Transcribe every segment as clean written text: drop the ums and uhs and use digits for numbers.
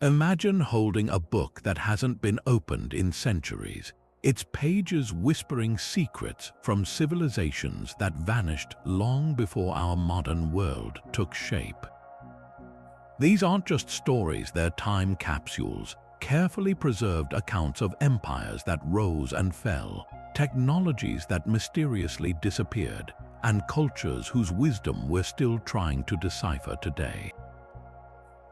Imagine holding a book that hasn't been opened in centuries, its pages whispering secrets from civilizations that vanished long before our modern world took shape. These aren't just stories, they're time capsules, carefully preserved accounts of empires that rose and fell, technologies that mysteriously disappeared, and cultures whose wisdom we're still trying to decipher today.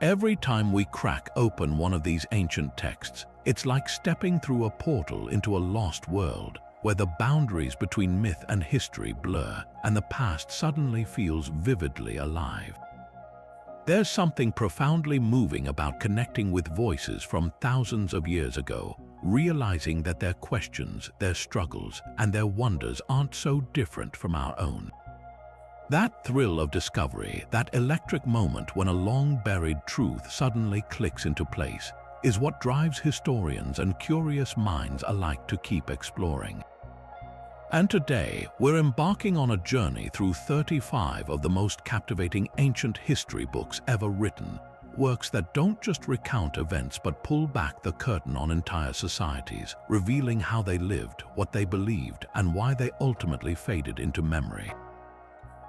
Every time we crack open one of these ancient texts, it's like stepping through a portal into a lost world, where the boundaries between myth and history blur and the past suddenly feels vividly alive. There's something profoundly moving about connecting with voices from thousands of years ago, realizing that their questions, their struggles, and their wonders aren't so different from our own. That thrill of discovery, that electric moment when a long-buried truth suddenly clicks into place, is what drives historians and curious minds alike to keep exploring. And today, we're embarking on a journey through 35 of the most captivating ancient history books ever written, works that don't just recount events but pull back the curtain on entire societies, revealing how they lived, what they believed, and why they ultimately faded into memory.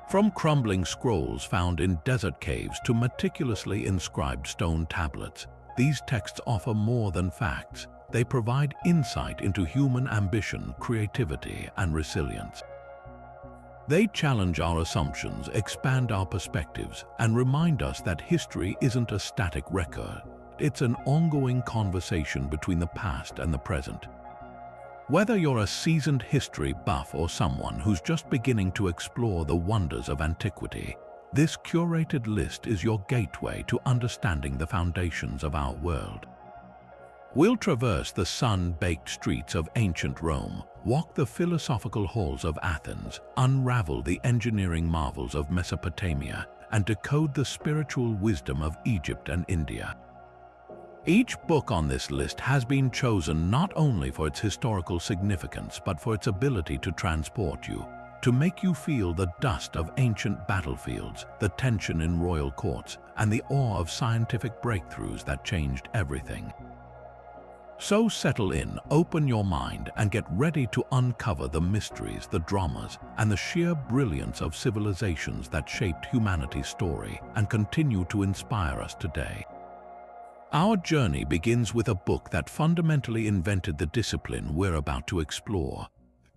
From crumbling scrolls found in desert caves to meticulously inscribed stone tablets, these texts offer more than facts. They provide insight into human ambition, creativity, and resilience. They challenge our assumptions, expand our perspectives, and remind us that history isn't a static record. It's an ongoing conversation between the past and the present. Whether you're a seasoned history buff or someone who's just beginning to explore the wonders of antiquity, this curated list is your gateway to understanding the foundations of our world. We'll traverse the sun-baked streets of ancient Rome, walk the philosophical halls of Athens, unravel the engineering marvels of Mesopotamia, and decode the spiritual wisdom of Egypt and India. Each book on this list has been chosen not only for its historical significance but for its ability to transport you, to make you feel the dust of ancient battlefields, the tension in royal courts, and the awe of scientific breakthroughs that changed everything. So settle in, open your mind, and get ready to uncover the mysteries, the dramas, and the sheer brilliance of civilizations that shaped humanity's story and continue to inspire us today. Our journey begins with a book that fundamentally invented the discipline we're about to explore.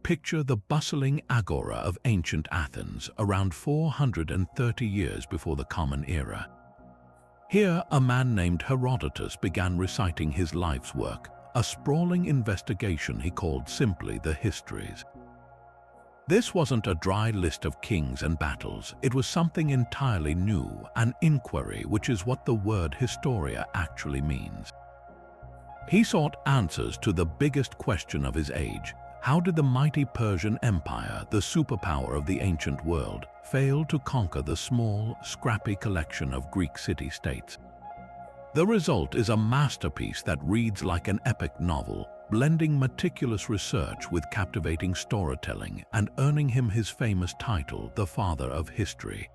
Picture the bustling agora of ancient Athens around 430 years before the Common Era. Here, a man named Herodotus began reciting his life's work, a sprawling investigation he called simply the Histories. This wasn't a dry list of kings and battles, it was something entirely new, an inquiry, which is what the word historia actually means. He sought answers to the biggest question of his age: how did the mighty Persian Empire, the superpower of the ancient world, fail to conquer the small, scrappy collection of Greek city-states? The result is a masterpiece that reads like an epic novel, blending meticulous research with captivating storytelling and earning him his famous title, the Father of History.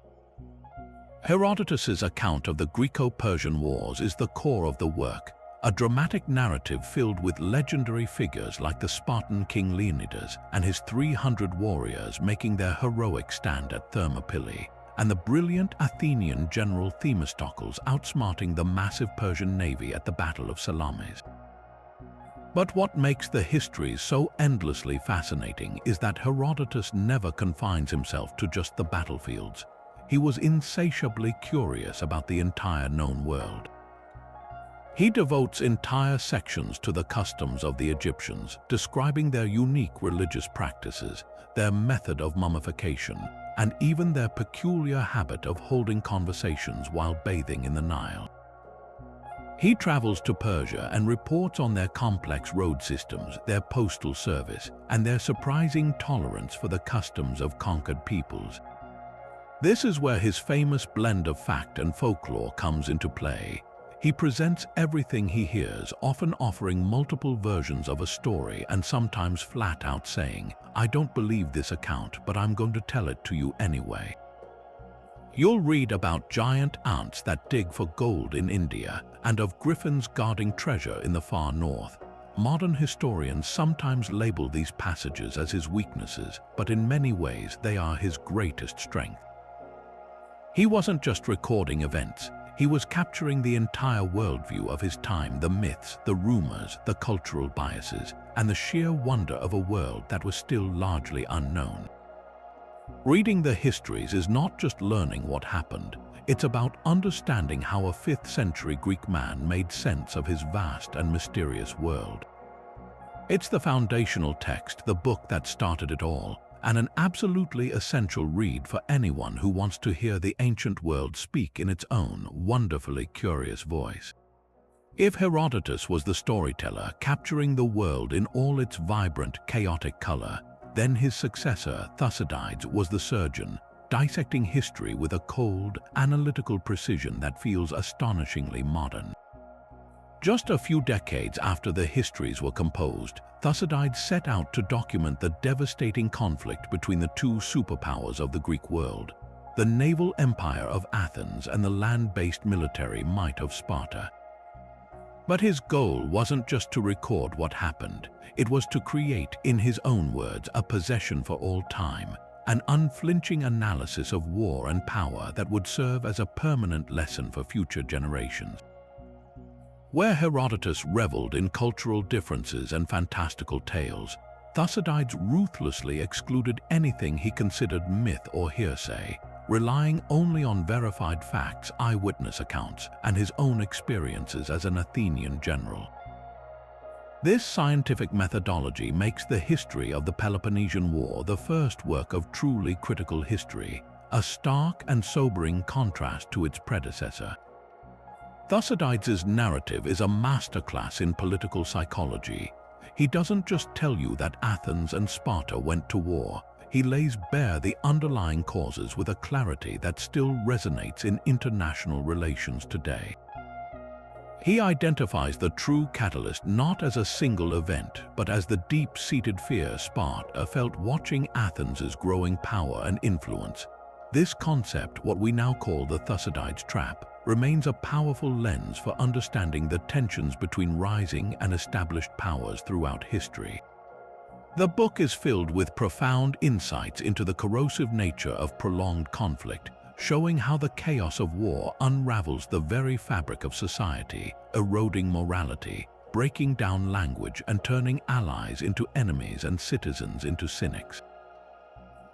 Herodotus's account of the Greco-Persian Wars is the core of the work, a dramatic narrative filled with legendary figures like the Spartan king Leonidas and his 300 warriors making their heroic stand at Thermopylae, and the brilliant Athenian general Themistocles outsmarting the massive Persian navy at the Battle of Salamis. But what makes the Histories so endlessly fascinating is that Herodotus never confines himself to just the battlefields. He was insatiably curious about the entire known world. He devotes entire sections to the customs of the Egyptians, describing their unique religious practices, their method of mummification, and even their peculiar habit of holding conversations while bathing in the Nile. He travels to Persia and reports on their complex road systems, their postal service, and their surprising tolerance for the customs of conquered peoples. This is where his famous blend of fact and folklore comes into play. He presents everything he hears, often offering multiple versions of a story and sometimes flat out saying, "I don't believe this account, but I'm going to tell it to you anyway." You'll read about giant ants that dig for gold in India and of griffins guarding treasure in the far north. Modern historians sometimes label these passages as his weaknesses, but in many ways they are his greatest strength. He wasn't just recording events, he was capturing the entire worldview of his time, the myths, the rumors, the cultural biases, and the sheer wonder of a world that was still largely unknown. Reading the Histories is not just learning what happened, it's about understanding how a 5th century Greek man made sense of his vast and mysterious world. It's the foundational text, the book that started it all, and an absolutely essential read for anyone who wants to hear the ancient world speak in its own wonderfully curious voice. If Herodotus was the storyteller capturing the world in all its vibrant, chaotic color, then his successor, Thucydides, was the surgeon, dissecting history with a cold, analytical precision that feels astonishingly modern. Just a few decades after the Histories were composed, Thucydides set out to document the devastating conflict between the two superpowers of the Greek world, the naval empire of Athens and the land-based military might of Sparta. But his goal wasn't just to record what happened, it was to create, in his own words, a possession for all time, an unflinching analysis of war and power that would serve as a permanent lesson for future generations. Where Herodotus reveled in cultural differences and fantastical tales, Thucydides ruthlessly excluded anything he considered myth or hearsay, relying only on verified facts, eyewitness accounts, and his own experiences as an Athenian general. This scientific methodology makes the history of the Peloponnesian War the first work of truly critical history, a stark and sobering contrast to its predecessor. Thucydides' narrative is a masterclass in political psychology. He doesn't just tell you that Athens and Sparta went to war, he lays bare the underlying causes with a clarity that still resonates in international relations today. He identifies the true catalyst not as a single event, but as the deep-seated fear Sparta felt watching Athens' growing power and influence. This concept, what we now call the Thucydides trap, remains a powerful lens for understanding the tensions between rising and established powers throughout history. The book is filled with profound insights into the corrosive nature of prolonged conflict, showing how the chaos of war unravels the very fabric of society, eroding morality, breaking down language, and turning allies into enemies and citizens into cynics.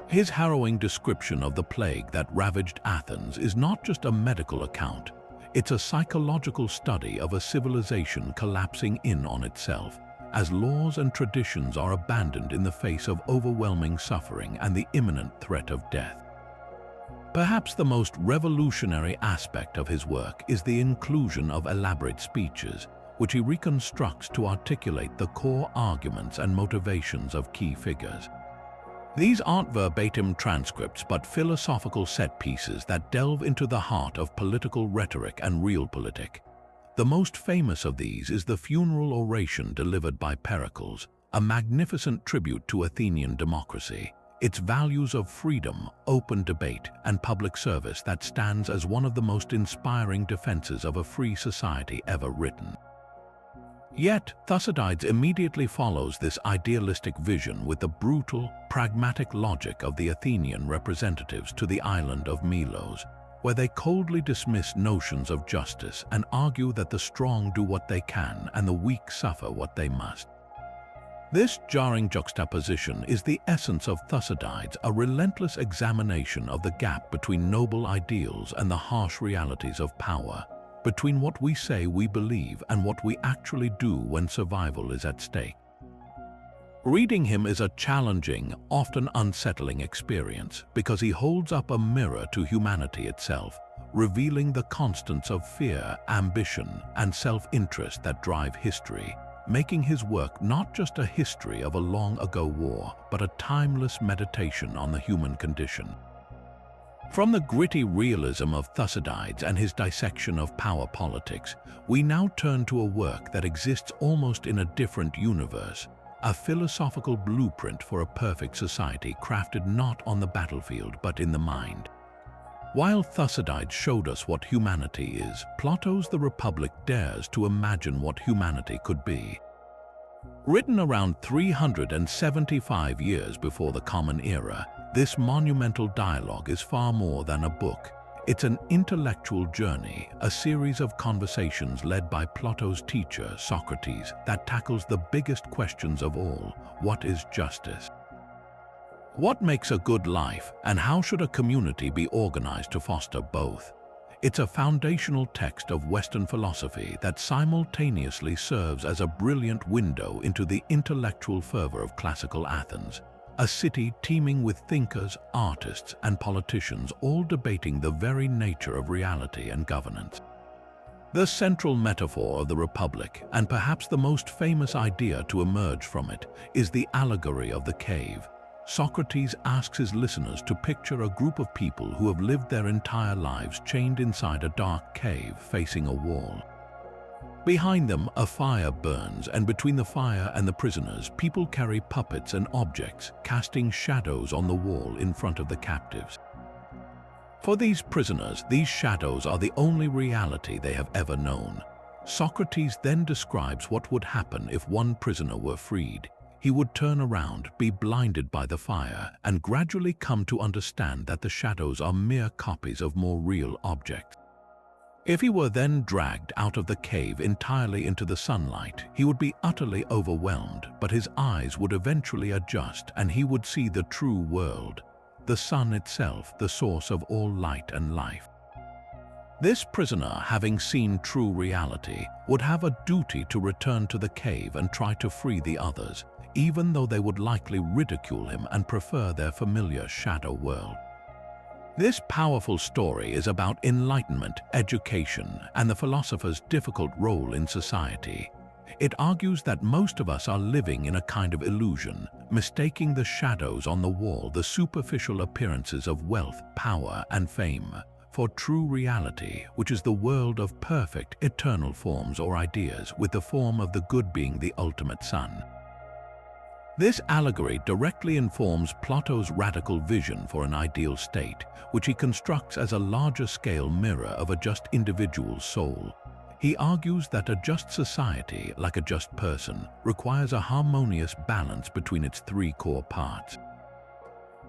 His harrowing description of the plague that ravaged Athens is not just a medical account, it's a psychological study of a civilization collapsing in on itself, as laws and traditions are abandoned in the face of overwhelming suffering and the imminent threat of death. Perhaps the most revolutionary aspect of his work is the inclusion of elaborate speeches, which he reconstructs to articulate the core arguments and motivations of key figures. These aren't verbatim transcripts but philosophical set pieces that delve into the heart of political rhetoric and realpolitik. The most famous of these is the funeral oration delivered by Pericles, a magnificent tribute to Athenian democracy, its values of freedom, open debate, and public service that stands as one of the most inspiring defenses of a free society ever written. Yet, Thucydides immediately follows this idealistic vision with the brutal, pragmatic logic of the Athenian representatives to the island of Melos, where they coldly dismiss notions of justice and argue that the strong do what they can and the weak suffer what they must. This jarring juxtaposition is the essence of Thucydides, a relentless examination of the gap between noble ideals and the harsh realities of power, between what we say we believe and what we actually do when survival is at stake. Reading him is a challenging, often unsettling experience because he holds up a mirror to humanity itself, revealing the constants of fear, ambition, and self-interest that drive history, making his work not just a history of a long-ago war, but a timeless meditation on the human condition. From the gritty realism of Thucydides and his dissection of power politics, we now turn to a work that exists almost in a different universe, a philosophical blueprint for a perfect society crafted not on the battlefield but in the mind. While Thucydides showed us what humanity is, Plato's The Republic dares to imagine what humanity could be. Written around 375 years before the Common Era, this monumental dialogue is far more than a book. It's an intellectual journey, a series of conversations led by Plato's teacher, Socrates, that tackles the biggest questions of all: what is justice? What makes a good life, and how should a community be organized to foster both? It's a foundational text of Western philosophy that simultaneously serves as a brilliant window into the intellectual fervor of classical Athens, a city teeming with thinkers, artists, and politicians all debating the very nature of reality and governance. The central metaphor of the Republic, and perhaps the most famous idea to emerge from it, is the allegory of the cave. Socrates asks his listeners to picture a group of people who have lived their entire lives chained inside a dark cave facing a wall. Behind them, a fire burns, and between the fire and the prisoners, people carry puppets and objects, casting shadows on the wall in front of the captives. For these prisoners, these shadows are the only reality they have ever known. Socrates then describes what would happen if one prisoner were freed. He would turn around, be blinded by the fire, and gradually come to understand that the shadows are mere copies of more real objects. If he were then dragged out of the cave entirely into the sunlight, he would be utterly overwhelmed, but his eyes would eventually adjust and he would see the true world, the sun itself, the source of all light and life. This prisoner, having seen true reality, would have a duty to return to the cave and try to free the others, even though they would likely ridicule him and prefer their familiar shadow world. This powerful story is about enlightenment, education, and the philosopher's difficult role in society. It argues that most of us are living in a kind of illusion, mistaking the shadows on the wall, the superficial appearances of wealth, power, and fame, for true reality, which is the world of perfect, eternal forms or ideas, with the form of the good being the ultimate sun. This allegory directly informs Plato's radical vision for an ideal state, which he constructs as a larger-scale mirror of a just individual's soul. He argues that a just society, like a just person, requires a harmonious balance between its three core parts.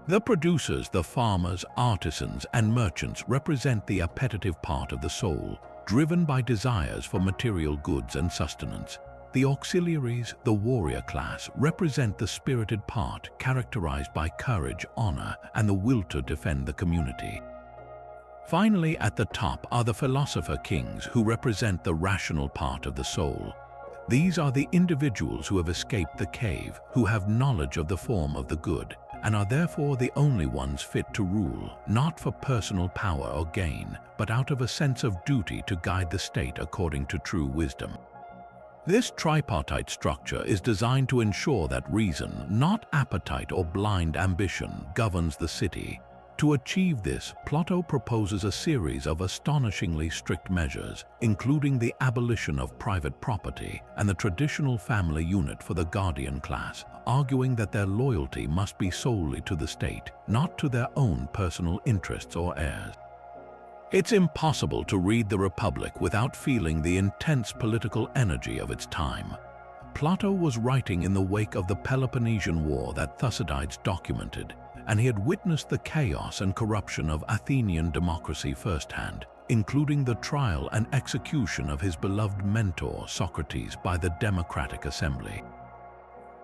The producers, the farmers, artisans, and merchants represent the appetitive part of the soul, driven by desires for material goods and sustenance. The auxiliaries, the warrior class, represent the spirited part characterized by courage, honor, and the will to defend the community. Finally, at the top are the philosopher kings, who represent the rational part of the soul. These are the individuals who have escaped the cave, who have knowledge of the form of the good, and are therefore the only ones fit to rule, not for personal power or gain, but out of a sense of duty to guide the state according to true wisdom. This tripartite structure is designed to ensure that reason, not appetite or blind ambition, governs the city. To achieve this, Plato proposes a series of astonishingly strict measures, including the abolition of private property and the traditional family unit for the guardian class, arguing that their loyalty must be solely to the state, not to their own personal interests or heirs. It's impossible to read the Republic without feeling the intense political energy of its time. Plato was writing in the wake of the Peloponnesian War that Thucydides documented, and he had witnessed the chaos and corruption of Athenian democracy firsthand, including the trial and execution of his beloved mentor Socrates by the democratic assembly.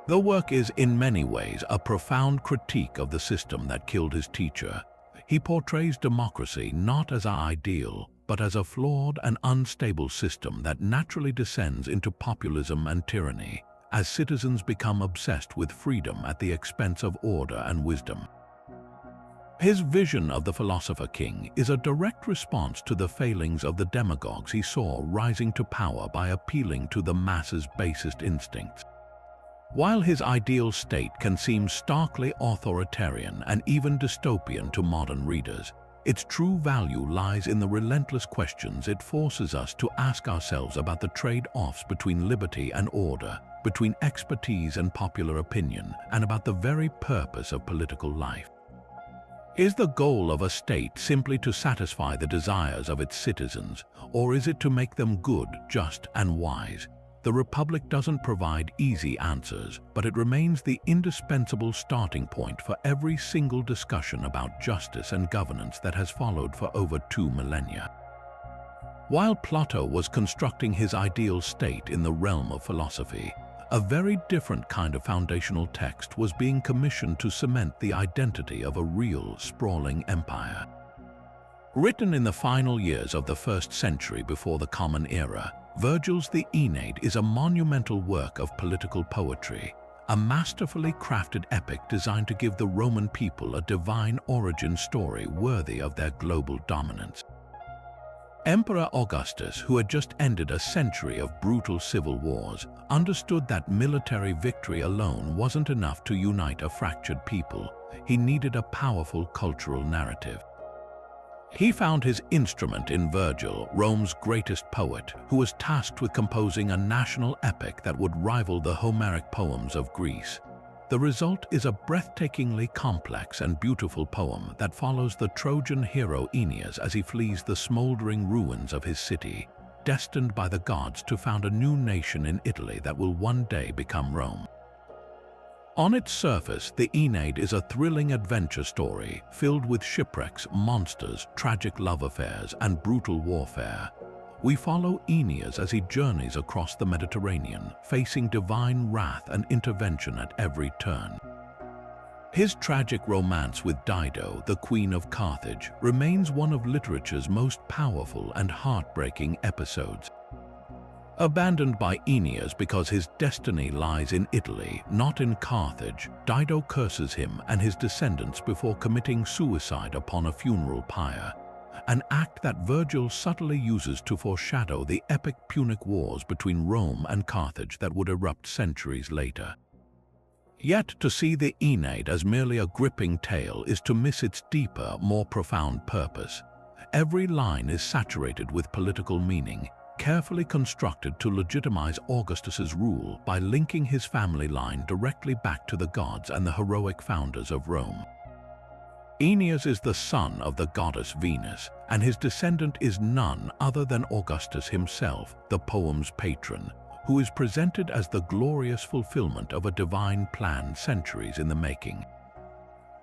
The work is in many ways a profound critique of the system that killed his teacher. He portrays democracy not as our ideal, but as a flawed and unstable system that naturally descends into populism and tyranny, as citizens become obsessed with freedom at the expense of order and wisdom. His vision of the philosopher king is a direct response to the failings of the demagogues he saw rising to power by appealing to the masses' basest instincts. While his ideal state can seem starkly authoritarian and even dystopian to modern readers, its true value lies in the relentless questions it forces us to ask ourselves about the trade-offs between liberty and order, between expertise and popular opinion, and about the very purpose of political life. Is the goal of a state simply to satisfy the desires of its citizens, or is it to make them good, just, and wise? The Republic doesn't provide easy answers, but it remains the indispensable starting point for every single discussion about justice and governance that has followed for over 2 millennia. While Plato was constructing his ideal state in the realm of philosophy, a very different kind of foundational text was being commissioned to cement the identity of a real, sprawling empire. Written in the final years of the 1st century before the Common Era, Virgil's The Aeneid is a monumental work of political poetry, a masterfully crafted epic designed to give the Roman people a divine origin story worthy of their global dominance. Emperor Augustus, who had just ended a century of brutal civil wars, understood that military victory alone wasn't enough to unite a fractured people. He needed a powerful cultural narrative. He found his instrument in Virgil, Rome's greatest poet, who was tasked with composing a national epic that would rival the Homeric poems of Greece. The result is a breathtakingly complex and beautiful poem that follows the Trojan hero Aeneas as he flees the smoldering ruins of his city, destined by the gods to found a new nation in Italy that will one day become Rome. On its surface, the Aeneid is a thrilling adventure story filled with shipwrecks, monsters, tragic love affairs, and brutal warfare. We follow Aeneas as he journeys across the Mediterranean, facing divine wrath and intervention at every turn. His tragic romance with Dido, the Queen of Carthage, remains one of literature's most powerful and heartbreaking episodes. Abandoned by Aeneas because his destiny lies in Italy, not in Carthage, Dido curses him and his descendants before committing suicide upon a funeral pyre, an act that Virgil subtly uses to foreshadow the epic Punic Wars between Rome and Carthage that would erupt centuries later. Yet to see the Aeneid as merely a gripping tale is to miss its deeper, more profound purpose. Every line is saturated with political meaning, carefully constructed to legitimize Augustus's rule by linking his family line directly back to the gods and the heroic founders of Rome. Aeneas is the son of the goddess Venus, and his descendant is none other than Augustus himself, the poem's patron, who is presented as the glorious fulfillment of a divine plan centuries in the making.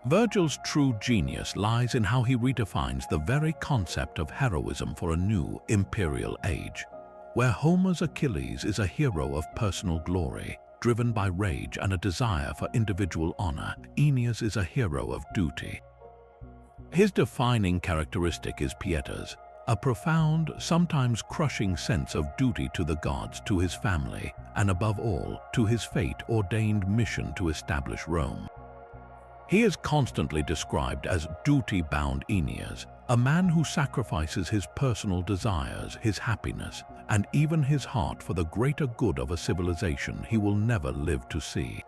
Virgil's true genius lies in how he redefines the very concept of heroism for a new imperial age. Where Homer's Achilles is a hero of personal glory, driven by rage and a desire for individual honor, Aeneas is a hero of duty. His defining characteristic is pietas, a profound, sometimes crushing sense of duty to the gods, to his family, and above all, to his fate-ordained mission to establish Rome. He is constantly described as duty-bound Aeneas, a man who sacrifices his personal desires, his happiness, and even his heart for the greater good of a civilization he will never live to see.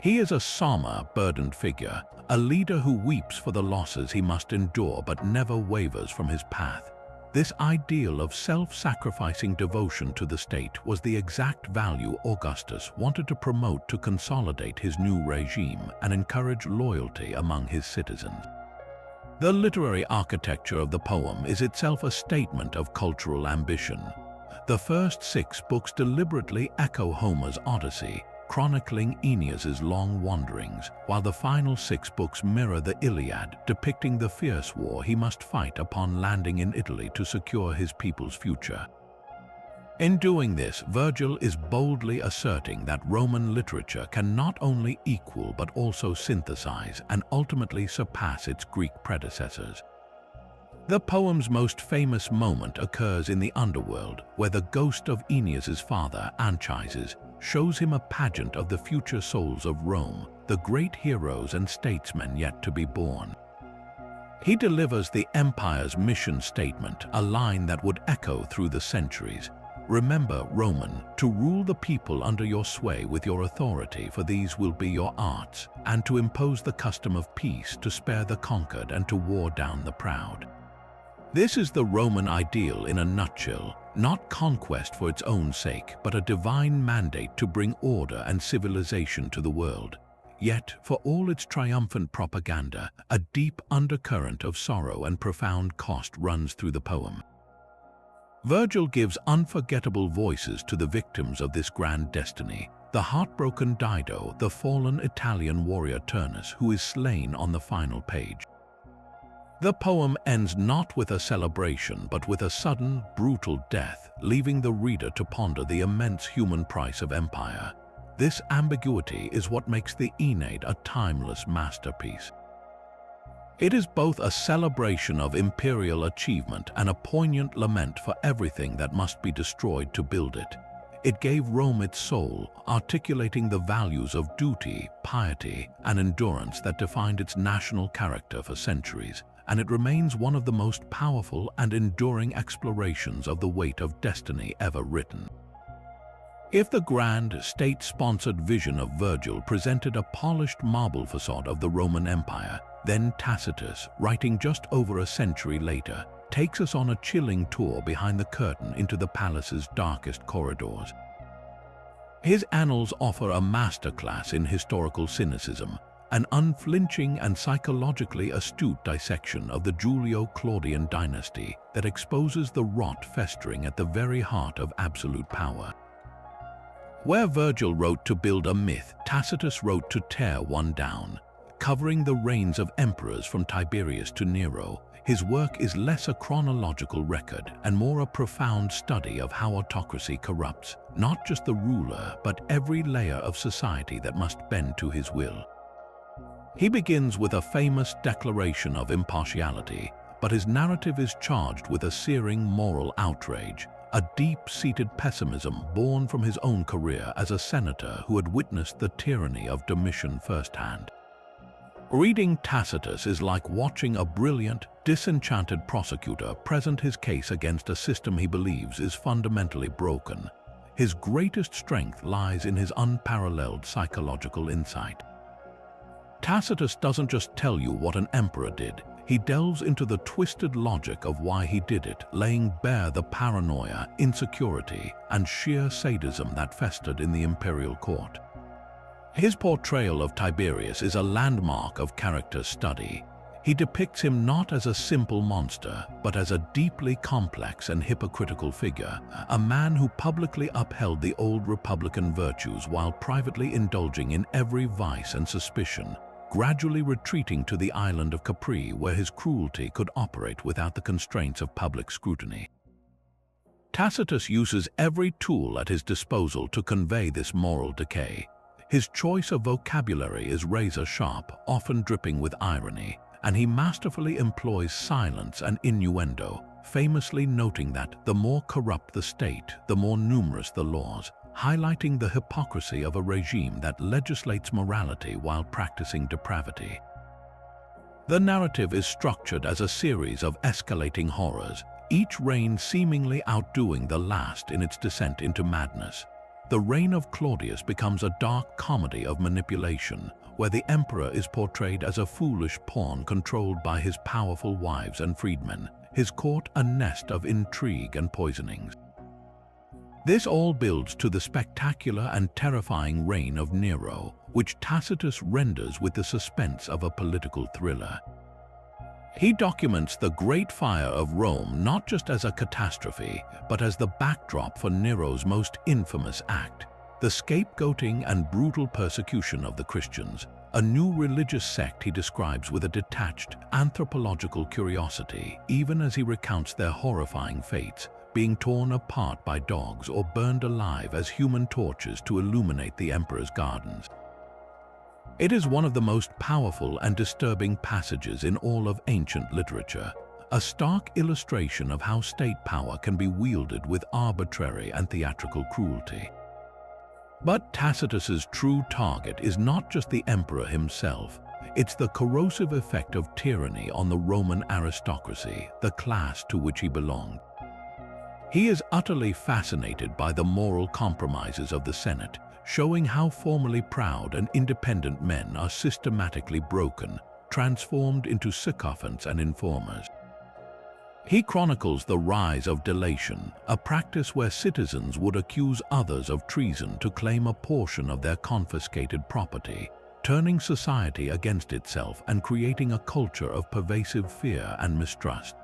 He is a Sama-burdened figure, a leader who weeps for the losses he must endure but never wavers from his path. This ideal of self-sacrificing devotion to the state was the exact value Augustus wanted to promote to consolidate his new regime and encourage loyalty among his citizens. The literary architecture of the poem is itself a statement of cultural ambition. The first 6 books deliberately echo Homer's Odyssey, chronicling Aeneas's long wanderings, while the final 6 books mirror the Iliad, depicting the fierce war he must fight upon landing in Italy to secure his people's future. In doing this, Virgil is boldly asserting that Roman literature can not only equal but also synthesize and ultimately surpass its Greek predecessors. The poem's most famous moment occurs in the underworld, where the ghost of Aeneas's father, Anchises, shows him a pageant of the future souls of Rome, the great heroes and statesmen yet to be born. He delivers the empire's mission statement, a line that would echo through the centuries. Remember, Roman, to rule the people under your sway with your authority, for these will be your arts, and to impose the custom of peace, to spare the conquered and to war down the proud. This is the Roman ideal in a nutshell, not conquest for its own sake, but a divine mandate to bring order and civilization to the world. Yet, for all its triumphant propaganda, a deep undercurrent of sorrow and profound cost runs through the poem. Virgil gives unforgettable voices to the victims of this grand destiny, the heartbroken Dido, the fallen Italian warrior Turnus, who is slain on the final page. The poem ends not with a celebration, but with a sudden, brutal death, leaving the reader to ponder the immense human price of empire. This ambiguity is what makes the Aeneid a timeless masterpiece. It is both a celebration of imperial achievement and a poignant lament for everything that must be destroyed to build it. It gave Rome its soul, articulating the values of duty, piety, and endurance that defined its national character for centuries, and it remains one of the most powerful and enduring explorations of the weight of destiny ever written. If the grand, state-sponsored vision of Virgil presented a polished marble facade of the Roman Empire, then Tacitus, writing just over a century later, takes us on a chilling tour behind the curtain into the palace's darkest corridors. His Annals offer a masterclass in historical cynicism, an unflinching and psychologically astute dissection of the Julio-Claudian dynasty that exposes the rot festering at the very heart of absolute power. Where Virgil wrote to build a myth, Tacitus wrote to tear one down. Covering the reigns of emperors from Tiberius to Nero, his work is less a chronological record and more a profound study of how autocracy corrupts, not just the ruler, but every layer of society that must bend to his will. He begins with a famous declaration of impartiality, but his narrative is charged with a searing moral outrage, a deep-seated pessimism born from his own career as a senator who had witnessed the tyranny of Domitian firsthand. Reading Tacitus is like watching a brilliant, disenchanted prosecutor present his case against a system he believes is fundamentally broken. His greatest strength lies in his unparalleled psychological insight. Tacitus doesn't just tell you what an emperor did, he delves into the twisted logic of why he did it, laying bare the paranoia, insecurity, and sheer sadism that festered in the imperial court. His portrayal of Tiberius is a landmark of character study. He depicts him not as a simple monster, but as a deeply complex and hypocritical figure, a man who publicly upheld the old republican virtues while privately indulging in every vice and suspicion, gradually retreating to the island of Capri where his cruelty could operate without the constraints of public scrutiny. Tacitus uses every tool at his disposal to convey this moral decay. His choice of vocabulary is razor-sharp, often dripping with irony, and he masterfully employs silence and innuendo, famously noting that the more corrupt the state, the more numerous the laws, highlighting the hypocrisy of a regime that legislates morality while practicing depravity. The narrative is structured as a series of escalating horrors, each reign seemingly outdoing the last in its descent into madness. The reign of Claudius becomes a dark comedy of manipulation, where the emperor is portrayed as a foolish pawn controlled by his powerful wives and freedmen, his court a nest of intrigue and poisonings. This all builds to the spectacular and terrifying reign of Nero, which Tacitus renders with the suspense of a political thriller. He documents the Great Fire of Rome not just as a catastrophe, but as the backdrop for Nero's most infamous act, the scapegoating and brutal persecution of the Christians, a new religious sect he describes with a detached, anthropological curiosity, even as he recounts their horrifying fates, being torn apart by dogs or burned alive as human torches to illuminate the emperor's gardens. It is one of the most powerful and disturbing passages in all of ancient literature, a stark illustration of how state power can be wielded with arbitrary and theatrical cruelty. But Tacitus's true target is not just the emperor himself, it's the corrosive effect of tyranny on the Roman aristocracy, the class to which he belonged. He is utterly fascinated by the moral compromises of the Senate, showing how formerly proud and independent men are systematically broken, transformed into sycophants and informers. He chronicles the rise of delation, a practice where citizens would accuse others of treason to claim a portion of their confiscated property, turning society against itself and creating a culture of pervasive fear and mistrust.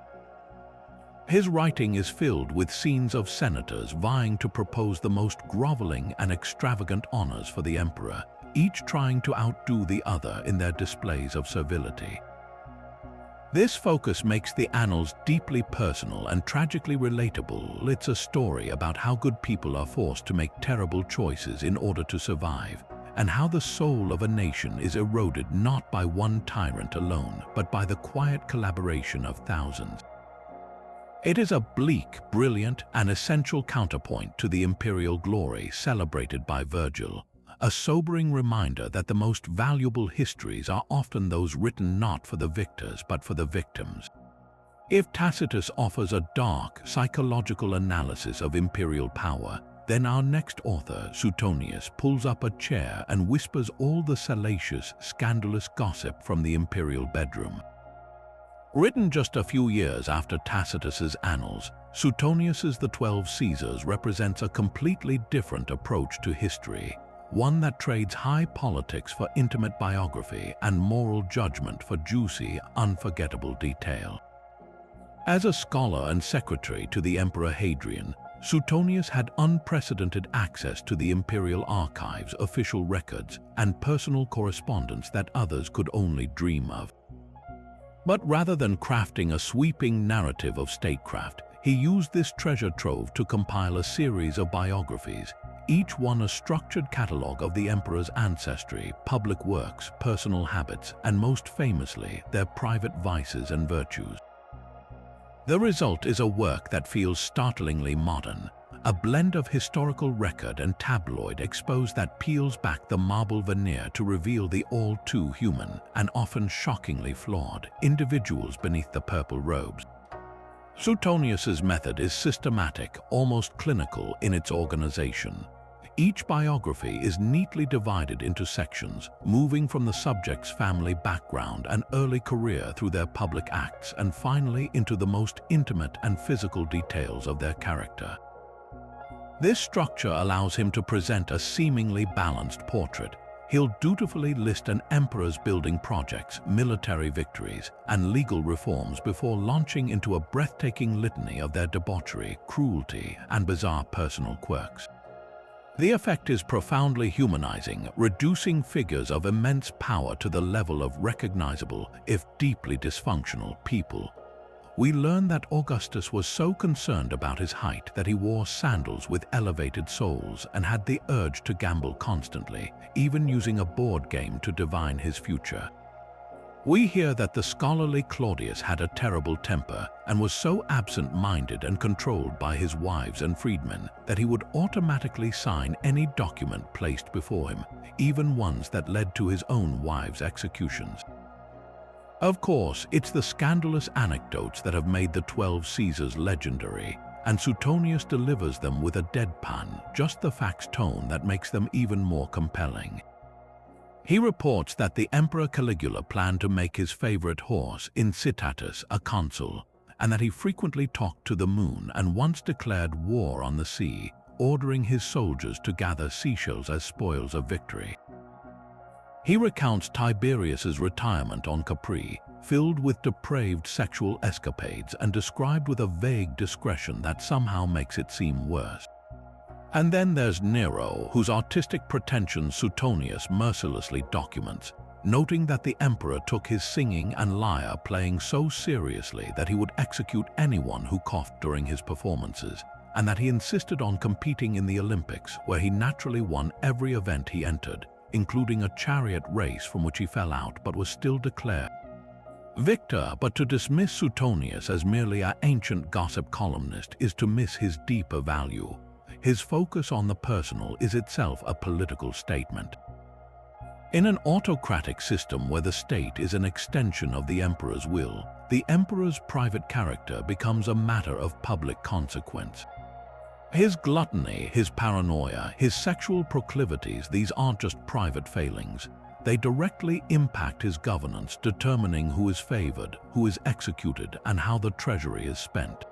His writing is filled with scenes of senators vying to propose the most groveling and extravagant honors for the emperor, each trying to outdo the other in their displays of servility. This focus makes the Annals deeply personal and tragically relatable. It's a story about how good people are forced to make terrible choices in order to survive, and how the soul of a nation is eroded not by one tyrant alone, but by the quiet collaboration of thousands. It is a bleak, brilliant, and essential counterpoint to the imperial glory celebrated by Virgil, a sobering reminder that the most valuable histories are often those written not for the victors but for the victims. If Tacitus offers a dark, psychological analysis of imperial power, then our next author, Suetonius, pulls up a chair and whispers all the salacious, scandalous gossip from the imperial bedroom. Written just a few years after Tacitus's Annals, Suetonius's The 12 Caesars represents a completely different approach to history, one that trades high politics for intimate biography and moral judgment for juicy, unforgettable detail. As a scholar and secretary to the Emperor Hadrian, Suetonius had unprecedented access to the imperial archives, official records, and personal correspondence that others could only dream of. But rather than crafting a sweeping narrative of statecraft, he used this treasure trove to compile a series of biographies, each one a structured catalogue of the emperor's ancestry, public works, personal habits, and most famously, their private vices and virtues. The result is a work that feels startlingly modern, a blend of historical record and tabloid expose that peels back the marble veneer to reveal the all-too-human and often shockingly flawed individuals beneath the purple robes. Suetonius's method is systematic, almost clinical in its organization. Each biography is neatly divided into sections, moving from the subject's family background and early career through their public acts and finally into the most intimate and physical details of their character. This structure allows him to present a seemingly balanced portrait. He'll dutifully list an emperor's building projects, military victories, and legal reforms before launching into a breathtaking litany of their debauchery, cruelty, and bizarre personal quirks. The effect is profoundly humanizing, reducing figures of immense power to the level of recognizable, if deeply dysfunctional, people. We learn that Augustus was so concerned about his height that he wore sandals with elevated soles and had the urge to gamble constantly, even using a board game to divine his future. We hear that the scholarly Claudius had a terrible temper and was so absent-minded and controlled by his wives and freedmen that he would automatically sign any document placed before him, even ones that led to his own wives' executions. Of course, it's the scandalous anecdotes that have made the 12 Caesars legendary, and Suetonius delivers them with a deadpan, just the facts tone that makes them even more compelling. He reports that the Emperor Caligula planned to make his favorite horse, Incitatus, a consul, and that he frequently talked to the moon and once declared war on the sea, ordering his soldiers to gather seashells as spoils of victory. He recounts Tiberius's retirement on Capri, filled with depraved sexual escapades and described with a vague discretion that somehow makes it seem worse. And then there's Nero, whose artistic pretensions Suetonius mercilessly documents, noting that the emperor took his singing and lyre playing so seriously that he would execute anyone who coughed during his performances, and that he insisted on competing in the Olympics, where he naturally won every event he entered, including a chariot race from which he fell out but was still declared victor. But to dismiss Suetonius as merely an ancient gossip columnist is to miss his deeper value. His focus on the personal is itself a political statement. In an autocratic system where the state is an extension of the emperor's will, the emperor's private character becomes a matter of public consequence. His gluttony, his paranoia, his sexual proclivities, these aren't just private failings. They directly impact his governance, determining who is favored, who is executed, and how the treasury is spent.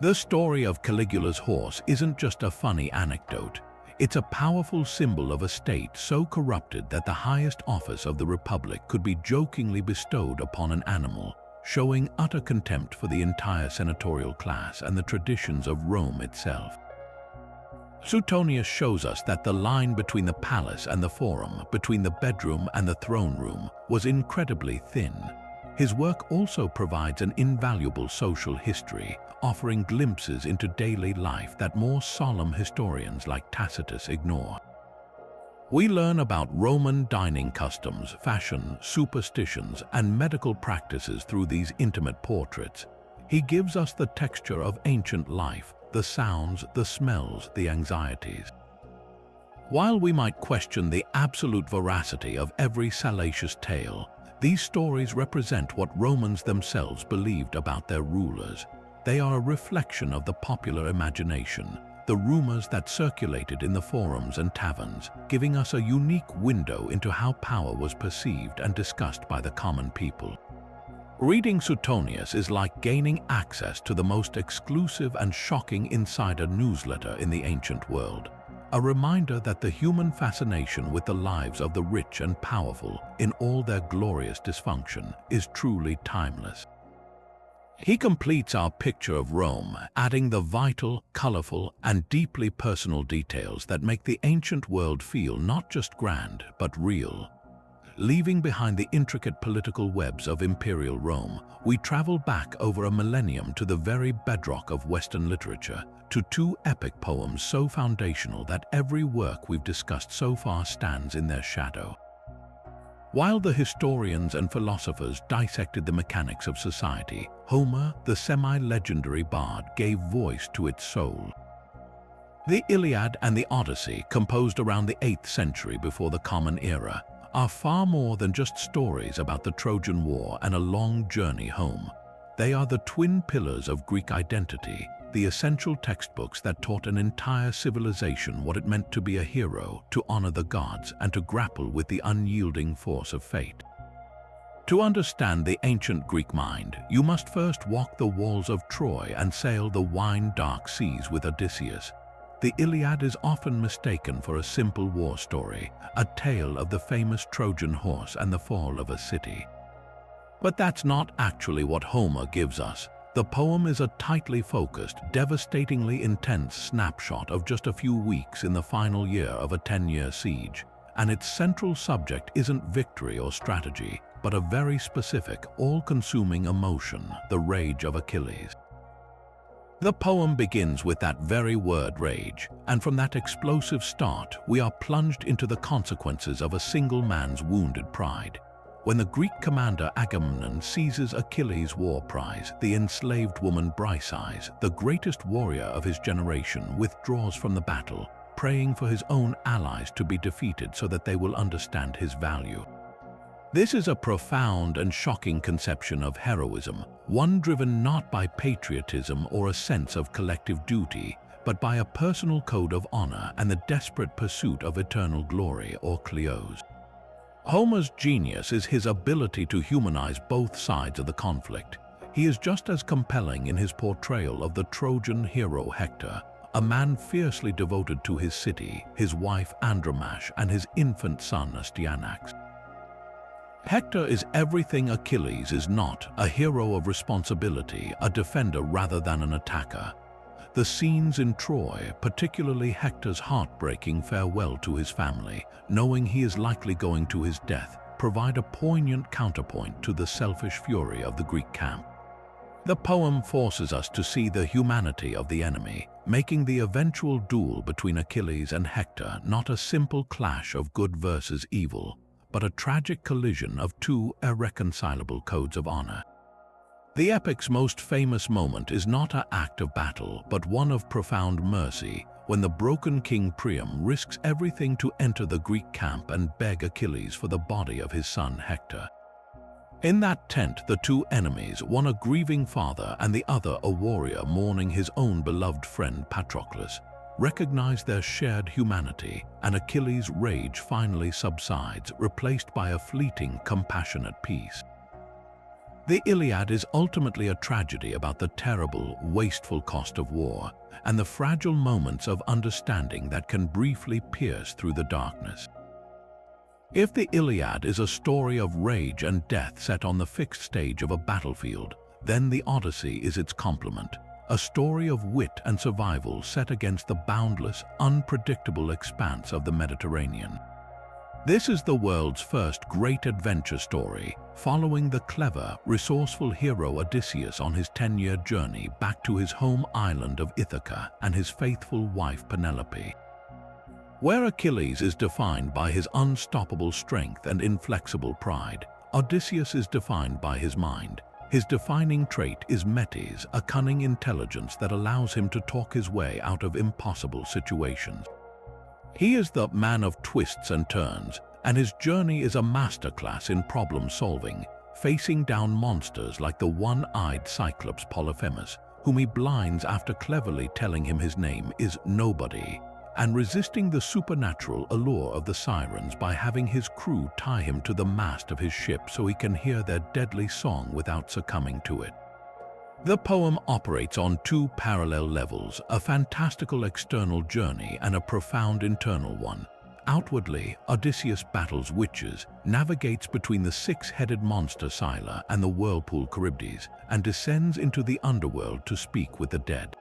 The story of Caligula's horse isn't just a funny anecdote. It's a powerful symbol of a state so corrupted that the highest office of the Republic could be jokingly bestowed upon an animal, showing utter contempt for the entire senatorial class and the traditions of Rome itself. Suetonius shows us that the line between the palace and the forum, between the bedroom and the throne room, was incredibly thin. His work also provides an invaluable social history, offering glimpses into daily life that more solemn historians like Tacitus ignore. We learn about Roman dining customs, fashion, superstitions, and medical practices through these intimate portraits. He gives us the texture of ancient life, the sounds, the smells, the anxieties. While we might question the absolute veracity of every salacious tale, these stories represent what Romans themselves believed about their rulers. They are a reflection of the popular imagination, the rumors that circulated in the forums and taverns, giving us a unique window into how power was perceived and discussed by the common people. Reading Suetonius is like gaining access to the most exclusive and shocking insider newsletter in the ancient world, a reminder that the human fascination with the lives of the rich and powerful in all their glorious dysfunction is truly timeless. He completes our picture of Rome, adding the vital, colorful, and deeply personal details that make the ancient world feel not just grand, but real. Leaving behind the intricate political webs of imperial Rome, we travel back over a millennium to the very bedrock of Western literature, to two epic poems so foundational that every work we've discussed so far stands in their shadow. While the historians and philosophers dissected the mechanics of society, Homer, the semi-legendary bard, gave voice to its soul. The Iliad and the Odyssey, composed around the 8th century before the Common Era, are far more than just stories about the Trojan War and a long journey home. They are the twin pillars of Greek identity, the essential textbooks that taught an entire civilization what it meant to be a hero, to honor the gods, and to grapple with the unyielding force of fate. To understand the ancient Greek mind, you must first walk the walls of Troy and sail the wine-dark seas with Odysseus. The Iliad is often mistaken for a simple war story, a tale of the famous Trojan horse and the fall of a city. But that's not actually what Homer gives us. The poem is a tightly focused, devastatingly intense snapshot of just a few weeks in the final year of a 10-year siege, and its central subject isn't victory or strategy, but a very specific, all-consuming emotion, the rage of Achilles. The poem begins with that very word rage, and from that explosive start, we are plunged into the consequences of a single man's wounded pride. When the Greek commander Agamemnon seizes Achilles' war prize, the enslaved woman Briseis, the greatest warrior of his generation, withdraws from the battle, praying for his own allies to be defeated so that they will understand his value. This is a profound and shocking conception of heroism, one driven not by patriotism or a sense of collective duty, but by a personal code of honor and the desperate pursuit of eternal glory, or kleos. Homer's genius is his ability to humanize both sides of the conflict. He is just as compelling in his portrayal of the Trojan hero Hector, a man fiercely devoted to his city, his wife Andromache, and his infant son Astyanax. Hector is everything Achilles is not, a hero of responsibility, a defender rather than an attacker. The scenes in Troy, particularly Hector's heartbreaking farewell to his family, knowing he is likely going to his death, provide a poignant counterpoint to the selfish fury of the Greek camp. The poem forces us to see the humanity of the enemy, making the eventual duel between Achilles and Hector not a simple clash of good versus evil, but a tragic collision of two irreconcilable codes of honor. The epic's most famous moment is not an act of battle, but one of profound mercy, when the broken King Priam risks everything to enter the Greek camp and beg Achilles for the body of his son Hector. In that tent, the two enemies, one a grieving father and the other a warrior mourning his own beloved friend Patroclus, recognize their shared humanity, and Achilles' rage finally subsides, replaced by a fleeting, compassionate peace. The Iliad is ultimately a tragedy about the terrible, wasteful cost of war and the fragile moments of understanding that can briefly pierce through the darkness. If the Iliad is a story of rage and death set on the fixed stage of a battlefield, then the Odyssey is its complement, a story of wit and survival set against the boundless, unpredictable expanse of the Mediterranean. This is the world's first great adventure story, following the clever, resourceful hero Odysseus on his 10-year journey back to his home island of Ithaca and his faithful wife Penelope. Where Achilles is defined by his unstoppable strength and inflexible pride, Odysseus is defined by his mind. His defining trait is metis, a cunning intelligence that allows him to talk his way out of impossible situations. He is the man of twists and turns, and his journey is a masterclass in problem-solving, facing down monsters like the one-eyed Cyclops Polyphemus, whom he blinds after cleverly telling him his name is Nobody, and resisting the supernatural allure of the sirens by having his crew tie him to the mast of his ship so he can hear their deadly song without succumbing to it. The poem operates on two parallel levels, a fantastical external journey and a profound internal one. Outwardly, Odysseus battles witches, navigates between the six-headed monster Scylla and the whirlpool Charybdis, and descends into the underworld to speak with the dead.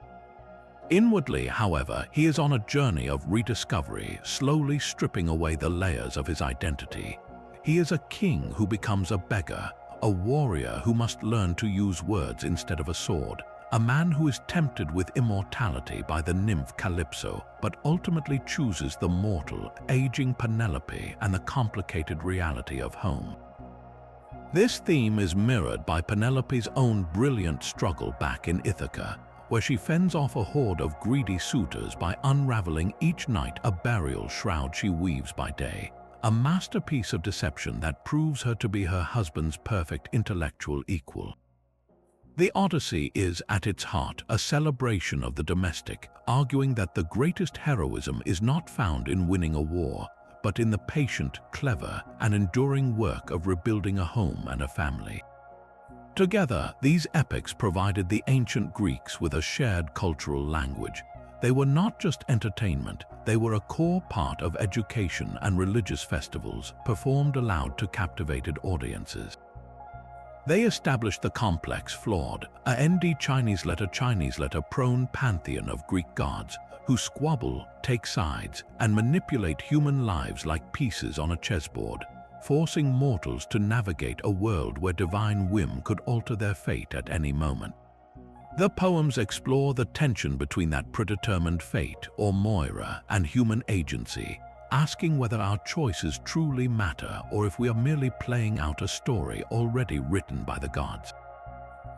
Inwardly, however, he is on a journey of rediscovery, slowly stripping away the layers of his identity. He is a king who becomes a beggar, a warrior who must learn to use words instead of a sword, a man who is tempted with immortality by the nymph Calypso, but ultimately chooses the mortal, aging Penelope and the complicated reality of home. This theme is mirrored by Penelope's own brilliant struggle back in Ithaca, where she fends off a horde of greedy suitors by unraveling each night a burial shroud she weaves by day, a masterpiece of deception that proves her to be her husband's perfect intellectual equal. The Odyssey is, at its heart, a celebration of the domestic, arguing that the greatest heroism is not found in winning a war, but in the patient, clever, and enduring work of rebuilding a home and a family. Together, these epics provided the ancient Greeks with a shared cultural language. They were not just entertainment, they were a core part of education and religious festivals, performed aloud to captivated audiences. They established the complex, flawed, Chinese letter prone pantheon of Greek gods, who squabble, take sides, and manipulate human lives like pieces on a chessboard, forcing mortals to navigate a world where divine whim could alter their fate at any moment. The poems explore the tension between that predetermined fate, or Moira, and human agency, asking whether our choices truly matter or if we are merely playing out a story already written by the gods.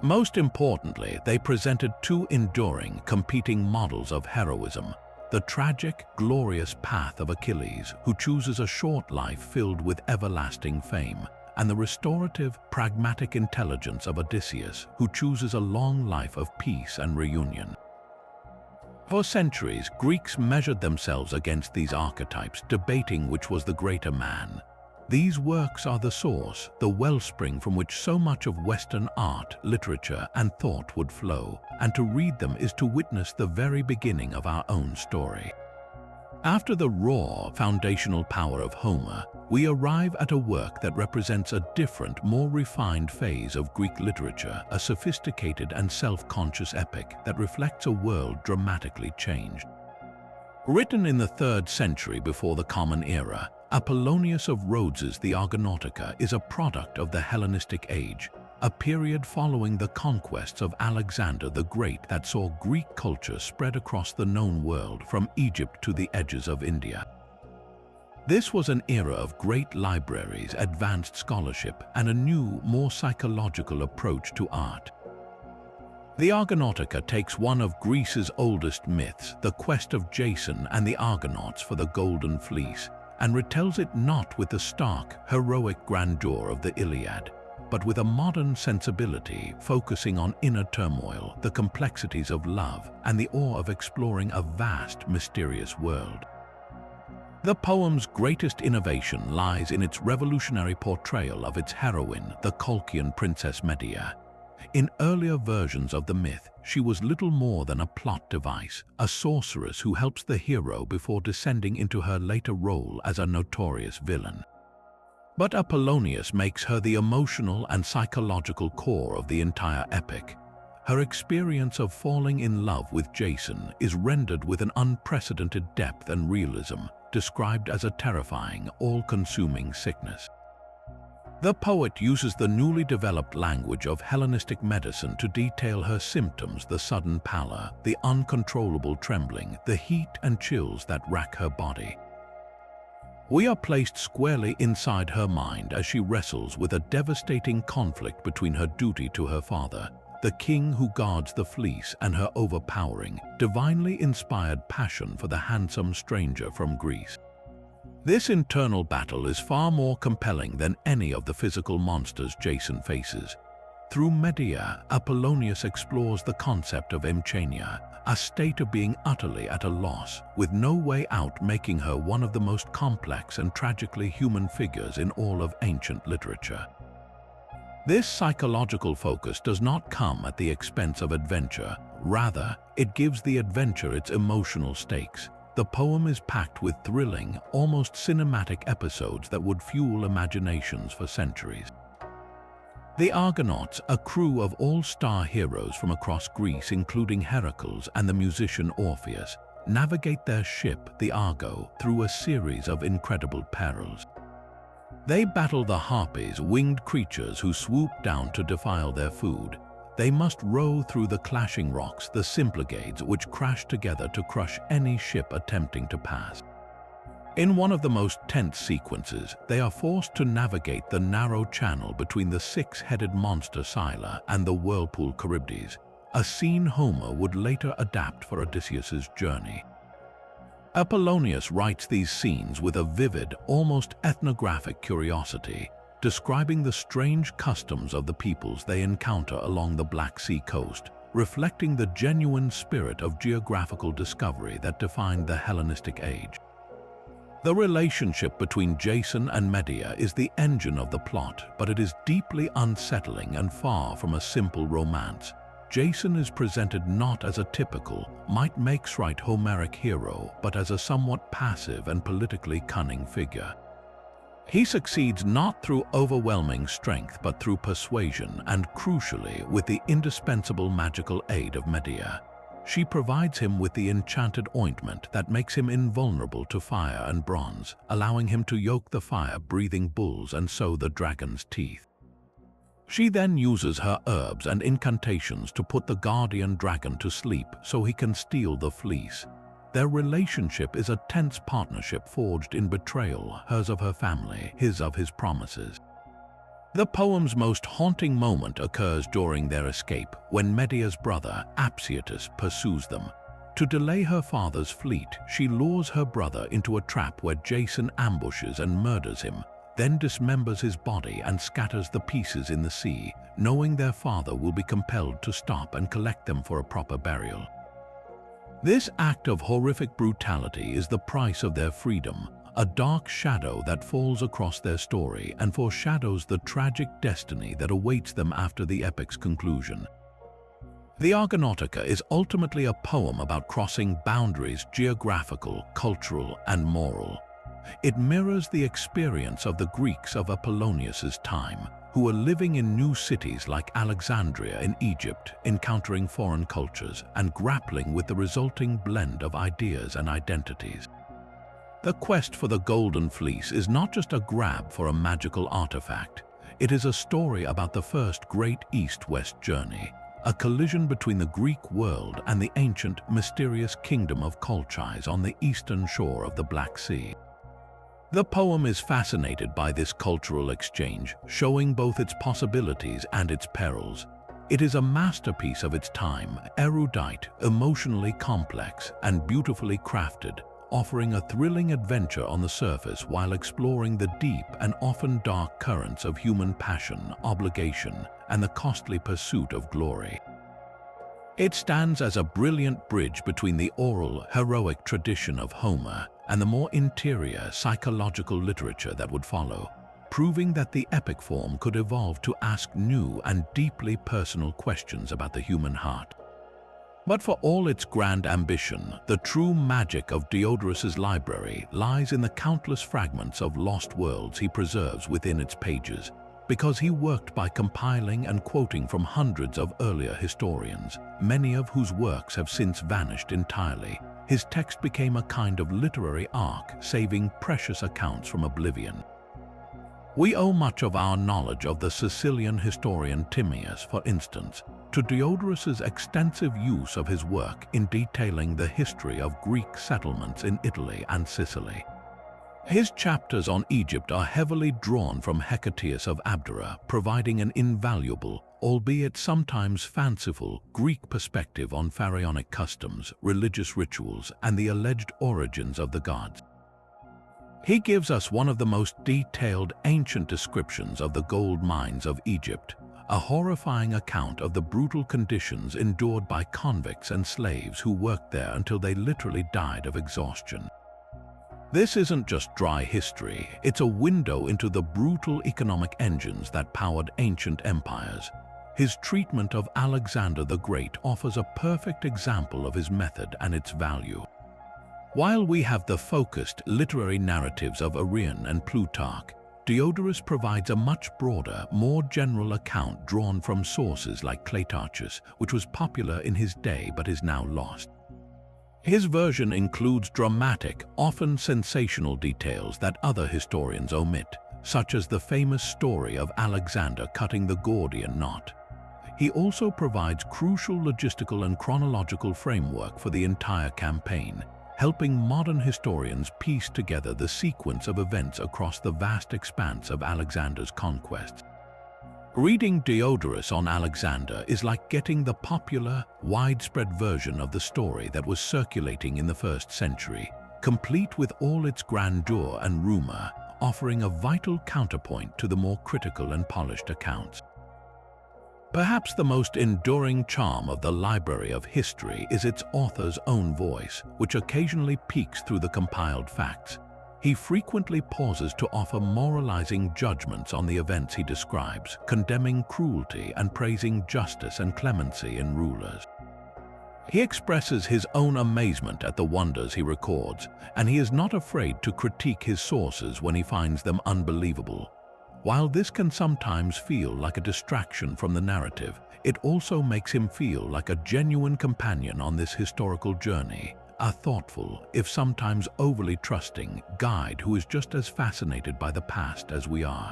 Most importantly, they presented two enduring, competing models of heroism: the tragic, glorious path of Achilles, who chooses a short life filled with everlasting fame, and the restorative, pragmatic intelligence of Odysseus, who chooses a long life of peace and reunion. For centuries, Greeks measured themselves against these archetypes, debating which was the greater man. These works are the source, the wellspring from which so much of Western art, literature, and thought would flow, and to read them is to witness the very beginning of our own story. After the raw, foundational power of Homer, we arrive at a work that represents a different, more refined phase of Greek literature, a sophisticated and self-conscious epic that reflects a world dramatically changed. Written in the 3rd century before the Common Era, Apollonius of Rhodes's The Argonautica is a product of the Hellenistic Age, a period following the conquests of Alexander the Great that saw Greek culture spread across the known world from Egypt to the edges of India. This was an era of great libraries, advanced scholarship, and a new, more psychological approach to art. The Argonautica takes one of Greece's oldest myths, the quest of Jason and the Argonauts for the Golden Fleece, and retells it not with the stark, heroic grandeur of the Iliad, but with a modern sensibility focusing on inner turmoil, the complexities of love, and the awe of exploring a vast, mysterious world. The poem's greatest innovation lies in its revolutionary portrayal of its heroine, the Colchian princess Medea. In earlier versions of the myth, she was little more than a plot device, a sorceress who helps the hero before descending into her later role as a notorious villain. But Apollonius makes her the emotional and psychological core of the entire epic. Her experience of falling in love with Jason is rendered with an unprecedented depth and realism, described as a terrifying, all-consuming sickness. The poet uses the newly developed language of Hellenistic medicine to detail her symptoms: the sudden pallor, the uncontrollable trembling, the heat and chills that rack her body. We are placed squarely inside her mind as she wrestles with a devastating conflict between her duty to her father, the king who guards the fleece, and her overpowering, divinely inspired passion for the handsome stranger from Greece. This internal battle is far more compelling than any of the physical monsters Jason faces. Through Medea, Apollonius explores the concept of emchania, a state of being utterly at a loss, with no way out, making her one of the most complex and tragically human figures in all of ancient literature. This psychological focus does not come at the expense of adventure. Rather, it gives the adventure its emotional stakes. The poem is packed with thrilling, almost cinematic episodes that would fuel imaginations for centuries. The Argonauts, a crew of all-star heroes from across Greece, including Heracles and the musician Orpheus, navigate their ship, the Argo, through a series of incredible perils. They battle the Harpies, winged creatures who swoop down to defile their food. They must row through the clashing rocks, the Symplegades, which crash together to crush any ship attempting to pass. In one of the most tense sequences, they are forced to navigate the narrow channel between the six-headed monster Scylla and the whirlpool Charybdis, a scene Homer would later adapt for Odysseus's journey. Apollonius writes these scenes with a vivid, almost ethnographic curiosity, describing the strange customs of the peoples they encounter along the Black Sea coast, reflecting the genuine spirit of geographical discovery that defined the Hellenistic age. The relationship between Jason and Medea is the engine of the plot, but it is deeply unsettling and far from a simple romance. Jason is presented not as a typical, might-makes-right Homeric hero, but as a somewhat passive and politically cunning figure. He succeeds not through overwhelming strength but through persuasion and, crucially, with the indispensable magical aid of Medea. She provides him with the enchanted ointment that makes him invulnerable to fire and bronze, allowing him to yoke the fire-breathing bulls and sow the dragon's teeth. She then uses her herbs and incantations to put the guardian dragon to sleep so he can steal the fleece. Their relationship is a tense partnership forged in betrayal, hers of her family, his of his promises. The poem's most haunting moment occurs during their escape, when Medea's brother, Apsyrtus, pursues them. To delay her father's fleet, she lures her brother into a trap where Jason ambushes and murders him, then dismembers his body and scatters the pieces in the sea, knowing their father will be compelled to stop and collect them for a proper burial. This act of horrific brutality is the price of their freedom, a dark shadow that falls across their story and foreshadows the tragic destiny that awaits them after the epic's conclusion. The Argonautica is ultimately a poem about crossing boundaries, geographical, cultural, and moral. It mirrors the experience of the Greeks of Apollonius's time, who were living in new cities like Alexandria in Egypt, encountering foreign cultures and grappling with the resulting blend of ideas and identities. The quest for the Golden Fleece is not just a grab for a magical artifact. It is a story about the first great east-west journey, a collision between the Greek world and the ancient, mysterious kingdom of Colchis on the eastern shore of the Black Sea. The poem is fascinated by this cultural exchange, showing both its possibilities and its perils. It is a masterpiece of its time, erudite, emotionally complex, and beautifully crafted, offering a thrilling adventure on the surface while exploring the deep and often dark currents of human passion, obligation, and the costly pursuit of glory. It stands as a brilliant bridge between the oral, heroic tradition of Homer and the more interior, psychological literature that would follow, proving that the epic form could evolve to ask new and deeply personal questions about the human heart. But for all its grand ambition, the true magic of Diodorus's library lies in the countless fragments of lost worlds he preserves within its pages. Because he worked by compiling and quoting from hundreds of earlier historians, many of whose works have since vanished entirely, his text became a kind of literary ark, saving precious accounts from oblivion. We owe much of our knowledge of the Sicilian historian Timaeus, for instance, to Diodorus's extensive use of his work in detailing the history of Greek settlements in Italy and Sicily. His chapters on Egypt are heavily drawn from Herodotus of Abdera, providing an invaluable, albeit sometimes fanciful, Greek perspective on pharaonic customs, religious rituals, and the alleged origins of the gods. He gives us one of the most detailed ancient descriptions of the gold mines of Egypt, a horrifying account of the brutal conditions endured by convicts and slaves who worked there until they literally died of exhaustion. This isn't just dry history, it's a window into the brutal economic engines that powered ancient empires. His treatment of Alexander the Great offers a perfect example of his method and its value. While we have the focused literary narratives of Arrian and Plutarch, Diodorus provides a much broader, more general account drawn from sources like Tacitus, which was popular in his day but is now lost. His version includes dramatic, often sensational details that other historians omit, such as the famous story of Alexander cutting the Gordian knot. He also provides crucial logistical and chronological framework for the entire campaign, helping modern historians piece together the sequence of events across the vast expanse of Alexander's conquests. Reading Diodorus on Alexander is like getting the popular, widespread version of the story that was circulating in the 1st century, complete with all its grandeur and rumor, offering a vital counterpoint to the more critical and polished accounts. Perhaps the most enduring charm of the library of history is its author's own voice, which occasionally peeks through the compiled facts. He frequently pauses to offer moralizing judgments on the events he describes, condemning cruelty and praising justice and clemency in rulers. He expresses his own amazement at the wonders he records, and he is not afraid to critique his sources when he finds them unbelievable. While this can sometimes feel like a distraction from the narrative, it also makes him feel like a genuine companion on this historical journey, a thoughtful, if sometimes overly trusting, guide who is just as fascinated by the past as we are.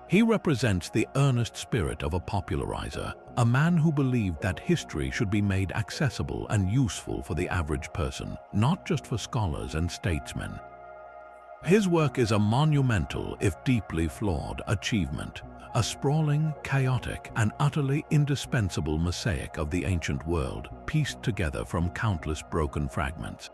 He represents the earnest spirit of a popularizer, a man who believed that history should be made accessible and useful for the average person, not just for scholars and statesmen. His work is a monumental, if deeply flawed, achievement, a sprawling, chaotic, and utterly indispensable mosaic of the ancient world, pieced together from countless broken fragments.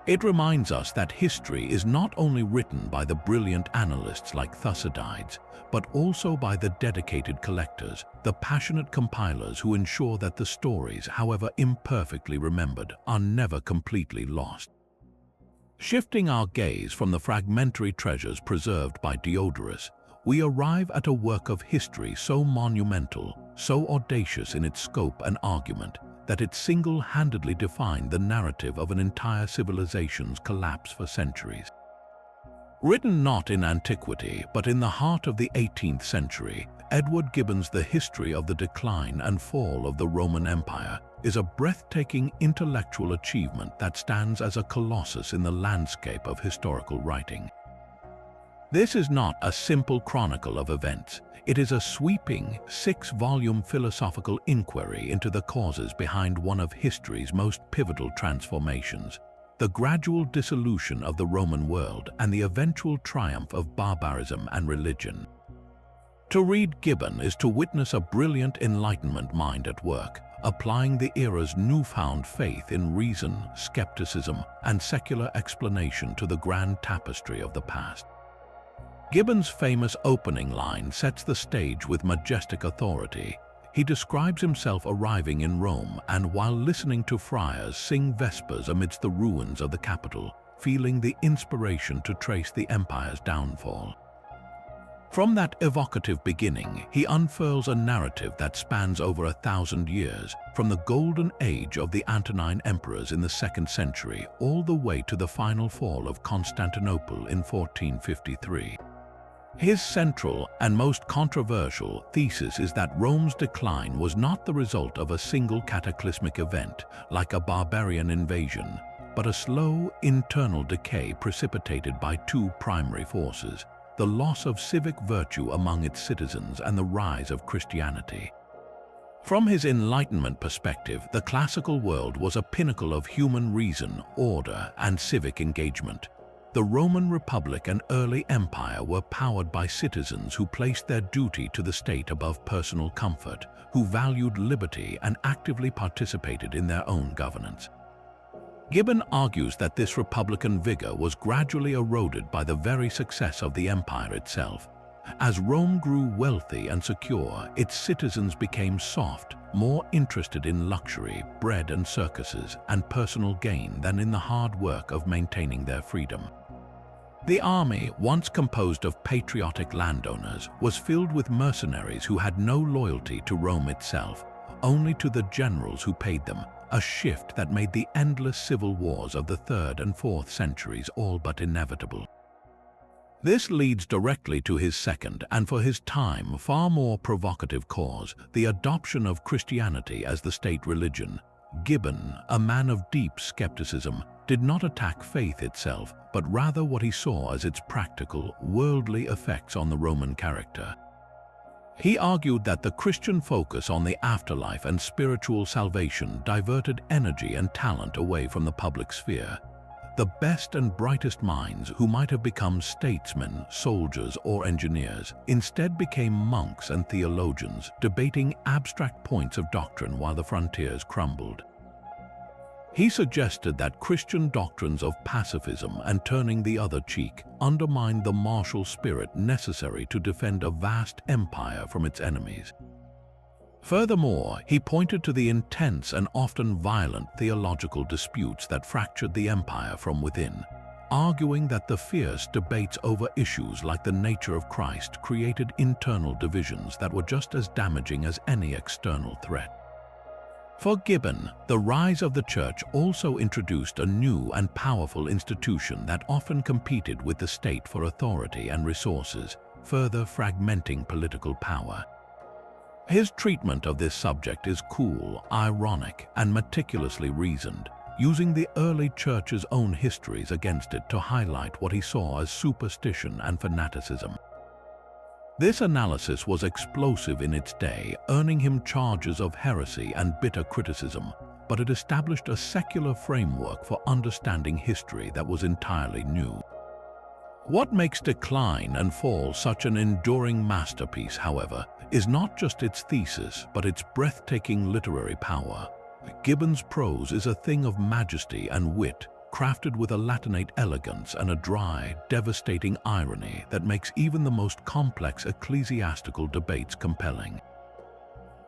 It reminds us that history is not only written by the brilliant annalists like Thucydides, but also by the dedicated collectors, the passionate compilers who ensure that the stories, however imperfectly remembered, are never completely lost. Shifting our gaze from the fragmentary treasures preserved by Diodorus, we arrive at a work of history so monumental, so audacious in its scope and argument, that it single-handedly defined the narrative of an entire civilization's collapse for centuries. Written not in antiquity, but in the heart of the 18th century, Edward Gibbon's The History of the Decline and Fall of the Roman Empire is a breathtaking intellectual achievement that stands as a colossus in the landscape of historical writing. This is not a simple chronicle of events. It is a sweeping, 6-volume philosophical inquiry into the causes behind one of history's most pivotal transformations, the gradual dissolution of the Roman world and the eventual triumph of barbarism and religion. To read Gibbon is to witness a brilliant Enlightenment mind at work, applying the era's newfound faith in reason, skepticism, and secular explanation to the grand tapestry of the past. Gibbon's famous opening line sets the stage with majestic authority. He describes himself arriving in Rome and, while listening to friars sing vespers amidst the ruins of the capital, feeling the inspiration to trace the empire's downfall. From that evocative beginning, he unfurls a narrative that spans over 1,000 years, from the golden age of the Antonine emperors in the 2nd century all the way to the final fall of Constantinople in 1453. His central and most controversial thesis is that Rome's decline was not the result of a single cataclysmic event, like a barbarian invasion, but a slow internal decay precipitated by two primary forces: the loss of civic virtue among its citizens and the rise of Christianity. From his Enlightenment perspective, the classical world was a pinnacle of human reason, order, and civic engagement. The Roman Republic and early empire were powered by citizens who placed their duty to the state above personal comfort, who valued liberty and actively participated in their own governance. Gibbon argues that this republican vigor was gradually eroded by the very success of the empire itself. As Rome grew wealthy and secure, its citizens became soft, more interested in luxury, bread and circuses, and personal gain than in the hard work of maintaining their freedom. The army, once composed of patriotic landowners, was filled with mercenaries who had no loyalty to Rome itself, only to the generals who paid them, a shift that made the endless civil wars of the 3rd and 4th centuries all but inevitable. This leads directly to his second, and for his time far more provocative cause, the adoption of Christianity as the state religion. Gibbon, a man of deep skepticism, did not attack faith itself, but rather what he saw as its practical, worldly effects on the Roman character. He argued that the Christian focus on the afterlife and spiritual salvation diverted energy and talent away from the public sphere. The best and brightest minds, who might have become statesmen, soldiers, or engineers, instead became monks and theologians, debating abstract points of doctrine while the frontiers crumbled. He suggested that Christian doctrines of pacifism and turning the other cheek undermined the martial spirit necessary to defend a vast empire from its enemies. Furthermore, he pointed to the intense and often violent theological disputes that fractured the empire from within, arguing that the fierce debates over issues like the nature of Christ created internal divisions that were just as damaging as any external threat. For Gibbon, the rise of the Church also introduced a new and powerful institution that often competed with the state for authority and resources, further fragmenting political power. His treatment of this subject is cool, ironic, and meticulously reasoned, using the early Church's own histories against it to highlight what he saw as superstition and fanaticism. This analysis was explosive in its day, earning him charges of heresy and bitter criticism, but it established a secular framework for understanding history that was entirely new. What makes Decline and Fall such an enduring masterpiece, however, is not just its thesis, but its breathtaking literary power. Gibbon's prose is a thing of majesty and wit, crafted with a Latinate elegance and a dry, devastating irony that makes even the most complex ecclesiastical debates compelling.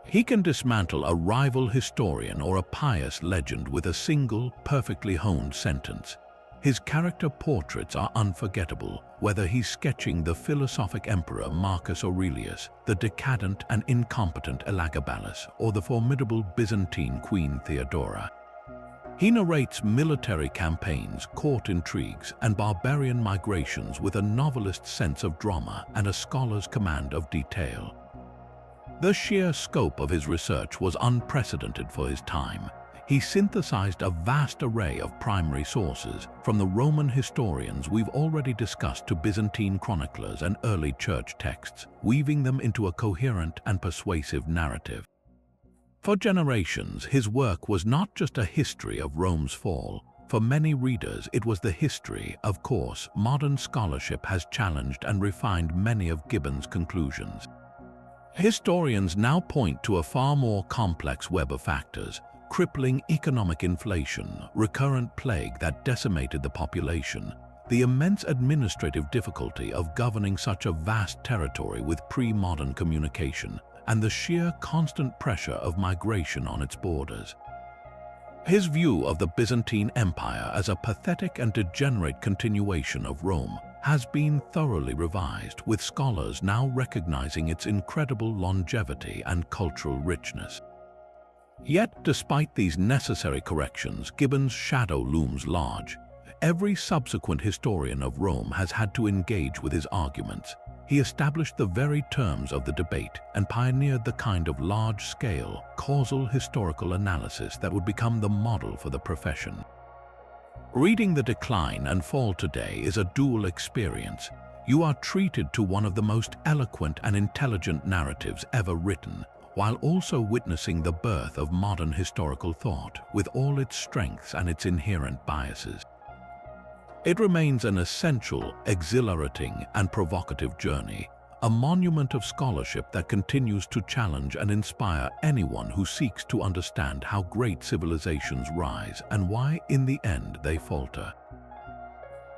He can dismantle a rival historian or a pious legend with a single, perfectly honed sentence. His character portraits are unforgettable, whether he's sketching the philosophic emperor Marcus Aurelius, the decadent and incompetent Elagabalus, or the formidable Byzantine Queen Theodora. He narrates military campaigns, court intrigues, and barbarian migrations with a novelist's sense of drama and a scholar's command of detail. The sheer scope of his research was unprecedented for his time. He synthesized a vast array of primary sources, from the Roman historians we've already discussed to Byzantine chroniclers and early church texts, weaving them into a coherent and persuasive narrative. For generations, his work was not just a history of Rome's fall. For many readers, it was the history. Of course, modern scholarship has challenged and refined many of Gibbon's conclusions. Historians now point to a far more complex web of factors: crippling economic inflation, recurrent plague that decimated the population, the immense administrative difficulty of governing such a vast territory with pre-modern communication, and the sheer constant pressure of migration on its borders. His view of the Byzantine Empire as a pathetic and degenerate continuation of Rome has been thoroughly revised, with scholars now recognizing its incredible longevity and cultural richness. Yet, despite these necessary corrections, Gibbon's shadow looms large. Every subsequent historian of Rome has had to engage with his arguments. He established the very terms of the debate and pioneered the kind of large-scale, causal historical analysis that would become the model for the profession. Reading the decline and fall today is a dual experience. You are treated to one of the most eloquent and intelligent narratives ever written, while also witnessing the birth of modern historical thought with all its strengths and its inherent biases. It remains an essential, exhilarating, and provocative journey, a monument of scholarship that continues to challenge and inspire anyone who seeks to understand how great civilizations rise and why, in the end, they falter.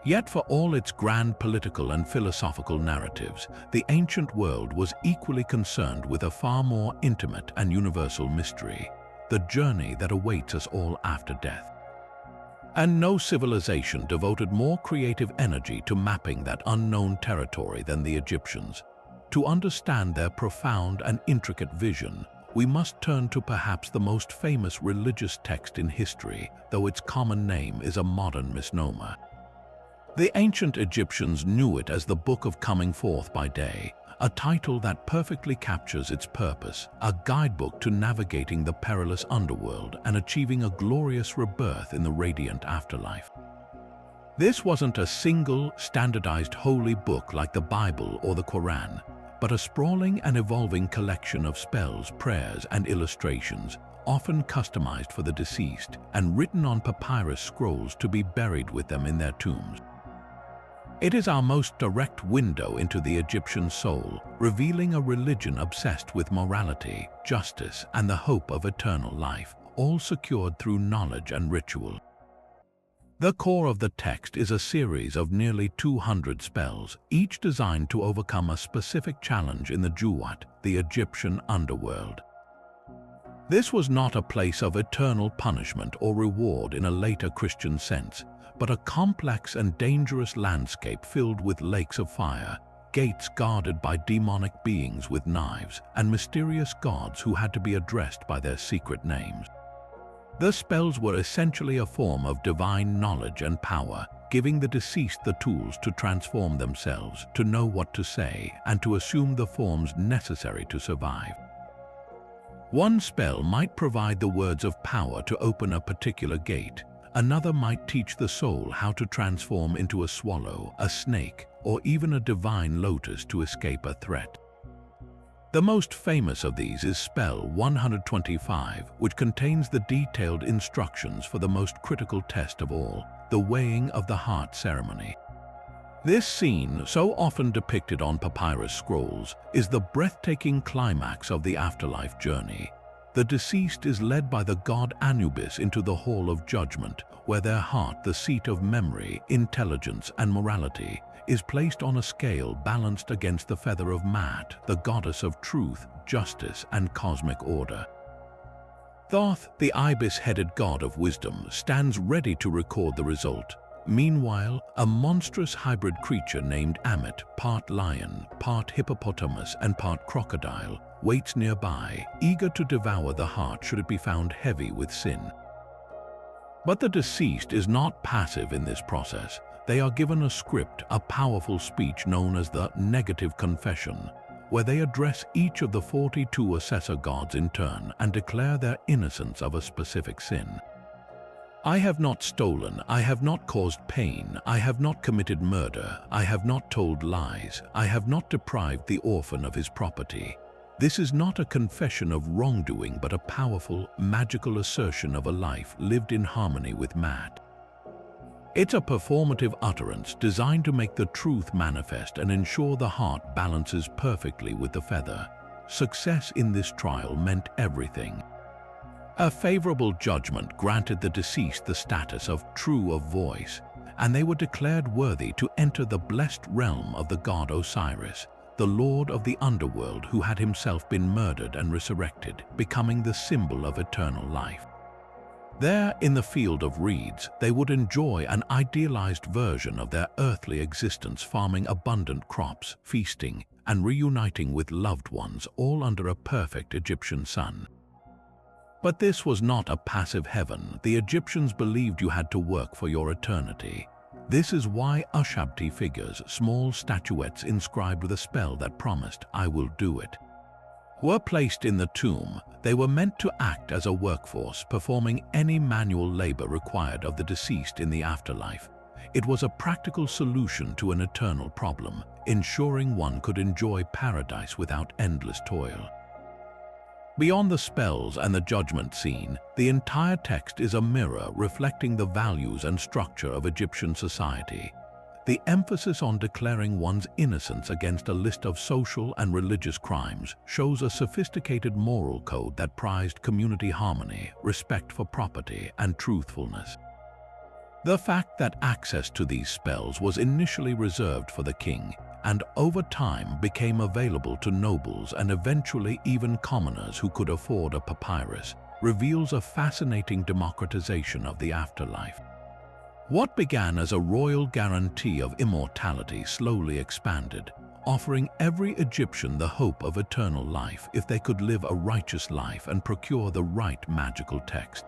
Yet for all its grand political and philosophical narratives, the ancient world was equally concerned with a far more intimate and universal mystery, the journey that awaits us all after death. And no civilization devoted more creative energy to mapping that unknown territory than the Egyptians. To understand their profound and intricate vision, we must turn to perhaps the most famous religious text in history, though its common name is a modern misnomer. The ancient Egyptians knew it as the Book of Coming Forth by Day, a title that perfectly captures its purpose, a guidebook to navigating the perilous underworld and achieving a glorious rebirth in the radiant afterlife. This wasn't a single, standardized holy book like the Bible or the Quran, but a sprawling and evolving collection of spells, prayers, and illustrations, often customized for the deceased and written on papyrus scrolls to be buried with them in their tombs. It is our most direct window into the Egyptian soul, revealing a religion obsessed with morality, justice, and the hope of eternal life, all secured through knowledge and ritual. The core of the text is a series of nearly 200 spells, each designed to overcome a specific challenge in the Juwat, the Egyptian underworld. This was not a place of eternal punishment or reward in a later Christian sense, but a complex and dangerous landscape filled with lakes of fire, gates guarded by demonic beings with knives, and mysterious gods who had to be addressed by their secret names. The spells were essentially a form of divine knowledge and power, giving the deceased the tools to transform themselves, to know what to say, and to assume the forms necessary to survive. One spell might provide the words of power to open a particular gate. Another might teach the soul how to transform into a swallow, a snake, or even a divine lotus to escape a threat. The most famous of these is spell 125, which contains the detailed instructions for the most critical test of all, the weighing of the heart ceremony. This scene, so often depicted on papyrus scrolls, is the breathtaking climax of the afterlife journey. The deceased is led by the god Anubis into the Hall of Judgment, where their heart, the seat of memory, intelligence, and morality, is placed on a scale balanced against the feather of Maat, the goddess of truth, justice, and cosmic order. Thoth, the ibis-headed god of wisdom, stands ready to record the result. Meanwhile, a monstrous hybrid creature named Ammit, part lion, part hippopotamus, and part crocodile, waits nearby, eager to devour the heart should it be found heavy with sin. But the deceased is not passive in this process. They are given a script, a powerful speech known as the negative confession, where they address each of the 42 assessor gods in turn and declare their innocence of a specific sin. I have not stolen, I have not caused pain, I have not committed murder, I have not told lies, I have not deprived the orphan of his property. This is not a confession of wrongdoing, but a powerful, magical assertion of a life lived in harmony with Maat. It's a performative utterance designed to make the truth manifest and ensure the heart balances perfectly with the feather. Success in this trial meant everything. A favorable judgment granted the deceased the status of true of voice, and they were declared worthy to enter the blessed realm of the god Osiris, the lord of the underworld who had himself been murdered and resurrected, becoming the symbol of eternal life. There, in the field of reeds, they would enjoy an idealized version of their earthly existence, farming abundant crops, feasting, and reuniting with loved ones, all under a perfect Egyptian sun. But this was not a passive heaven. The Egyptians believed you had to work for your eternity. This is why Ushabti figures, small statuettes inscribed with a spell that promised, "I will do it," were placed in the tomb. They were meant to act as a workforce, performing any manual labor required of the deceased in the afterlife. It was a practical solution to an eternal problem, ensuring one could enjoy paradise without endless toil. Beyond the spells and the judgment scene, the entire text is a mirror reflecting the values and structure of Egyptian society. The emphasis on declaring one's innocence against a list of social and religious crimes shows a sophisticated moral code that prized community harmony, respect for property, and truthfulness. The fact that access to these spells was initially reserved for the king and over time became available to nobles and eventually even commoners who could afford a papyrus reveals a fascinating democratization of the afterlife. What began as a royal guarantee of immortality slowly expanded, offering every Egyptian the hope of eternal life if they could live a righteous life and procure the right magical text.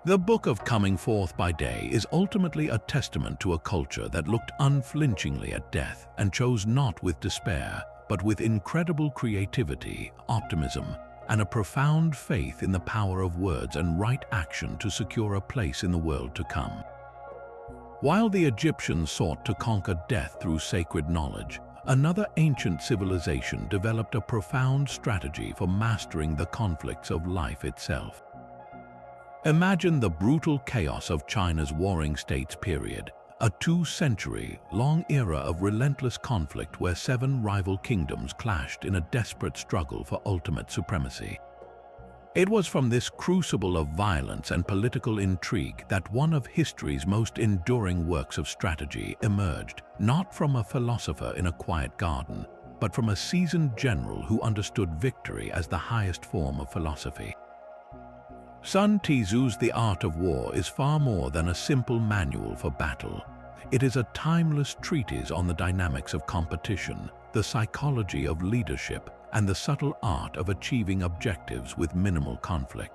The Book of Coming Forth by Day is ultimately a testament to a culture that looked unflinchingly at death and chose not with despair, but with incredible creativity, optimism, and a profound faith in the power of words and right action to secure a place in the world to come. While the Egyptians sought to conquer death through sacred knowledge, another ancient civilization developed a profound strategy for mastering the conflicts of life itself. Imagine the brutal chaos of China's Warring States period, a 2-century-long era of relentless conflict where 7 rival kingdoms clashed in a desperate struggle for ultimate supremacy. It was from this crucible of violence and political intrigue that one of history's most enduring works of strategy emerged, not from a philosopher in a quiet garden, but from a seasoned general who understood victory as the highest form of philosophy. Sun Tzu's The Art of War is far more than a simple manual for battle. It is a timeless treatise on the dynamics of competition, the psychology of leadership, and the subtle art of achieving objectives with minimal conflict.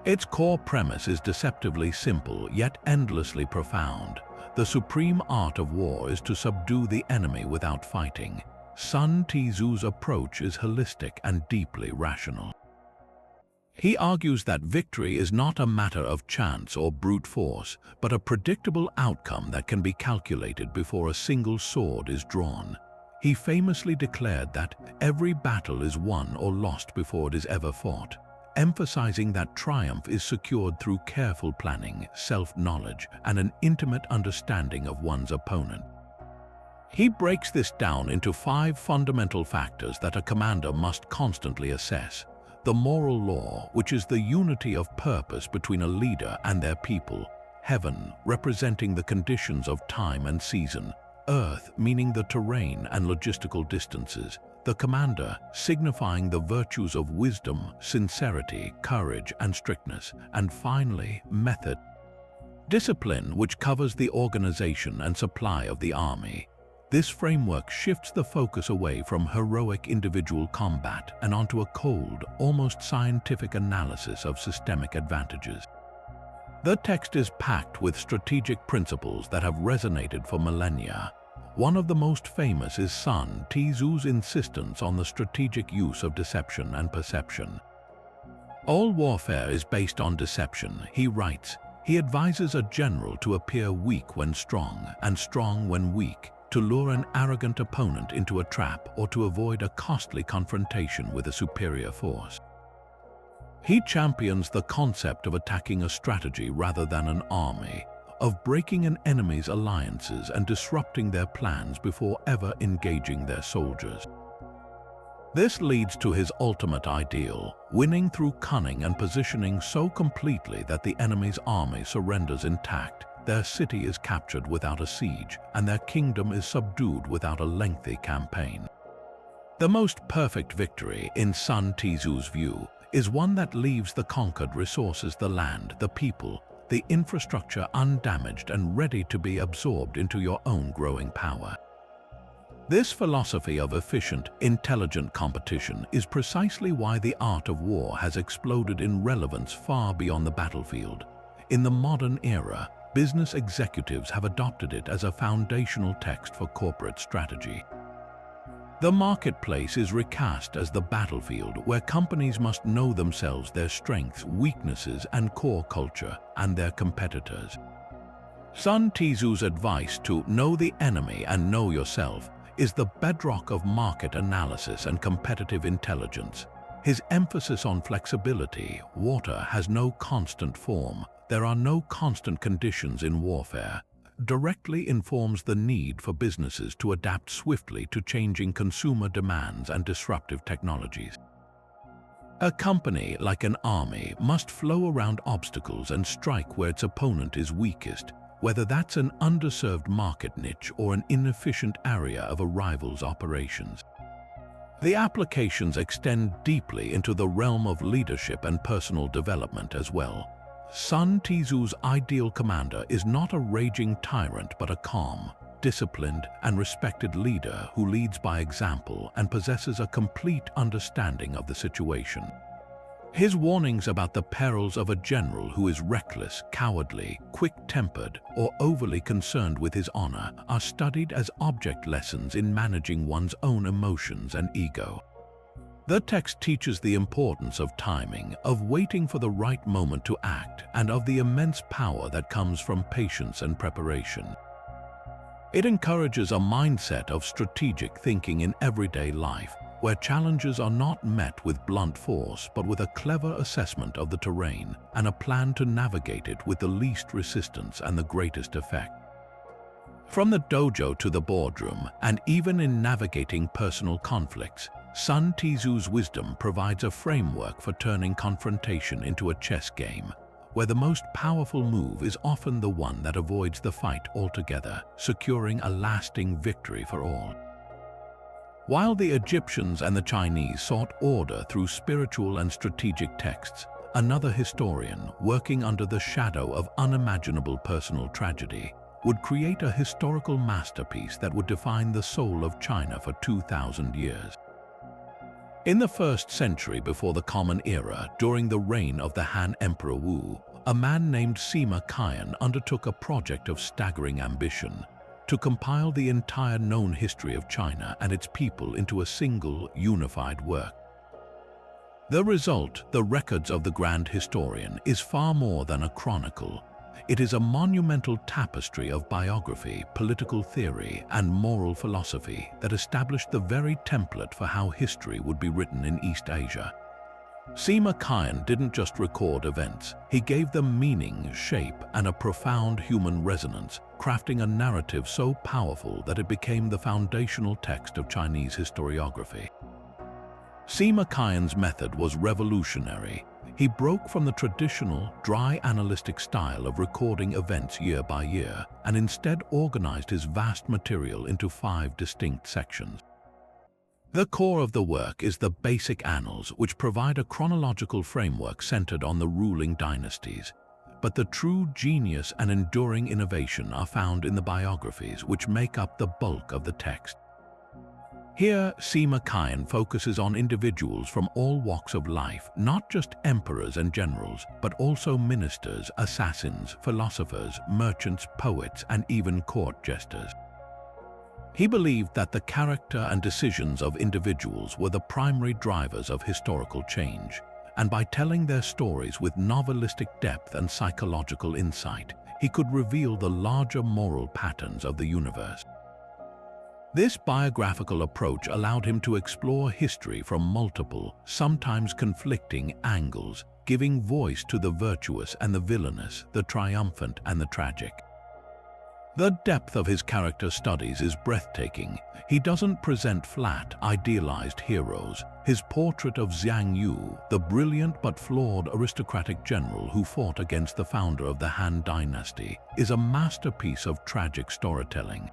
Its core premise is deceptively simple, yet endlessly profound. The supreme art of war is to subdue the enemy without fighting. Sun Tzu's approach is holistic and deeply rational. He argues that victory is not a matter of chance or brute force, but a predictable outcome that can be calculated before a single sword is drawn. He famously declared that every battle is won or lost before it is ever fought, emphasizing that triumph is secured through careful planning, self-knowledge, and an intimate understanding of one's opponent. He breaks this down into 5 fundamental factors that a commander must constantly assess. The moral law, which is the unity of purpose between a leader and their people. Heaven, representing the conditions of time and season. Earth, meaning the terrain and logistical distances. The commander, signifying the virtues of wisdom, sincerity, courage, and strictness. And finally, method. Discipline, which covers the organization and supply of the army. This framework shifts the focus away from heroic individual combat and onto a cold, almost scientific analysis of systemic advantages. The text is packed with strategic principles that have resonated for millennia. One of the most famous is Sun Tzu's insistence on the strategic use of deception and perception. All warfare is based on deception, he writes. He advises a general to appear weak when strong and strong when weak, to lure an arrogant opponent into a trap or to avoid a costly confrontation with a superior force. He champions the concept of attacking a strategy rather than an army, of breaking an enemy's alliances and disrupting their plans before ever engaging their soldiers. This leads to his ultimate ideal, winning through cunning and positioning so completely that the enemy's army surrenders intact, their city is captured without a siege, and their kingdom is subdued without a lengthy campaign. The most perfect victory, in Sun Tzu's view, is one that leaves the conquered resources, the land, the people, the infrastructure undamaged and ready to be absorbed into your own growing power. This philosophy of efficient, intelligent competition is precisely why the art of war has exploded in relevance far beyond the battlefield. In the modern era, business executives have adopted it as a foundational text for corporate strategy. The marketplace is recast as the battlefield where companies must know themselves, their strengths, weaknesses, and core culture, and their competitors. Sun Tzu's advice to know the enemy and know yourself is the bedrock of market analysis and competitive intelligence. His emphasis on flexibility, water has no constant form, there are no constant conditions in warfare, directly informs the need for businesses to adapt swiftly to changing consumer demands and disruptive technologies. A company, like an army, must flow around obstacles and strike where its opponent is weakest, whether that's an underserved market niche or an inefficient area of a rival's operations. The applications extend deeply into the realm of leadership and personal development as well. Sun Tzu's ideal commander is not a raging tyrant but a calm, disciplined, and respected leader who leads by example and possesses a complete understanding of the situation. His warnings about the perils of a general who is reckless, cowardly, quick-tempered, or overly concerned with his honor are studied as object lessons in managing one's own emotions and ego. The text teaches the importance of timing, of waiting for the right moment to act, and of the immense power that comes from patience and preparation. It encourages a mindset of strategic thinking in everyday life, where challenges are not met with blunt force but with a clever assessment of the terrain and a plan to navigate it with the least resistance and the greatest effect. From the dojo to the boardroom, and even in navigating personal conflicts, Sun Tzu's wisdom provides a framework for turning confrontation into a chess game, where the most powerful move is often the one that avoids the fight altogether, securing a lasting victory for all. While the Egyptians and the Chinese sought order through spiritual and strategic texts, another historian, working under the shadow of unimaginable personal tragedy, would create a historical masterpiece that would define the soul of China for 2,000 years. In the 1st century before the Common Era, during the reign of the Han Emperor Wu, a man named Sima Qian undertook a project of staggering ambition: to compile the entire known history of China and its people into a single, unified work. The result, the records of the grand historian, is far more than a chronicle. It is a monumental tapestry of biography, political theory, and moral philosophy that established the very template for how history would be written in East Asia. Sima Qian didn't just record events, he gave them meaning, shape, and a profound human resonance, crafting a narrative so powerful that it became the foundational text of Chinese historiography. Sima Qian's method was revolutionary. He broke from the traditional, dry analytic style of recording events year by year and instead organized his vast material into 5 distinct sections. The core of the work is the basic Annals, which provide a chronological framework centered on the ruling dynasties. But the true genius and enduring innovation are found in the biographies, which make up the bulk of the text. Here, Sima Qian focuses on individuals from all walks of life, not just emperors and generals, but also ministers, assassins, philosophers, merchants, poets, and even court jesters. He believed that the character and decisions of individuals were the primary drivers of historical change, and by telling their stories with novelistic depth and psychological insight, he could reveal the larger moral patterns of the universe. This biographical approach allowed him to explore history from multiple, sometimes conflicting angles, giving voice to the virtuous and the villainous, the triumphant and the tragic. The depth of his character studies is breathtaking. He doesn't present flat, idealized heroes. His portrait of Xiang Yu, the brilliant but flawed aristocratic general who fought against the founder of the Han dynasty, is a masterpiece of tragic storytelling.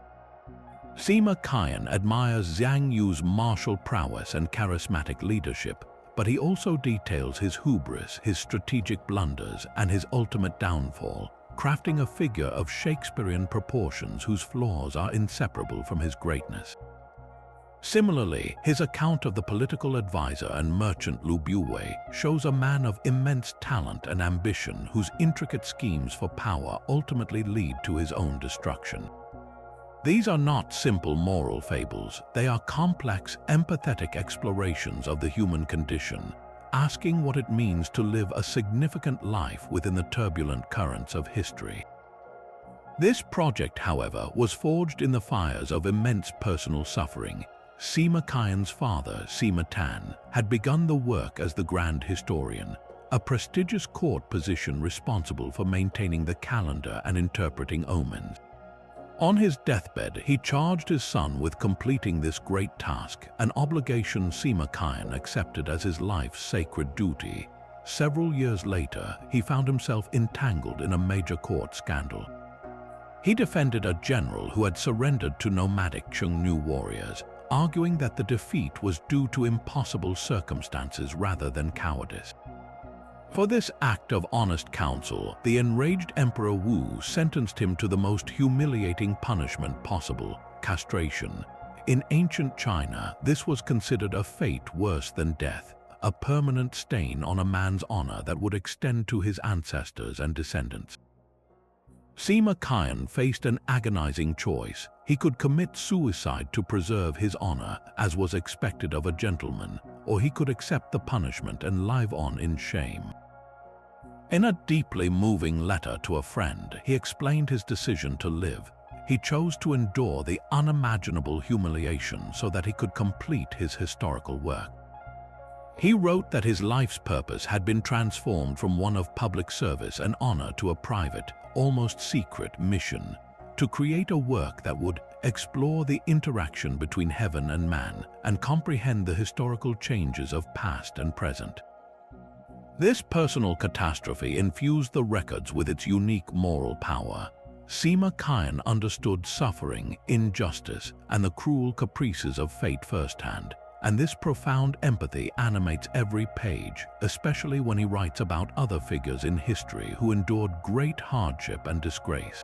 Sima Qian admires Xiang Yu's martial prowess and charismatic leadership, but he also details his hubris, his strategic blunders, and his ultimate downfall, crafting a figure of Shakespearean proportions whose flaws are inseparable from his greatness. Similarly, his account of the political advisor and merchant Lu Buwei shows a man of immense talent and ambition whose intricate schemes for power ultimately lead to his own destruction. These are not simple moral fables, they are complex, empathetic explorations of the human condition, asking what it means to live a significant life within the turbulent currents of history. This project, however, was forged in the fires of immense personal suffering. Sima Qian's father, Sima Tan, had begun the work as the Grand Historian, a prestigious court position responsible for maintaining the calendar and interpreting omens. On his deathbed, he charged his son with completing this great task, an obligation Sima Qian accepted as his life's sacred duty. Several years later, he found himself entangled in a major court scandal. He defended a general who had surrendered to nomadic Xiongnu warriors, arguing that the defeat was due to impossible circumstances rather than cowardice. For this act of honest counsel, the enraged Emperor Wu sentenced him to the most humiliating punishment possible, castration. In ancient China, this was considered a fate worse than death, a permanent stain on a man's honor that would extend to his ancestors and descendants. Sima Qian faced an agonizing choice. He could commit suicide to preserve his honor, as was expected of a gentleman, or he could accept the punishment and live on in shame. In a deeply moving letter to a friend, he explained his decision to live. He chose to endure the unimaginable humiliation so that he could complete his historical work. He wrote that his life's purpose had been transformed from one of public service and honor to a private, almost secret mission, to create a work that would explore the interaction between heaven and man and comprehend the historical changes of past and present. This personal catastrophe infused the records with its unique moral power. Sima Qian understood suffering, injustice, and the cruel caprices of fate firsthand, and this profound empathy animates every page, especially when he writes about other figures in history who endured great hardship and disgrace.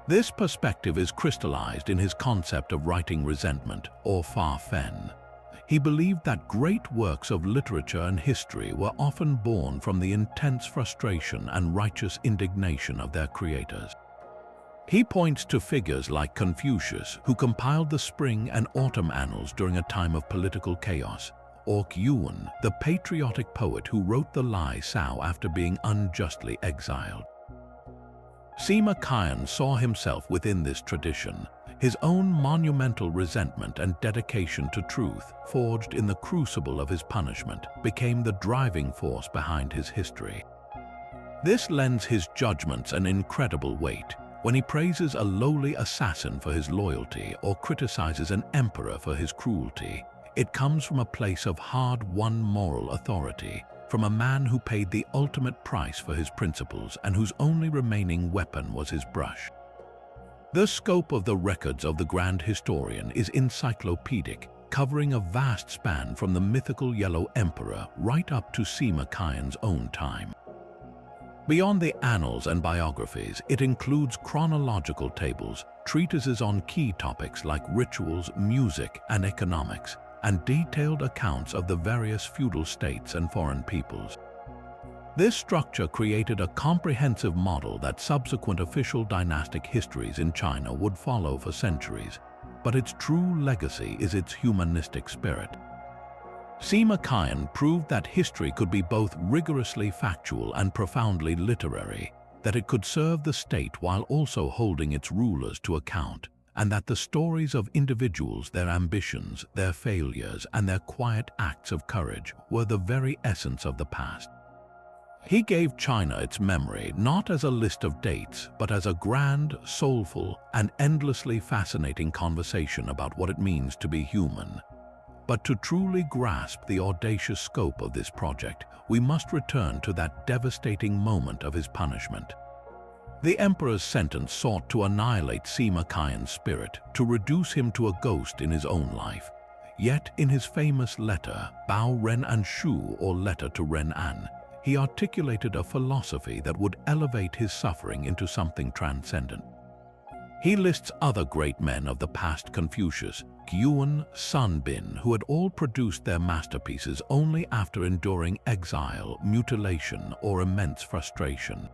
This perspective is crystallized in his concept of writing resentment, or fa fen. He believed that great works of literature and history were often born from the intense frustration and righteous indignation of their creators. He points to figures like Confucius, who compiled the Spring and Autumn Annals during a time of political chaos, or Yuan, the patriotic poet who wrote the Lai Sao after being unjustly exiled. Sima Qian saw himself within this tradition. His own monumental resentment and dedication to truth, forged in the crucible of his punishment, became the driving force behind his history. This lends his judgments an incredible weight. When he praises a lowly assassin for his loyalty or criticizes an emperor for his cruelty, it comes from a place of hard-won moral authority, from a man who paid the ultimate price for his principles and whose only remaining weapon was his brush. The scope of the records of the Grand Historian is encyclopedic, covering a vast span from the mythical Yellow Emperor right up to Sima Qian's own time. Beyond the annals and biographies, it includes chronological tables, treatises on key topics like rituals, music, and economics, and detailed accounts of the various feudal states and foreign peoples. This structure created a comprehensive model that subsequent official dynastic histories in China would follow for centuries, but its true legacy is its humanistic spirit. Sima Qian proved that history could be both rigorously factual and profoundly literary, that it could serve the state while also holding its rulers to account, and that the stories of individuals, their ambitions, their failures, and their quiet acts of courage were the very essence of the past. He gave China its memory not as a list of dates, but as a grand, soulful, and endlessly fascinating conversation about what it means to be human. But to truly grasp the audacious scope of this project, we must return to that devastating moment of his punishment. The emperor's sentence sought to annihilate Sima Qian's spirit, to reduce him to a ghost in his own life. Yet in his famous letter, Bao Ren An Shu, or Letter to Ren An, he articulated a philosophy that would elevate his suffering into something transcendent. He lists other great men of the past: Confucius, Yuan, Sun Bin, who had all produced their masterpieces only after enduring exile, mutilation, or immense frustration.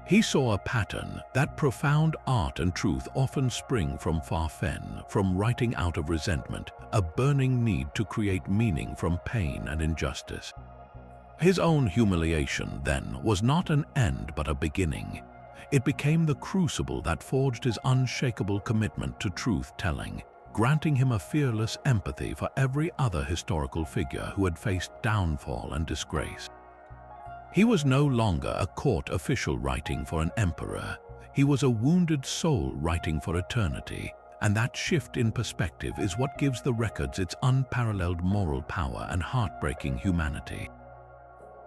He saw a pattern that profound art and truth often spring from Fa-Fen, from writing out of resentment, a burning need to create meaning from pain and injustice. His own humiliation, then, was not an end but a beginning. It became the crucible that forged his unshakable commitment to truth-telling, granting him a fearless empathy for every other historical figure who had faced downfall and disgrace. He was no longer a court official writing for an emperor. He was a wounded soul writing for eternity, and that shift in perspective is what gives the records its unparalleled moral power and heartbreaking humanity.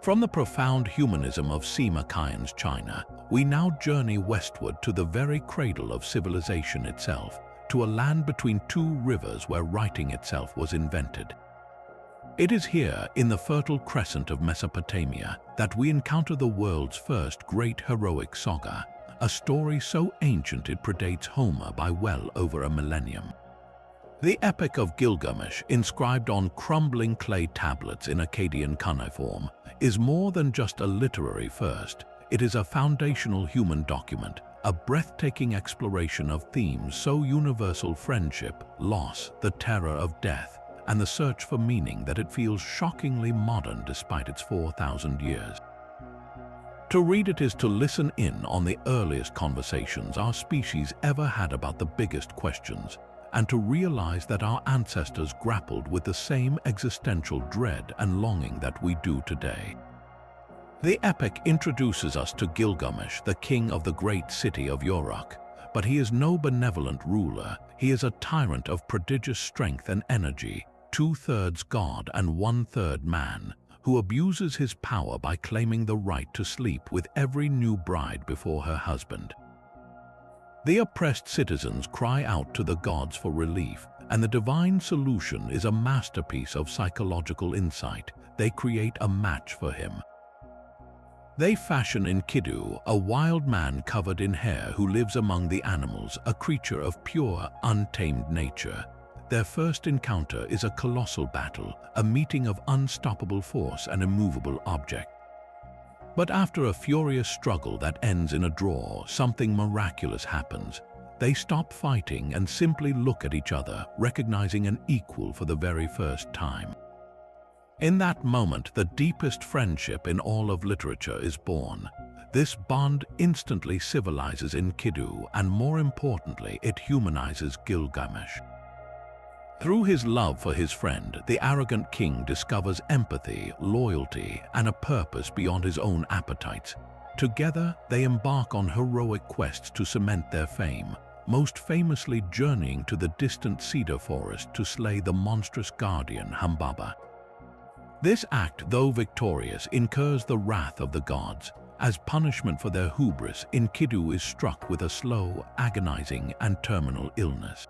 From the profound humanism of Sima Qian's China, we now journey westward to the very cradle of civilization itself, to a land between two rivers where writing itself was invented. It is here, in the Fertile Crescent of Mesopotamia, that we encounter the world's first great heroic saga, a story so ancient it predates Homer by well over a millennium. The Epic of Gilgamesh, inscribed on crumbling clay tablets in Akkadian cuneiform, is more than just a literary first. It is a foundational human document, a breathtaking exploration of themes so universal: friendship, loss, the terror of death, and the search for meaning that it feels shockingly modern despite its 4,000 years. To read it is to listen in on the earliest conversations our species ever had about the biggest questions, and to realize that our ancestors grappled with the same existential dread and longing that we do today. The epic introduces us to Gilgamesh, the king of the great city of Uruk, but he is no benevolent ruler. He is a tyrant of prodigious strength and energy, 2/3 god and 1/3 man, who abuses his power by claiming the right to sleep with every new bride before her husband. The oppressed citizens cry out to the gods for relief, and the divine solution is a masterpiece of psychological insight. They create a match for him. They fashion Enkidu, a wild man covered in hair who lives among the animals, a creature of pure, untamed nature. Their first encounter is a colossal battle, a meeting of unstoppable force and immovable object. But after a furious struggle that ends in a draw, something miraculous happens. They stop fighting and simply look at each other, recognizing an equal for the very first time. In that moment, the deepest friendship in all of literature is born. This bond instantly civilizes Enkidu, and more importantly, it humanizes Gilgamesh. Through his love for his friend, the arrogant king discovers empathy, loyalty, and a purpose beyond his own appetites. Together, they embark on heroic quests to cement their fame, most famously journeying to the distant cedar forest to slay the monstrous guardian Humbaba. This act, though victorious, incurs the wrath of the gods. As punishment for their hubris, Enkidu is struck with a slow, agonizing, and terminal illness.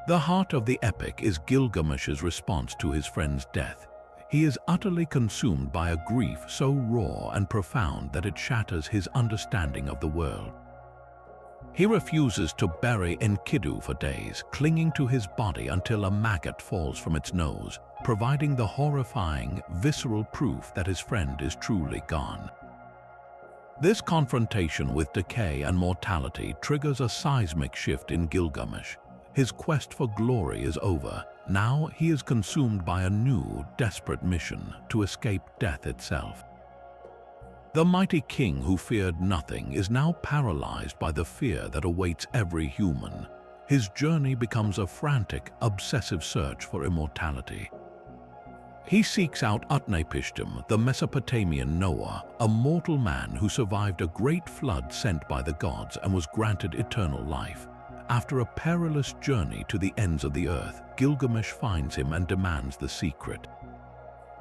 The heart of the epic is Gilgamesh's response to his friend's death. He is utterly consumed by a grief so raw and profound that it shatters his understanding of the world. He refuses to bury Enkidu for days, clinging to his body until a maggot falls from its nose, providing the horrifying, visceral proof that his friend is truly gone. This confrontation with decay and mortality triggers a seismic shift in Gilgamesh. His quest for glory is over. Now he is consumed by a new, desperate mission to escape death itself. The mighty king who feared nothing is now paralyzed by the fear that awaits every human. His journey becomes a frantic, obsessive search for immortality. He seeks out Utnapishtim, the Mesopotamian Noah, a mortal man who survived a great flood sent by the gods and was granted eternal life. After a perilous journey to the ends of the earth, Gilgamesh finds him and demands the secret.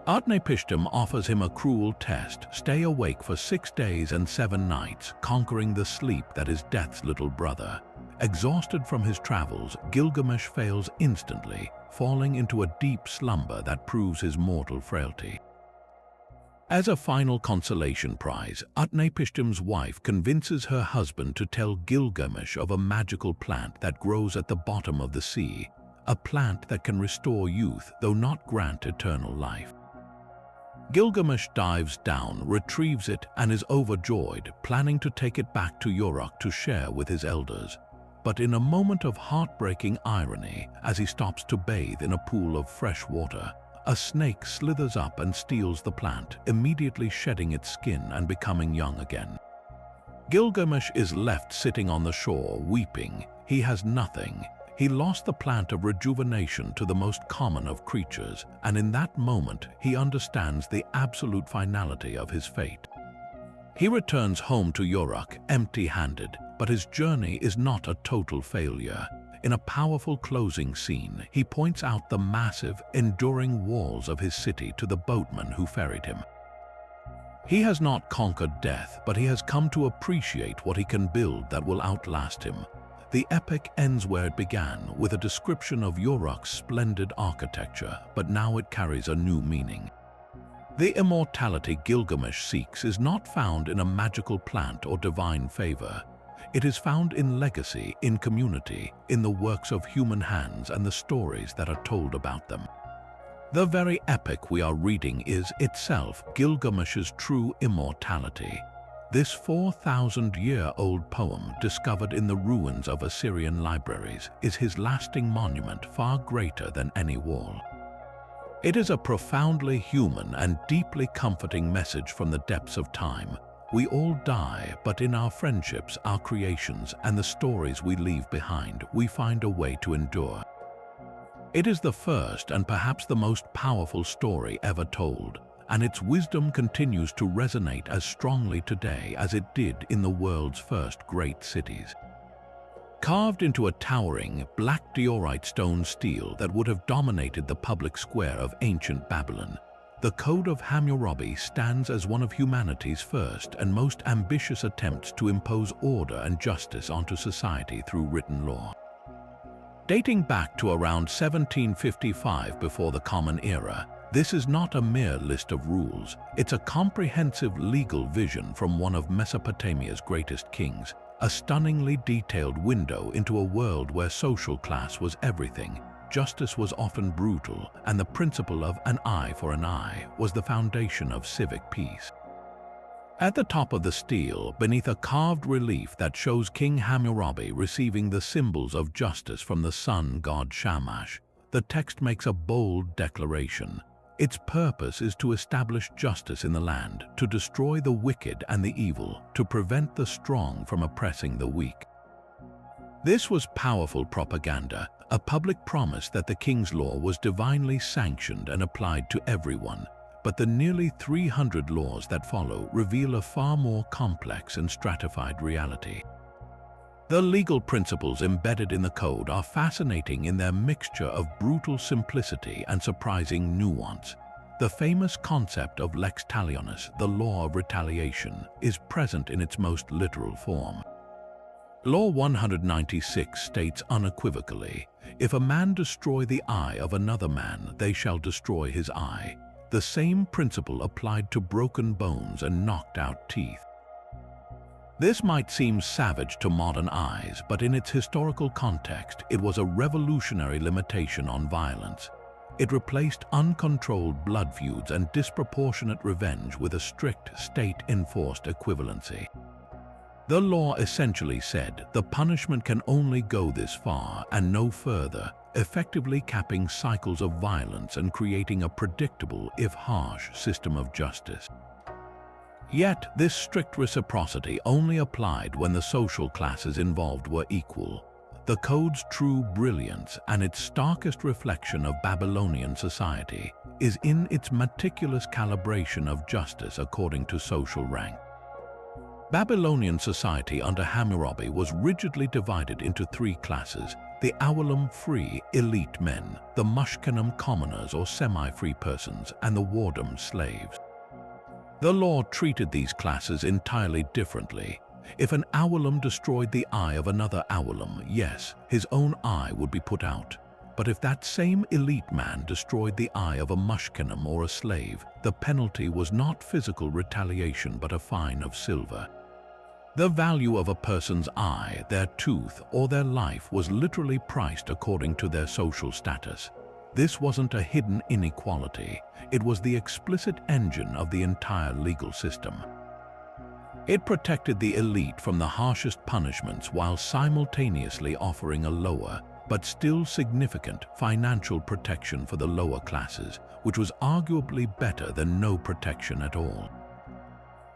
Utnapishtim offers him a cruel test: stay awake for 6 days and 7 nights, conquering the sleep that is death's little brother. Exhausted from his travels, Gilgamesh fails instantly, falling into a deep slumber that proves his mortal frailty. As a final consolation prize, Utnapishtim's wife convinces her husband to tell Gilgamesh of a magical plant that grows at the bottom of the sea, a plant that can restore youth though not grant eternal life. Gilgamesh dives down, retrieves it, and is overjoyed, planning to take it back to Uruk to share with his elders. But in a moment of heartbreaking irony, as he stops to bathe in a pool of fresh water, a snake slithers up and steals the plant, immediately shedding its skin and becoming young again. Gilgamesh is left sitting on the shore, weeping. He has nothing. He lost the plant of rejuvenation to the most common of creatures, and in that moment he understands the absolute finality of his fate. He returns home to Uruk empty-handed, but his journey is not a total failure. In a powerful closing scene, he points out the massive, enduring walls of his city to the boatman who ferried him. He has not conquered death, but he has come to appreciate what he can build that will outlast him. The epic ends where it began, with a description of Uruk's splendid architecture, but now it carries a new meaning. The immortality Gilgamesh seeks is not found in a magical plant or divine favor. It is found in legacy, in community, in the works of human hands and the stories that are told about them. The very epic we are reading is itself Gilgamesh's true immortality. This 4,000-year-old poem, discovered in the ruins of Assyrian libraries, is his lasting monument, far greater than any wall. It is a profoundly human and deeply comforting message from the depths of time. We all die, but in our friendships, our creations, and the stories we leave behind, we find a way to endure. It is the first and perhaps the most powerful story ever told, and its wisdom continues to resonate as strongly today as it did in the world's first great cities. Carved into a towering, black diorite stone stele that would have dominated the public square of ancient Babylon, the Code of Hammurabi stands as one of humanity's first and most ambitious attempts to impose order and justice onto society through written law. Dating back to around 1755 before the Common Era, this is not a mere list of rules. It's a comprehensive legal vision from one of Mesopotamia's greatest kings, a stunningly detailed window into a world where social class was everything. Justice was often brutal, and the principle of an eye for an eye was the foundation of civic peace. At the top of the stele, beneath a carved relief that shows King Hammurabi receiving the symbols of justice from the sun god Shamash, the text makes a bold declaration. Its purpose is to establish justice in the land, to destroy the wicked and the evil, to prevent the strong from oppressing the weak. This was powerful propaganda, a public promise that the king's law was divinely sanctioned and applied to everyone. But the nearly 300 laws that follow reveal a far more complex and stratified reality. The legal principles embedded in the code are fascinating in their mixture of brutal simplicity and surprising nuance. The famous concept of lex talionis, the law of retaliation, is present in its most literal form. Law 196 states unequivocally, "If a man destroy the eye of another man, they shall destroy his eye." The same principle applied to broken bones and knocked out teeth. This might seem savage to modern eyes, but in its historical context, it was a revolutionary limitation on violence. It replaced uncontrolled blood feuds and disproportionate revenge with a strict state-enforced equivalency. The law essentially said the punishment can only go this far and no further, effectively capping cycles of violence and creating a predictable, if harsh, system of justice. Yet, this strict reciprocity only applied when the social classes involved were equal. The code's true brilliance and its starkest reflection of Babylonian society is in its meticulous calibration of justice according to social rank. Babylonian society under Hammurabi was rigidly divided into 3 classes: the aulum free elite men, the mushkenum commoners or semi-free persons, and the wardum slaves. The law treated these classes entirely differently. If an aulum destroyed the eye of another aulum, yes, his own eye would be put out. But if that same elite man destroyed the eye of a mushkenum or a slave, the penalty was not physical retaliation but a fine of silver. The value of a person's eye, their tooth, or their life was literally priced according to their social status. This wasn't a hidden inequality. It was the explicit engine of the entire legal system. It protected the elite from the harshest punishments while simultaneously offering a lower, but still significant, financial protection for the lower classes, which was arguably better than no protection at all.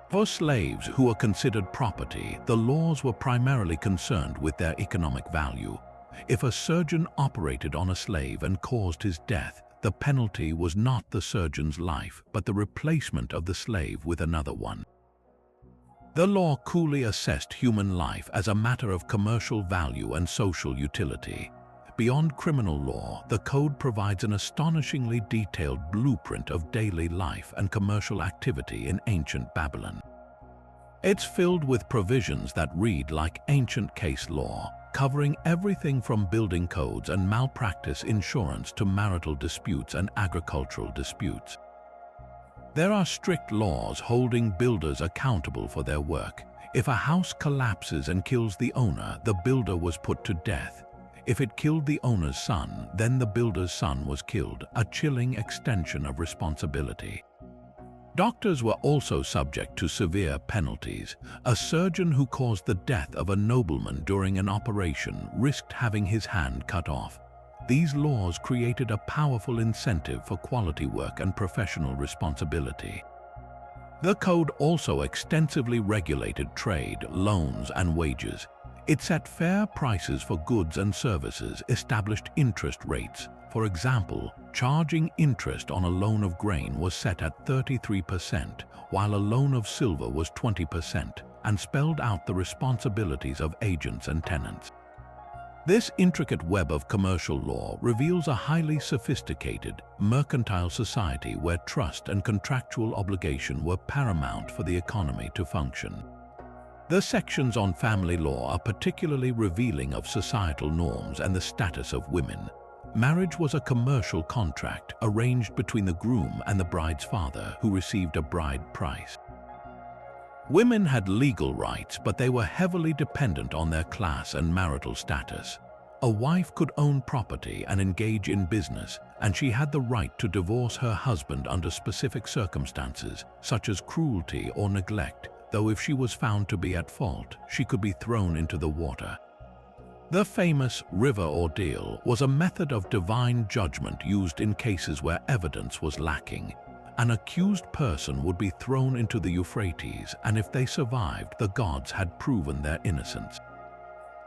For slaves who were considered property, the laws were primarily concerned with their economic value. If a surgeon operated on a slave and caused his death, the penalty was not the surgeon's life, but the replacement of the slave with another one. The law coolly assessed human life as a matter of commercial value and social utility. Beyond criminal law, the code provides an astonishingly detailed blueprint of daily life and commercial activity in ancient Babylon. It's filled with provisions that read like ancient case law, covering everything from building codes and malpractice insurance to marital disputes and agricultural disputes. There are strict laws holding builders accountable for their work. If a house collapses and kills the owner, the builder was put to death. If it killed the owner's son, then the builder's son was killed, a chilling extension of responsibility. Doctors were also subject to severe penalties. A surgeon who caused the death of a nobleman during an operation risked having his hand cut off. These laws created a powerful incentive for quality work and professional responsibility. The code also extensively regulated trade, loans, and wages. It set fair prices for goods and services, established interest rates. For example, charging interest on a loan of grain was set at 33%, while a loan of silver was 20%, and spelled out the responsibilities of agents and tenants. This intricate web of commercial law reveals a highly sophisticated, mercantile society where trust and contractual obligation were paramount for the economy to function. The sections on family law are particularly revealing of societal norms and the status of women. Marriage was a commercial contract arranged between the groom and the bride's father, who received a bride price. Women had legal rights, but they were heavily dependent on their class and marital status. A wife could own property and engage in business, and she had the right to divorce her husband under specific circumstances, such as cruelty or neglect, though if she was found to be at fault, she could be thrown into the water. The famous river ordeal was a method of divine judgment used in cases where evidence was lacking. An accused person would be thrown into the Euphrates, and if they survived, the gods had proven their innocence.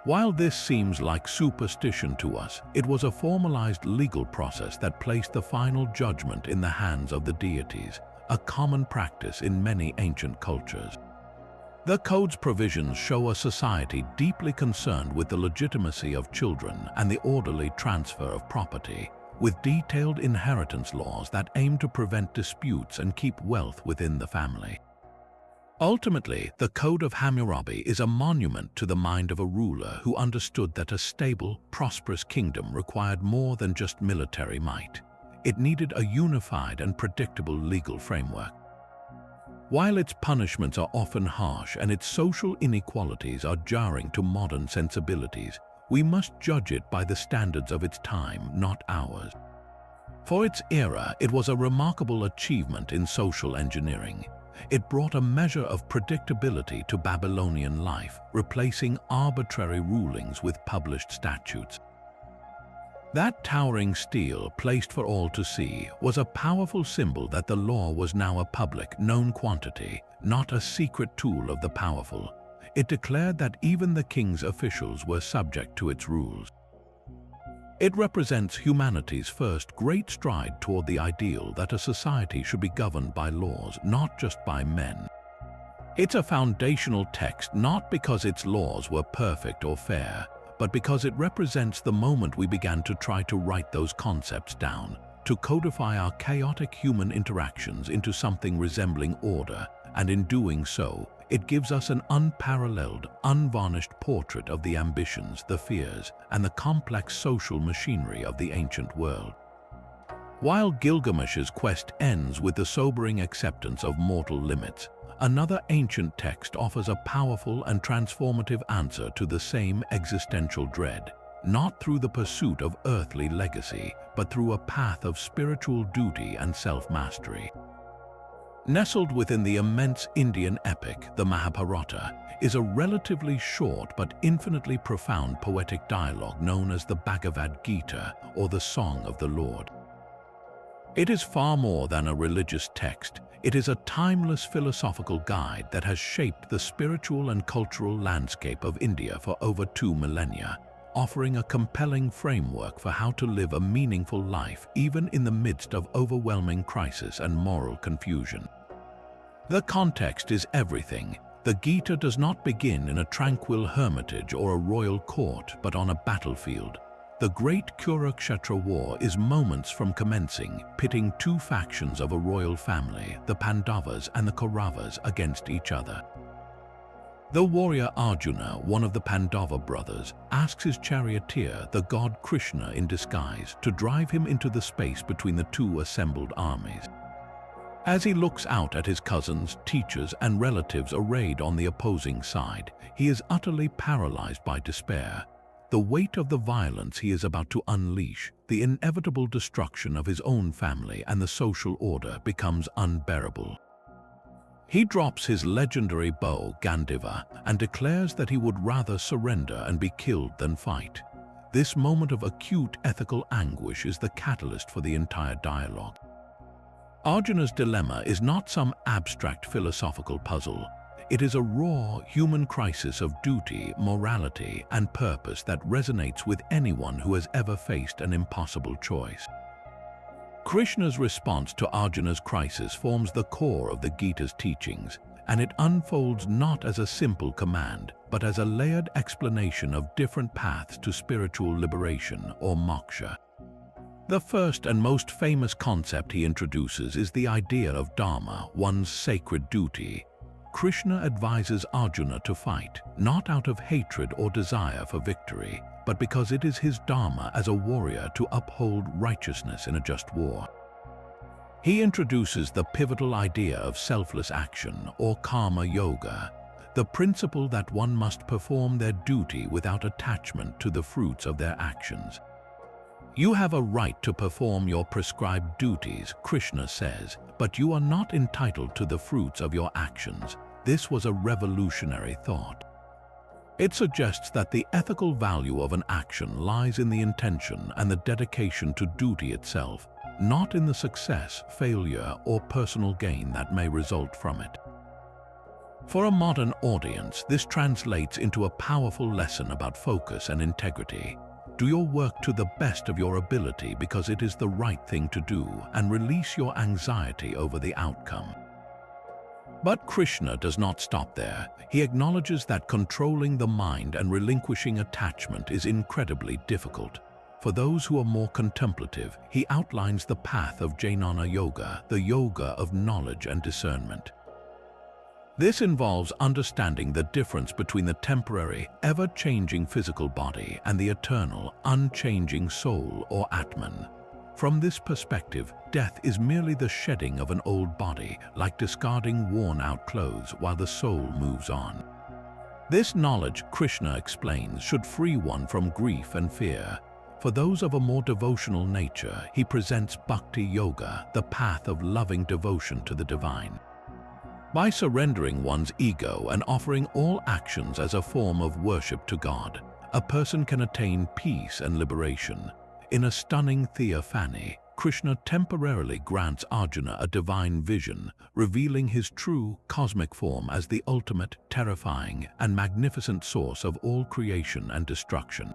While this seems like superstition to us, it was a formalized legal process that placed the final judgment in the hands of the deities, a common practice in many ancient cultures. The code's provisions show a society deeply concerned with the legitimacy of children and the orderly transfer of property, with detailed inheritance laws that aim to prevent disputes and keep wealth within the family. Ultimately, the Code of Hammurabi is a monument to the mind of a ruler who understood that a stable, prosperous kingdom required more than just military might. It needed a unified and predictable legal framework. While its punishments are often harsh and its social inequalities are jarring to modern sensibilities, we must judge it by the standards of its time, not ours. For its era, it was a remarkable achievement in social engineering. It brought a measure of predictability to Babylonian life, replacing arbitrary rulings with published statutes. That towering stele, placed for all to see, was a powerful symbol that the law was now a public, known quantity, not a secret tool of the powerful. It declared that even the king's officials were subject to its rules. It represents humanity's first great stride toward the ideal that a society should be governed by laws, not just by men. It's a foundational text not because its laws were perfect or fair, but but because it represents the moment we began to try to write those concepts down, to codify our chaotic human interactions into something resembling order, and in doing so, it gives us an unparalleled, unvarnished portrait of the ambitions, the fears, and the complex social machinery of the ancient world. While Gilgamesh's quest ends with the sobering acceptance of mortal limits, another ancient text offers a powerful and transformative answer to the same existential dread, not through the pursuit of earthly legacy, but through a path of spiritual duty and self-mastery. Nestled within the immense Indian epic, the Mahabharata, is a relatively short but infinitely profound poetic dialogue known as the Bhagavad Gita, or the Song of the Lord. It is far more than a religious text. It is a timeless philosophical guide that has shaped the spiritual and cultural landscape of India for over 2 millennia, offering a compelling framework for how to live a meaningful life even in the midst of overwhelming crisis and moral confusion. The context is everything. The Gita does not begin in a tranquil hermitage or a royal court, but on a battlefield. The great Kurukshetra war is moments from commencing, pitting 2 factions of a royal family, the Pandavas and the Kauravas, against each other. The warrior Arjuna, one of the Pandava brothers, asks his charioteer, the god Krishna in disguise, to drive him into the space between the 2 assembled armies. As he looks out at his cousins, teachers, and relatives arrayed on the opposing side, he is utterly paralyzed by despair. The weight of the violence he is about to unleash, the inevitable destruction of his own family and the social order, becomes unbearable. He drops his legendary bow, Gandiva, and declares that he would rather surrender and be killed than fight. This moment of acute ethical anguish is the catalyst for the entire dialogue. Arjuna's dilemma is not some abstract philosophical puzzle. It is a raw human crisis of duty, morality, and purpose that resonates with anyone who has ever faced an impossible choice. Krishna's response to Arjuna's crisis forms the core of the Gita's teachings, and it unfolds not as a simple command, but as a layered explanation of different paths to spiritual liberation, or moksha. The first and most famous concept he introduces is the idea of dharma, one's sacred duty. Krishna advises Arjuna to fight, not out of hatred or desire for victory, but because it is his dharma as a warrior to uphold righteousness in a just war. He introduces the pivotal idea of selfless action, or karma yoga, the principle that one must perform their duty without attachment to the fruits of their actions. You have a right to perform your prescribed duties, Krishna says, but you are not entitled to the fruits of your actions. This was a revolutionary thought. It suggests that the ethical value of an action lies in the intention and the dedication to duty itself, not in the success, failure, or personal gain that may result from it. For a modern audience, this translates into a powerful lesson about focus and integrity. Do your work to the best of your ability because it is the right thing to do, and release your anxiety over the outcome. But Krishna does not stop there. He acknowledges that controlling the mind and relinquishing attachment is incredibly difficult. For those who are more contemplative, he outlines the path of Jnana Yoga, the yoga of knowledge and discernment. This involves understanding the difference between the temporary, ever-changing physical body and the eternal, unchanging soul, or Atman. From this perspective, death is merely the shedding of an old body, like discarding worn-out clothes while the soul moves on. This knowledge, Krishna explains, should free one from grief and fear. For those of a more devotional nature, he presents Bhakti Yoga, the path of loving devotion to the divine. By surrendering one's ego and offering all actions as a form of worship to God, a person can attain peace and liberation. In a stunning theophany, Krishna temporarily grants Arjuna a divine vision, revealing his true cosmic form as the ultimate, terrifying, and magnificent source of all creation and destruction.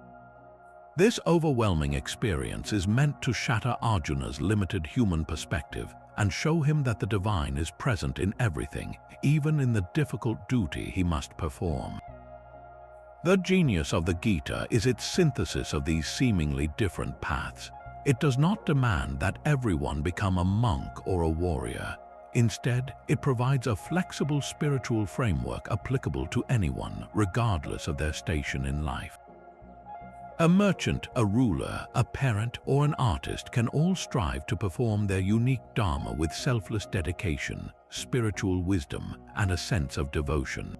This overwhelming experience is meant to shatter Arjuna's limited human perspective and show him that the divine is present in everything, even in the difficult duty he must perform. The genius of the Gita is its synthesis of these seemingly different paths. It does not demand that everyone become a monk or a warrior. Instead, it provides a flexible spiritual framework applicable to anyone, regardless of their station in life. A merchant, a ruler, a parent, or an artist can all strive to perform their unique dharma with selfless dedication, spiritual wisdom, and a sense of devotion.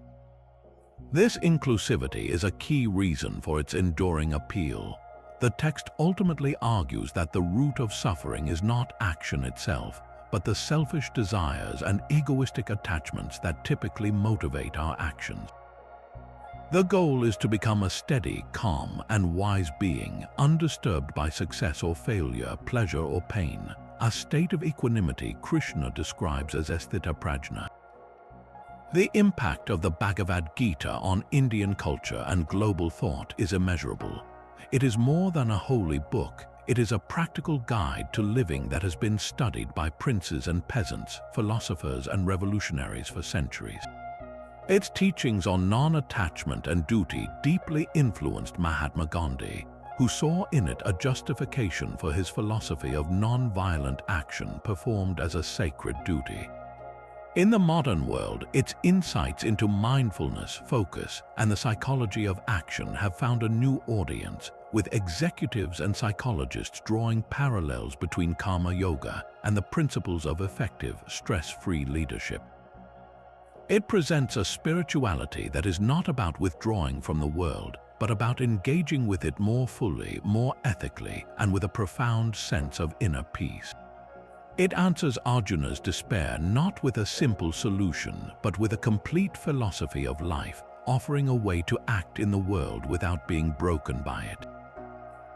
This inclusivity is a key reason for its enduring appeal. The text ultimately argues that the root of suffering is not action itself, but the selfish desires and egoistic attachments that typically motivate our actions. The goal is to become a steady, calm, and wise being, undisturbed by success or failure, pleasure or pain, a state of equanimity Krishna describes as asthita prajna. The impact of the Bhagavad Gita on Indian culture and global thought is immeasurable. It is more than a holy book. It is a practical guide to living that has been studied by princes and peasants, philosophers and revolutionaries for centuries. Its teachings on non-attachment and duty deeply influenced Mahatma Gandhi, who saw in it a justification for his philosophy of non-violent action performed as a sacred duty. In the modern world, its insights into mindfulness, focus, and the psychology of action have found a new audience, with executives and psychologists drawing parallels between karma yoga and the principles of effective, stress-free leadership. It presents a spirituality that is not about withdrawing from the world, but about engaging with it more fully, more ethically, and with a profound sense of inner peace. It answers Arjuna's despair not with a simple solution, but with a complete philosophy of life, offering a way to act in the world without being broken by it.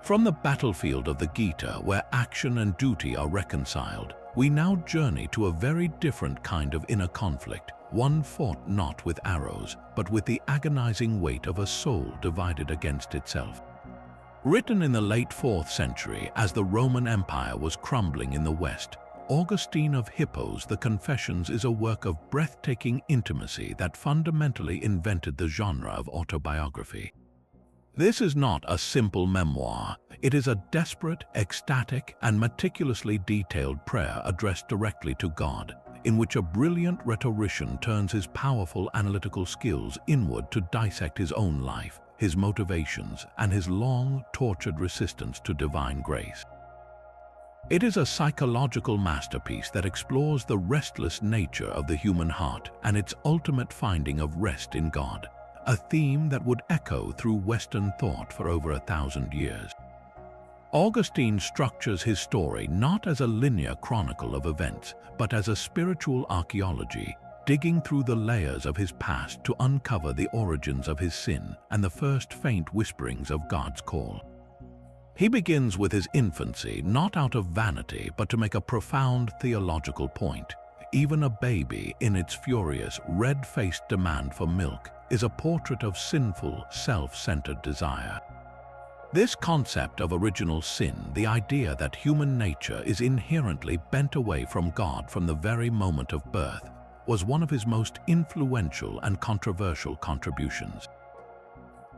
From the battlefield of the Gita, where action and duty are reconciled, we now journey to a very different kind of inner conflict, one fought not with arrows, but with the agonizing weight of a soul divided against itself. Written in the late 4th century as the Roman Empire was crumbling in the West, Augustine of Hippo's The Confessions is a work of breathtaking intimacy that fundamentally invented the genre of autobiography. This is not a simple memoir. It is a desperate, ecstatic, and meticulously detailed prayer addressed directly to God, in which a brilliant rhetorician turns his powerful analytical skills inward to dissect his own life, his motivations, and his long, tortured resistance to divine grace. It is a psychological masterpiece that explores the restless nature of the human heart and its ultimate finding of rest in God, a theme that would echo through Western thought for over 1,000 years. Augustine structures his story not as a linear chronicle of events, but as a spiritual archaeology, digging through the layers of his past to uncover the origins of his sin and the first faint whisperings of God's call. He begins with his infancy, not out of vanity, but to make a profound theological point. Even a baby, in its furious, red-faced demand for milk, is a portrait of sinful, self-centered desire. This concept of original sin, the idea that human nature is inherently bent away from God from the very moment of birth, was one of his most influential and controversial contributions.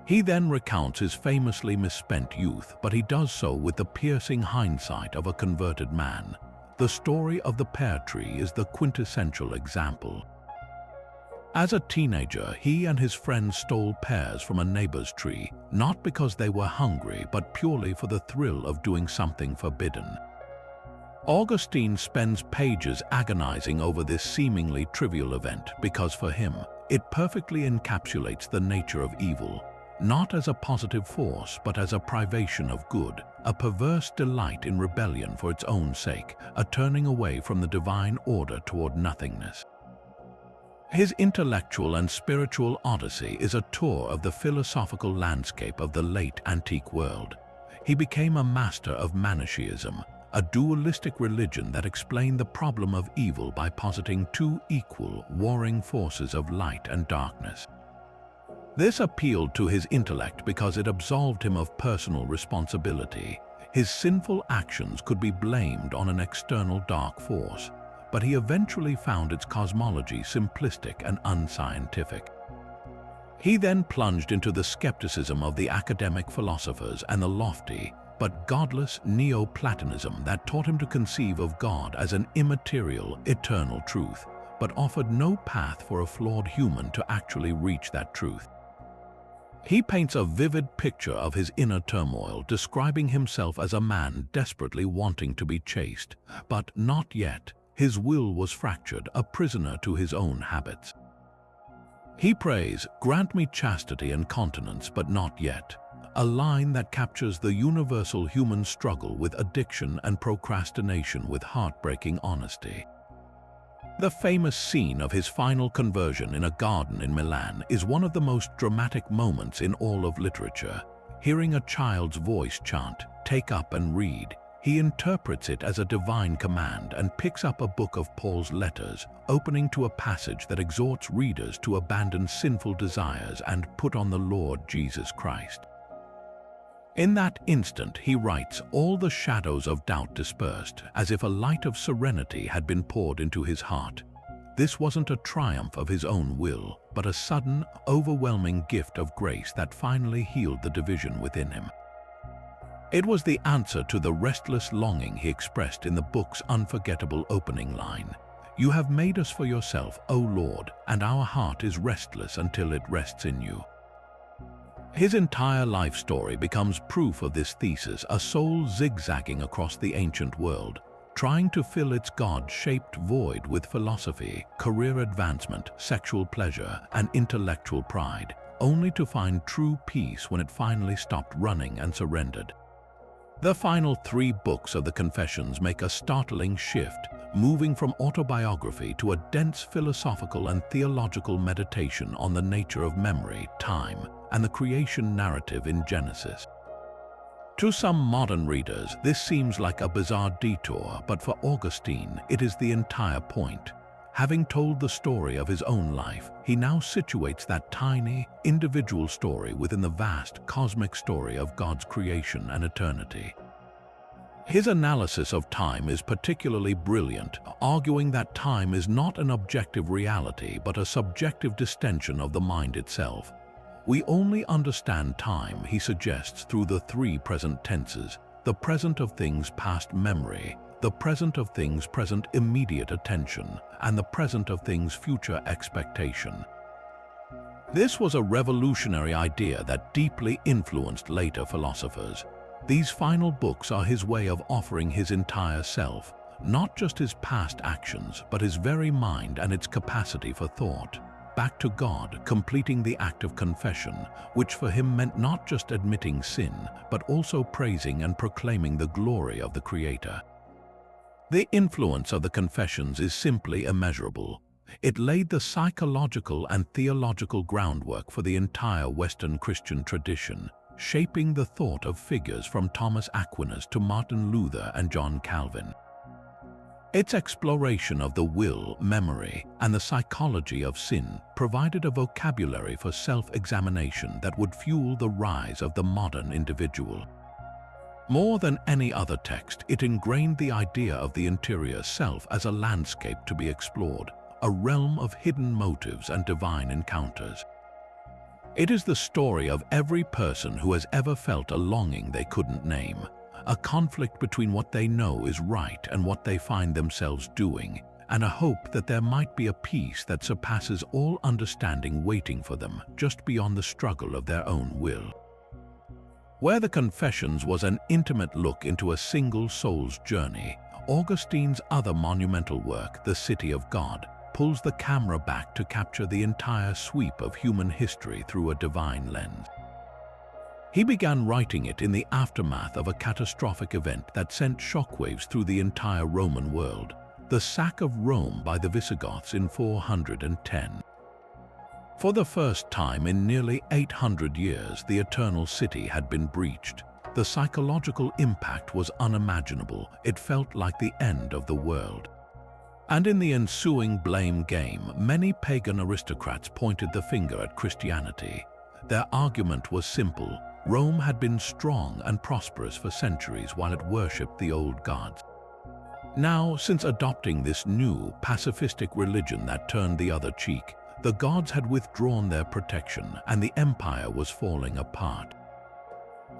He then recounts his famously misspent youth, but he does so with the piercing hindsight of a converted man. The story of the pear tree is the quintessential example. As a teenager, he and his friends stole pears from a neighbor's tree, not because they were hungry, but purely for the thrill of doing something forbidden. Augustine spends pages agonizing over this seemingly trivial event because for him, it perfectly encapsulates the nature of evil, not as a positive force, but as a privation of good, a perverse delight in rebellion for its own sake, a turning away from the divine order toward nothingness. His intellectual and spiritual odyssey is a tour of the philosophical landscape of the late antique world. He became a master of Manichaeism, a dualistic religion that explained the problem of evil by positing two equal, warring forces of light and darkness. This appealed to his intellect because it absolved him of personal responsibility. His sinful actions could be blamed on an external dark force, but he eventually found its cosmology simplistic and unscientific. He then plunged into the skepticism of the academic philosophers and the lofty but godless Neoplatonism that taught him to conceive of God as an immaterial, eternal truth, but offered no path for a flawed human to actually reach that truth. He paints a vivid picture of his inner turmoil, describing himself as a man desperately wanting to be chaste, but not yet. His will was fractured, a prisoner to his own habits. He prays, "Grant me chastity and continence, but not yet," a line that captures the universal human struggle with addiction and procrastination with heartbreaking honesty. The famous scene of his final conversion in a garden in Milan is one of the most dramatic moments in all of literature. Hearing a child's voice chant, "Take up and read," he interprets it as a divine command and picks up a book of Paul's letters, opening to a passage that exhorts readers to abandon sinful desires and put on the Lord Jesus Christ. In that instant, he writes, all the shadows of doubt dispersed, as if a light of serenity had been poured into his heart. This wasn't a triumph of his own will, but a sudden, overwhelming gift of grace that finally healed the division within him. It was the answer to the restless longing he expressed in the book's unforgettable opening line. "You have made us for yourself, O Lord, and our heart is restless until it rests in you." His entire life story becomes proof of this thesis, a soul zigzagging across the ancient world, trying to fill its God-shaped void with philosophy, career advancement, sexual pleasure, and intellectual pride, only to find true peace when it finally stopped running and surrendered. The final 3 books of the Confessions make a startling shift, moving from autobiography to a dense philosophical and theological meditation on the nature of memory, time, and the creation narrative in Genesis. To some modern readers, this seems like a bizarre detour, but for Augustine, it is the entire point. Having told the story of his own life, he now situates that tiny, individual story within the vast, cosmic story of God's creation and eternity. His analysis of time is particularly brilliant, arguing that time is not an objective reality but a subjective distension of the mind itself. We only understand time, he suggests, through the 3 present tenses: the present of things past memory, the present of things present immediate attention, and the present of things future expectation. This was a revolutionary idea that deeply influenced later philosophers. These final books are his way of offering his entire self, not just his past actions, but his very mind and its capacity for thought, back to God, completing the act of confession, which for him meant not just admitting sin, but also praising and proclaiming the glory of the Creator. The influence of the Confessions is simply immeasurable. It laid the psychological and theological groundwork for the entire Western Christian tradition, shaping the thought of figures from Thomas Aquinas to Martin Luther and John Calvin. Its exploration of the will, memory, and the psychology of sin provided a vocabulary for self-examination that would fuel the rise of the modern individual. More than any other text, it ingrained the idea of the interior self as a landscape to be explored, a realm of hidden motives and divine encounters. It is the story of every person who has ever felt a longing they couldn't name, a conflict between what they know is right and what they find themselves doing, and a hope that there might be a peace that surpasses all understanding waiting for them just beyond the struggle of their own will. Where the Confessions was an intimate look into a single soul's journey, Augustine's other monumental work, The City of God, pulls the camera back to capture the entire sweep of human history through a divine lens. He began writing it in the aftermath of a catastrophic event that sent shockwaves through the entire Roman world, the sack of Rome by the Visigoths in 410. For the first time in nearly 800 years, the Eternal City had been breached. The psychological impact was unimaginable. It felt like the end of the world. And in the ensuing blame game, many pagan aristocrats pointed the finger at Christianity. Their argument was simple: Rome had been strong and prosperous for centuries while it worshipped the old gods. Now, since adopting this new, pacifistic religion that turned the other cheek, The gods had withdrawn their protection, and the empire was falling apart.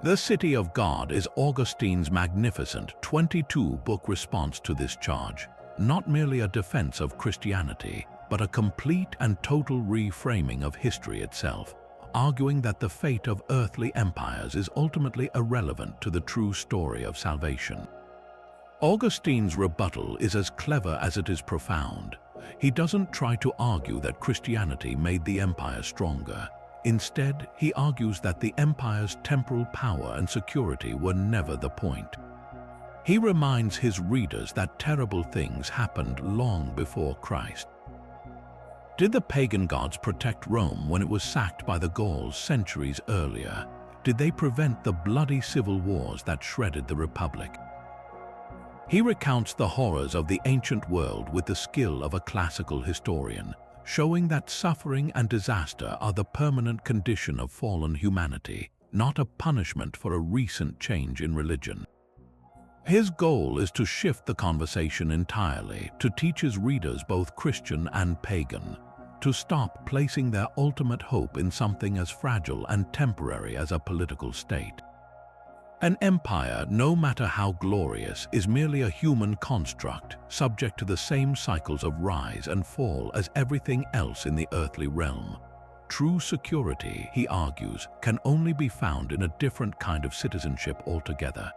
The City of God is Augustine's magnificent 22-book response to this charge, not merely a defense of Christianity, but a complete and total reframing of history itself, arguing that the fate of earthly empires is ultimately irrelevant to the true story of salvation. Augustine's rebuttal is as clever as it is profound. He doesn't try to argue that Christianity made the empire stronger. Instead, he argues that the empire's temporal power and security were never the point. He reminds his readers that terrible things happened long before Christ. Did the pagan gods protect Rome when it was sacked by the Gauls centuries earlier? Did they prevent the bloody civil wars that shredded the Republic? He recounts the horrors of the ancient world with the skill of a classical historian, showing that suffering and disaster are the permanent condition of fallen humanity, not a punishment for a recent change in religion. His goal is to shift the conversation entirely, to teach his readers, both Christian and pagan, to stop placing their ultimate hope in something as fragile and temporary as a political state. An empire, no matter how glorious, is merely a human construct, subject to the same cycles of rise and fall as everything else in the earthly realm. True security, he argues, can only be found in a different kind of citizenship altogether.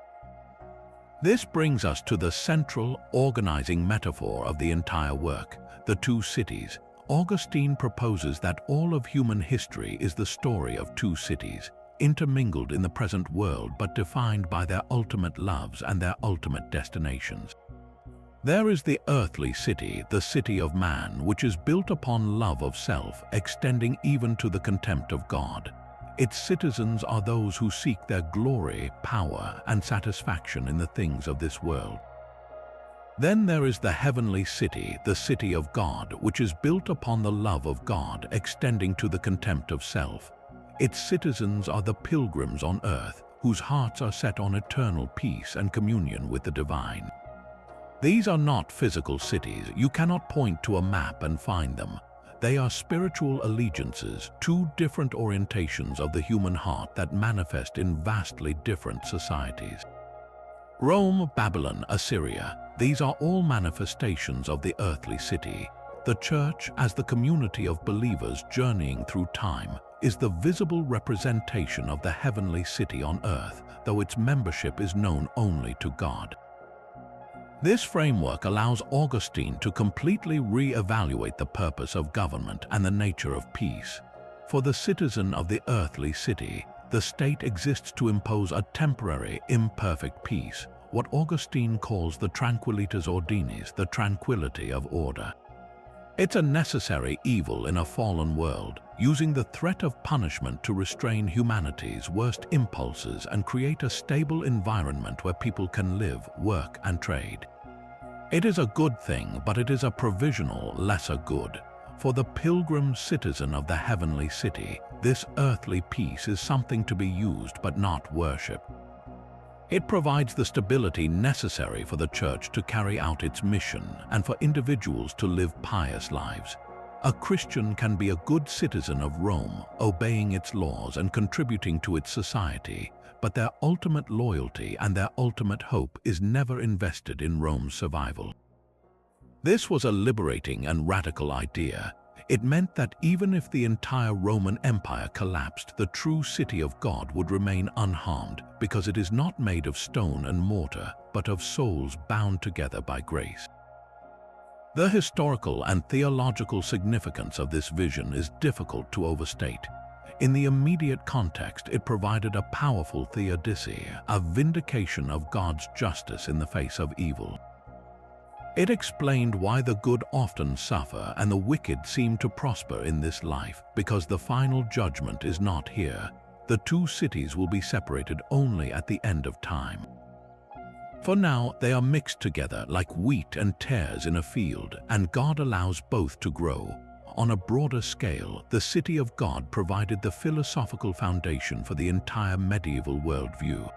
This brings us to the central, organizing metaphor of the entire work, the two cities. Augustine proposes that all of human history is the story of two cities, intermingled in the present world but defined by their ultimate loves and their ultimate destinations. There is the earthly city, the city of man, which is built upon love of self, extending even to the contempt of God. Its citizens are those who seek their glory, power, and satisfaction in the things of this world. Then there is the heavenly city, the city of God, which is built upon the love of God, extending to the contempt of self. Its citizens are the pilgrims on earth, whose hearts are set on eternal peace and communion with the divine. These are not physical cities. You cannot point to a map and find them. They are spiritual allegiances, two different orientations of the human heart that manifest in vastly different societies. Rome, Babylon, Assyria, these are all manifestations of the earthly city. The church, as the community of believers journeying through time, is the visible representation of the heavenly city on earth, though its membership is known only to God. This framework allows Augustine to completely re-evaluate the purpose of government and the nature of peace. For the citizen of the earthly city, the state exists to impose a temporary, imperfect peace, what Augustine calls the tranquillitas ordinis, the tranquility of order. It's a necessary evil in a fallen world, using the threat of punishment to restrain humanity's worst impulses and create a stable environment where people can live, work, and trade. It is a good thing, but it is a provisional, lesser good. For the pilgrim citizen of the heavenly city, this earthly peace is something to be used but not worshipped. It provides the stability necessary for the church to carry out its mission and for individuals to live pious lives. A Christian can be a good citizen of Rome, obeying its laws and contributing to its society, but their ultimate loyalty and their ultimate hope is never invested in Rome's survival. This was a liberating and radical idea. It meant that even if the entire Roman Empire collapsed, the true city of God would remain unharmed because it is not made of stone and mortar, but of souls bound together by grace. The historical and theological significance of this vision is difficult to overstate. In the immediate context, it provided a powerful theodicy, a vindication of God's justice in the face of evil. It explained why the good often suffer and the wicked seem to prosper in this life, because the final judgment is not here. The two cities will be separated only at the end of time. For now, they are mixed together like wheat and tares in a field, and God allows both to grow. On a broader scale, the city of God provided the philosophical foundation for the entire medieval worldview.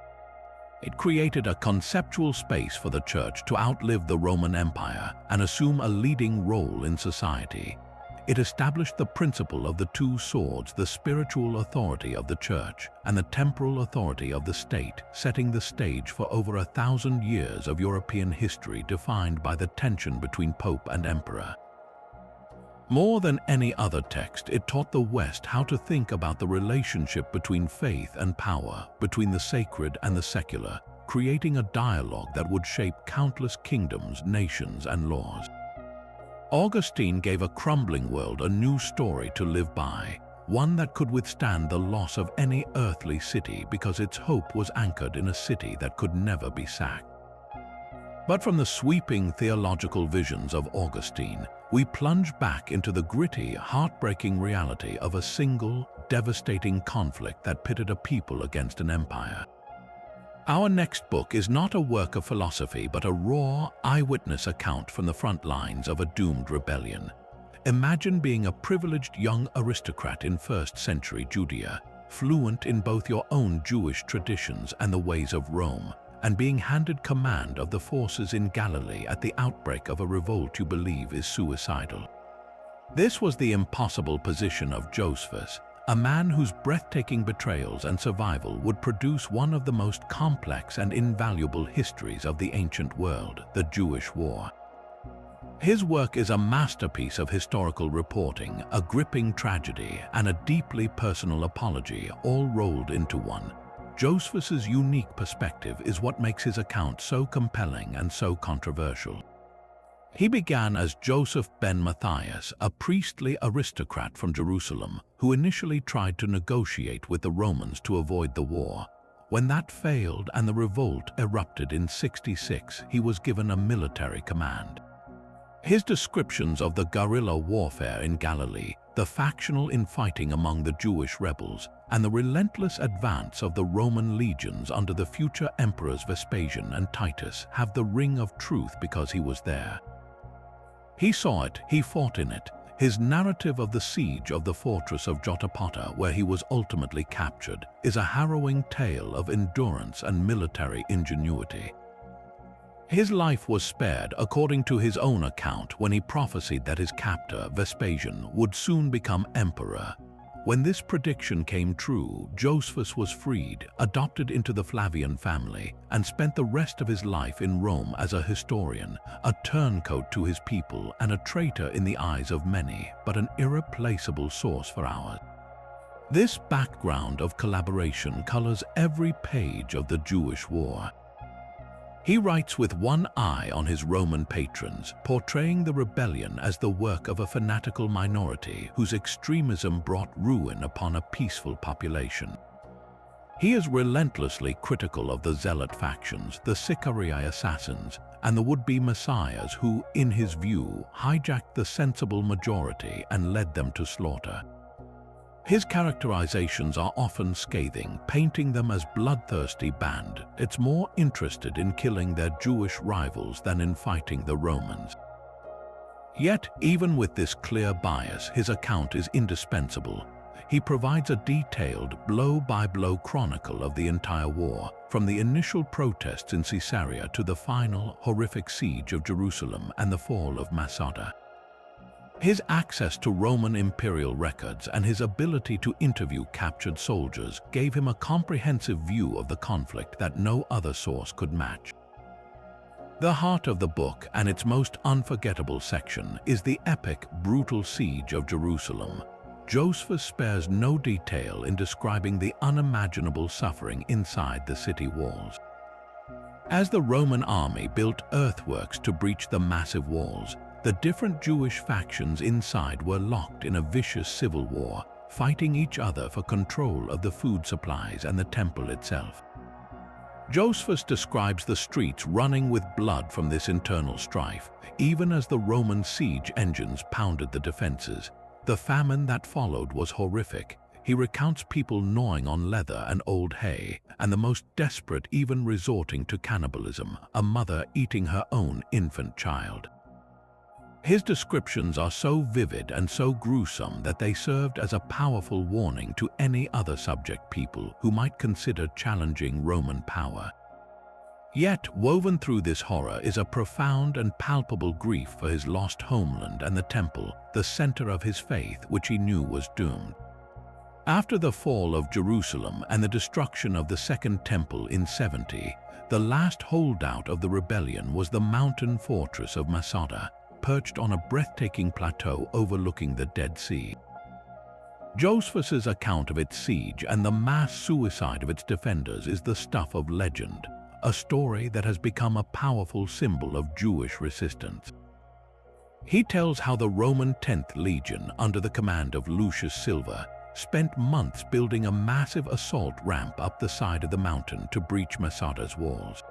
It created a conceptual space for the church to outlive the Roman Empire and assume a leading role in society. It established the principle of the two swords, the spiritual authority of the church and the temporal authority of the state, setting the stage for over 1,000 years of European history defined by the tension between pope and emperor. More than any other text, it taught the West how to think about the relationship between faith and power, between the sacred and the secular, creating a dialogue that would shape countless kingdoms, nations, and laws. Augustine gave a crumbling world a new story to live by, one that could withstand the loss of any earthly city because its hope was anchored in a city that could never be sacked. But from the sweeping theological visions of Augustine, we plunge back into the gritty, heartbreaking reality of a single, devastating conflict that pitted a people against an empire. Our next book is not a work of philosophy, but a raw, eyewitness account from the front lines of a doomed rebellion. Imagine being a privileged young aristocrat in 1st century Judea, fluent in both your own Jewish traditions and the ways of Rome, and being handed command of the forces in Galilee at the outbreak of a revolt you believe is suicidal. This was the impossible position of Josephus, a man whose breathtaking betrayals and survival would produce one of the most complex and invaluable histories of the ancient world, the Jewish War. His work is a masterpiece of historical reporting, a gripping tragedy, and a deeply personal apology, all rolled into one. Josephus's unique perspective is what makes his account so compelling and so controversial. He began as Joseph ben Matthias, a priestly aristocrat from Jerusalem, who initially tried to negotiate with the Romans to avoid the war. When that failed and the revolt erupted in 66, he was given a military command. His descriptions of the guerrilla warfare in Galilee, the factional infighting among the Jewish rebels, and the relentless advance of the Roman legions under the future emperors Vespasian and Titus have the ring of truth because he was there. He saw it, he fought in it. His narrative of the siege of the fortress of Jotapata, where he was ultimately captured, is a harrowing tale of endurance and military ingenuity. His life was spared, according to his own account, when he prophesied that his captor, Vespasian, would soon become emperor. When this prediction came true, Josephus was freed, adopted into the Flavian family, and spent the rest of his life in Rome as a historian, a turncoat to his people and a traitor in the eyes of many, but an irreplaceable source for ours. This background of collaboration colors every page of the Jewish War. He writes with one eye on his Roman patrons, portraying the rebellion as the work of a fanatical minority whose extremism brought ruin upon a peaceful population. He is relentlessly critical of the zealot factions, the Sicarii assassins, and the would-be messiahs who, in his view, hijacked the sensible majority and led them to slaughter. His characterizations are often scathing, painting them as bloodthirsty band. It's more interested in killing their Jewish rivals than in fighting the Romans. Yet, even with this clear bias, his account is indispensable. He provides a detailed, blow-by-blow chronicle of the entire war, from the initial protests in Caesarea to the final, horrific siege of Jerusalem and the fall of Masada. His access to Roman imperial records and his ability to interview captured soldiers gave him a comprehensive view of the conflict that no other source could match. The heart of the book, and its most unforgettable section, is the epic, brutal siege of Jerusalem. Josephus spares no detail in describing the unimaginable suffering inside the city walls. As the Roman army built earthworks to breach the massive walls, the different Jewish factions inside were locked in a vicious civil war, fighting each other for control of the food supplies and the temple itself. Josephus describes the streets running with blood from this internal strife, even as the Roman siege engines pounded the defenses. The famine that followed was horrific. He recounts people gnawing on leather and old hay, and the most desperate even resorting to cannibalism, a mother eating her own infant child. His descriptions are so vivid and so gruesome that they served as a powerful warning to any other subject people who might consider challenging Roman power. Yet, woven through this horror is a profound and palpable grief for his lost homeland and the temple, the center of his faith, which he knew was doomed. After the fall of Jerusalem and the destruction of the Second Temple in 70, the last holdout of the rebellion was the mountain fortress of Masada, perched on a breathtaking plateau overlooking the Dead Sea. Josephus's account of its siege and the mass suicide of its defenders is the stuff of legend, a story that has become a powerful symbol of Jewish resistance. He tells how the Roman 10th Legion, under the command of Lucius Silva, spent months building a massive assault ramp up the side of the mountain to breach Masada's walls.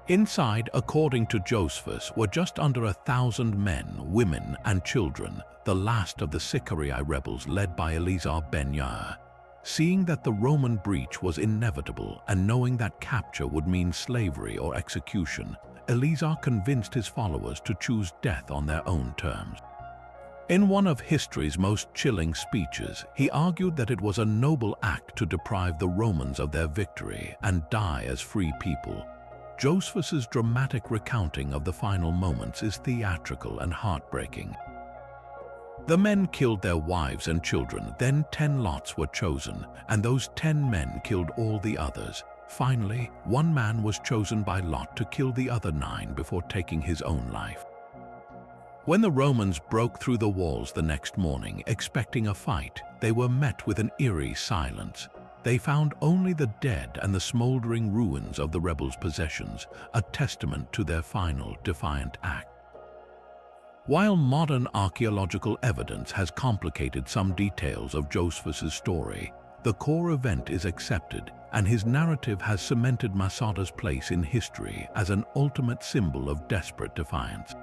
Inside, according to Josephus, were just under 1,000 men, women, and children, the last of the Sicarii rebels led by Eleazar ben Yair. Seeing that the Roman breach was inevitable and knowing that capture would mean slavery or execution, Eleazar convinced his followers to choose death on their own terms. In one of history's most chilling speeches, he argued that it was a noble act to deprive the Romans of their victory and die as free people. Josephus's dramatic recounting of the final moments is theatrical and heartbreaking. The men killed their wives and children, then 10 lots were chosen, and those 10 men killed all the others. Finally, one man was chosen by lot to kill the other 9 before taking his own life. When the Romans broke through the walls the next morning, expecting a fight, they were met with an eerie silence. They found only the dead and the smoldering ruins of the rebels' possessions, a testament to their final defiant act. While modern archaeological evidence has complicated some details of Josephus's story, the core event is accepted, and his narrative has cemented Masada's place in history as an ultimate symbol of desperate defiance.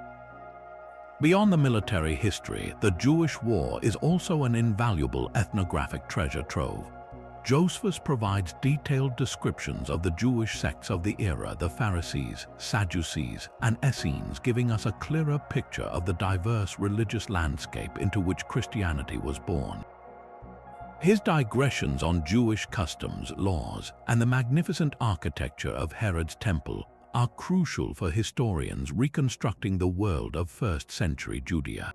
Beyond the military history, the Jewish War is also an invaluable ethnographic treasure trove. Josephus provides detailed descriptions of the Jewish sects of the era, the Pharisees, Sadducees, and Essenes, giving us a clearer picture of the diverse religious landscape into which Christianity was born. His digressions on Jewish customs, laws, and the magnificent architecture of Herod's temple are crucial for historians reconstructing the world of first-century Judea.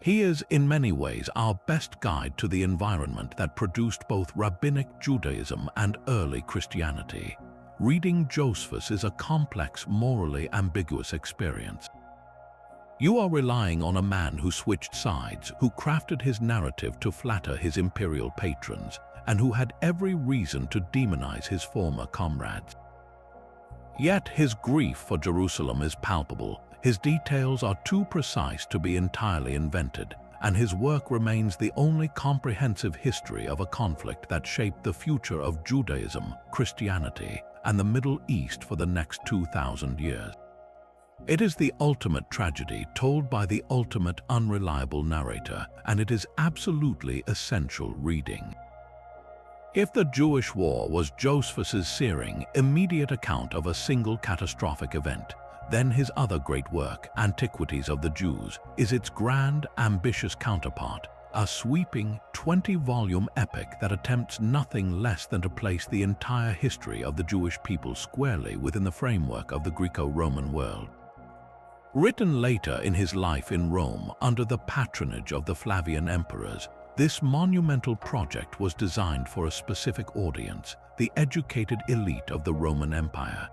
He is, in many ways, our best guide to the environment that produced both rabbinic Judaism and early Christianity. Reading Josephus is a complex, morally ambiguous experience. You are relying on a man who switched sides, who crafted his narrative to flatter his imperial patrons, and who had every reason to demonize his former comrades. Yet his grief for Jerusalem is palpable. His details are too precise to be entirely invented, and his work remains the only comprehensive history of a conflict that shaped the future of Judaism, Christianity, and the Middle East for the next 2,000 years. It is the ultimate tragedy told by the ultimate unreliable narrator, and it is absolutely essential reading. If the Jewish War was Josephus's searing, immediate account of a single catastrophic event, then his other great work, Antiquities of the Jews, is its grand, ambitious counterpart, a sweeping 20-volume epic that attempts nothing less than to place the entire history of the Jewish people squarely within the framework of the Greco-Roman world. Written later in his life in Rome under the patronage of the Flavian emperors, this monumental project was designed for a specific audience, the educated elite of the Roman Empire.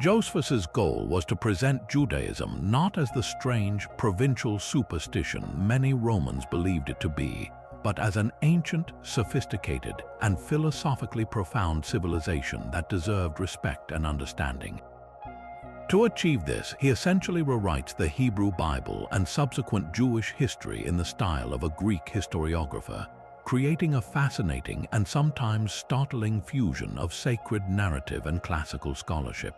Josephus's goal was to present Judaism not as the strange, provincial superstition many Romans believed it to be, but as an ancient, sophisticated, and philosophically profound civilization that deserved respect and understanding. To achieve this, he essentially rewrites the Hebrew Bible and subsequent Jewish history in the style of a Greek historiographer, creating a fascinating and sometimes startling fusion of sacred narrative and classical scholarship.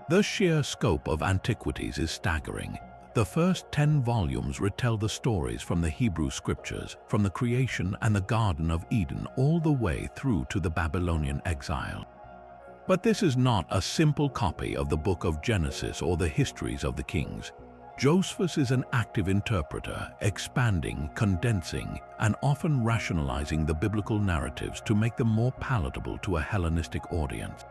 The sheer scope of Antiquities is staggering. The first 10 volumes retell the stories from the Hebrew scriptures, from the creation and the Garden of Eden all the way through to the Babylonian exile. But this is not a simple copy of the Book of Genesis or the Histories of the Kings. Josephus is an active interpreter, expanding, condensing, and often rationalizing the biblical narratives to make them more palatable to a Hellenistic audience.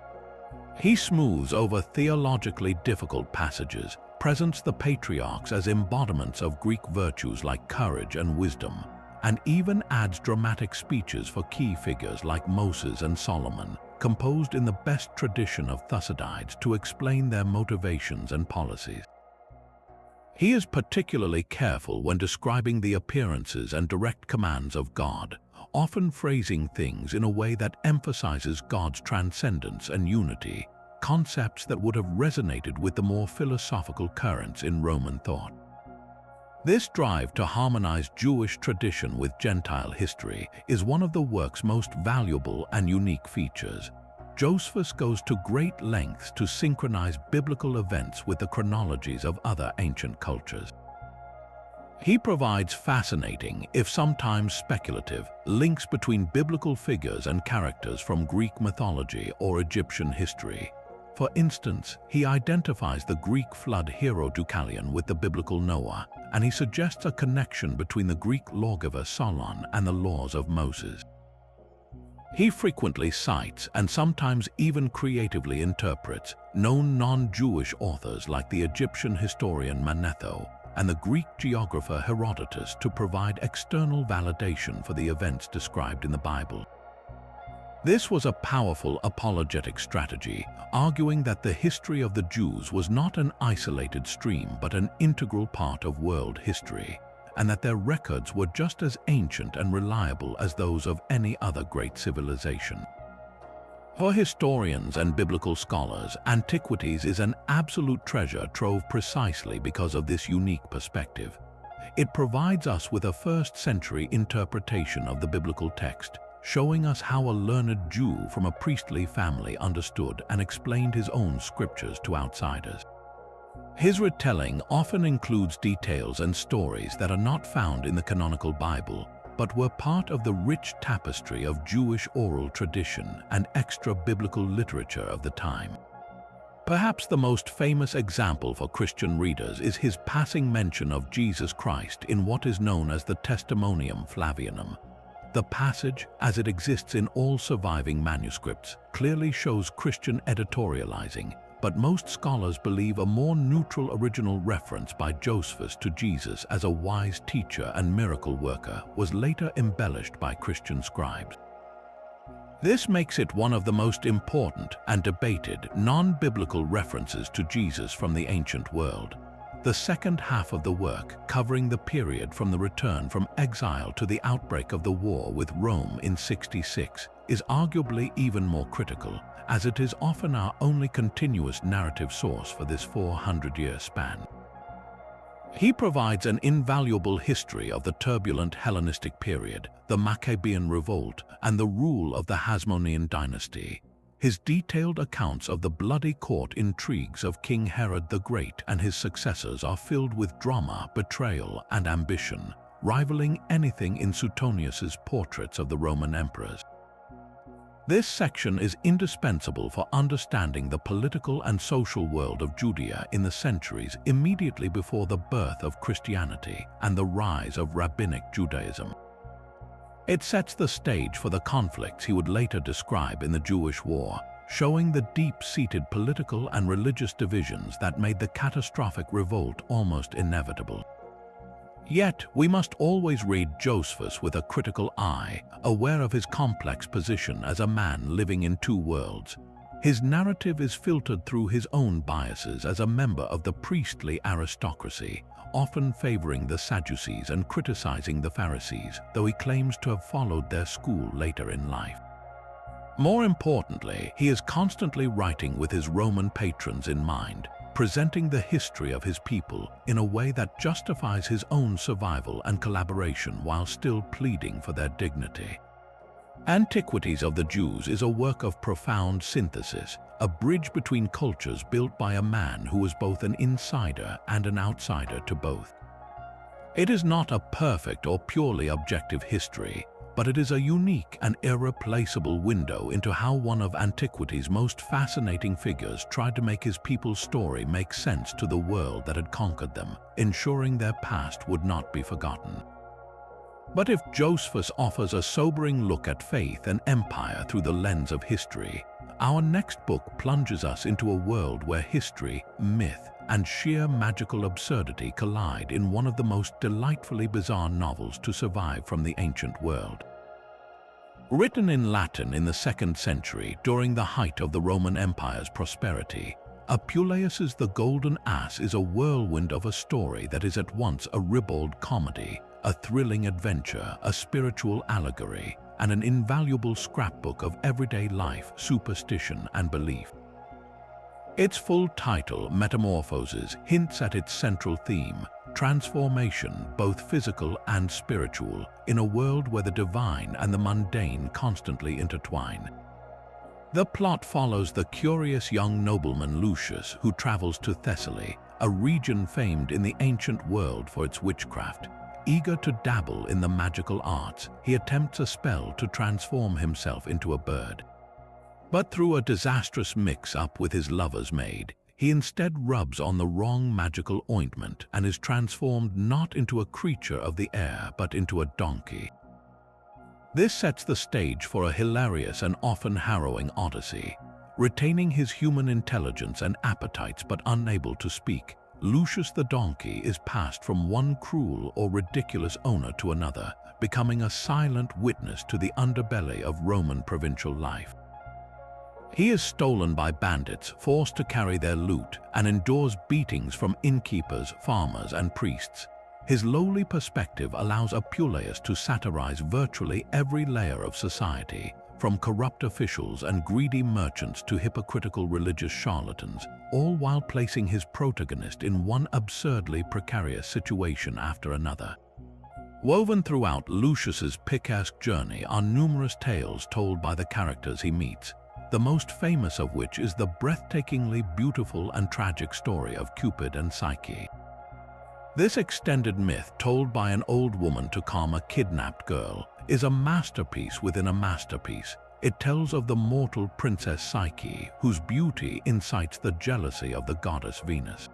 He smooths over theologically difficult passages, presents the patriarchs as embodiments of Greek virtues like courage and wisdom, and even adds dramatic speeches for key figures like Moses and Solomon, composed in the best tradition of Thucydides to explain their motivations and policies. He is particularly careful when describing the appearances and direct commands of God, often phrasing things in a way that emphasizes God's transcendence and unity, concepts that would have resonated with the more philosophical currents in Roman thought. This drive to harmonize Jewish tradition with Gentile history is one of the work's most valuable and unique features. Josephus goes to great lengths to synchronize biblical events with the chronologies of other ancient cultures. He provides fascinating, if sometimes speculative, links between biblical figures and characters from Greek mythology or Egyptian history. For instance, he identifies the Greek flood hero Deucalion with the biblical Noah, and he suggests a connection between the Greek lawgiver Solon and the laws of Moses. He frequently cites, and sometimes even creatively interprets, known non-Jewish authors like the Egyptian historian Manetho and the Greek geographer Herodotus to provide external validation for the events described in the Bible. This was a powerful apologetic strategy, arguing that the history of the Jews was not an isolated stream but an integral part of world history, and that their records were just as ancient and reliable as those of any other great civilization. For historians and biblical scholars, Antiquities is an absolute treasure trove precisely because of this unique perspective. It provides us with a first-century interpretation of the biblical text, showing us how a learned Jew from a priestly family understood and explained his own scriptures to outsiders. His retelling often includes details and stories that are not found in the canonical Bible, but were part of the rich tapestry of Jewish oral tradition and extra-biblical literature of the time. Perhaps the most famous example for Christian readers is his passing mention of Jesus Christ in what is known as the Testimonium Flavianum. The passage, as it exists in all surviving manuscripts, clearly shows Christian editorializing, but most scholars believe a more neutral original reference by Josephus to Jesus as a wise teacher and miracle worker was later embellished by Christian scribes. This makes it one of the most important and debated non-biblical references to Jesus from the ancient world. The second half of the work, covering the period from the return from exile to the outbreak of the war with Rome in 66, is arguably even more critical, as it is often our only continuous narrative source for this 400-year span. He provides an invaluable history of the turbulent Hellenistic period, the Maccabean Revolt, and the rule of the Hasmonean dynasty. His detailed accounts of the bloody court intrigues of King Herod the Great and his successors are filled with drama, betrayal, and ambition, rivaling anything in Suetonius's portraits of the Roman emperors. This section is indispensable for understanding the political and social world of Judea in the centuries immediately before the birth of Christianity and the rise of Rabbinic Judaism. It sets the stage for the conflicts he would later describe in the Jewish War, showing the deep-seated political and religious divisions that made the catastrophic revolt almost inevitable. Yet, we must always read Josephus with a critical eye, aware of his complex position as a man living in two worlds. His narrative is filtered through his own biases as a member of the priestly aristocracy, often favoring the Sadducees and criticizing the Pharisees, though he claims to have followed their school later in life. More importantly, he is constantly writing with his Roman patrons in mind, presenting the history of his people in a way that justifies his own survival and collaboration while still pleading for their dignity. Antiquities of the Jews is a work of profound synthesis, a bridge between cultures built by a man who was both an insider and an outsider to both. It is not a perfect or purely objective history, but it is a unique and irreplaceable window into how one of antiquity's most fascinating figures tried to make his people's story make sense to the world that had conquered them, ensuring their past would not be forgotten. But if Josephus offers a sobering look at faith and empire through the lens of history, our next book plunges us into a world where history, myth, and sheer magical absurdity collide in one of the most delightfully bizarre novels to survive from the ancient world. Written in Latin in the 2nd century during the height of the Roman Empire's prosperity, Apuleius's The Golden Ass is a whirlwind of a story that is at once a ribald comedy, a thrilling adventure, a spiritual allegory, and an invaluable scrapbook of everyday life, superstition, and belief. Its full title, Metamorphoses, hints at its central theme, transformation, both physical and spiritual, in a world where the divine and the mundane constantly intertwine. The plot follows the curious young nobleman Lucius, who travels to Thessaly, a region famed in the ancient world for its witchcraft. Eager to dabble in the magical arts, he attempts a spell to transform himself into a bird. But through a disastrous mix-up with his lover's maid, he instead rubs on the wrong magical ointment and is transformed not into a creature of the air but into a donkey. This sets the stage for a hilarious and often harrowing odyssey. Retaining his human intelligence and appetites but unable to speak, Lucius the donkey is passed from one cruel or ridiculous owner to another, becoming a silent witness to the underbelly of Roman provincial life. He is stolen by bandits, forced to carry their loot, and endures beatings from innkeepers, farmers, and priests. His lowly perspective allows Apuleius to satirize virtually every layer of society, from corrupt officials and greedy merchants to hypocritical religious charlatans, all while placing his protagonist in one absurdly precarious situation after another. Woven throughout Lucius's picturesque journey are numerous tales told by the characters he meets, the most famous of which is the breathtakingly beautiful and tragic story of Cupid and Psyche. This extended myth, told by an old woman to calm a kidnapped girl, is a masterpiece within a masterpiece. It tells of the mortal princess Psyche, whose beauty incites the jealousy of the goddess Venus.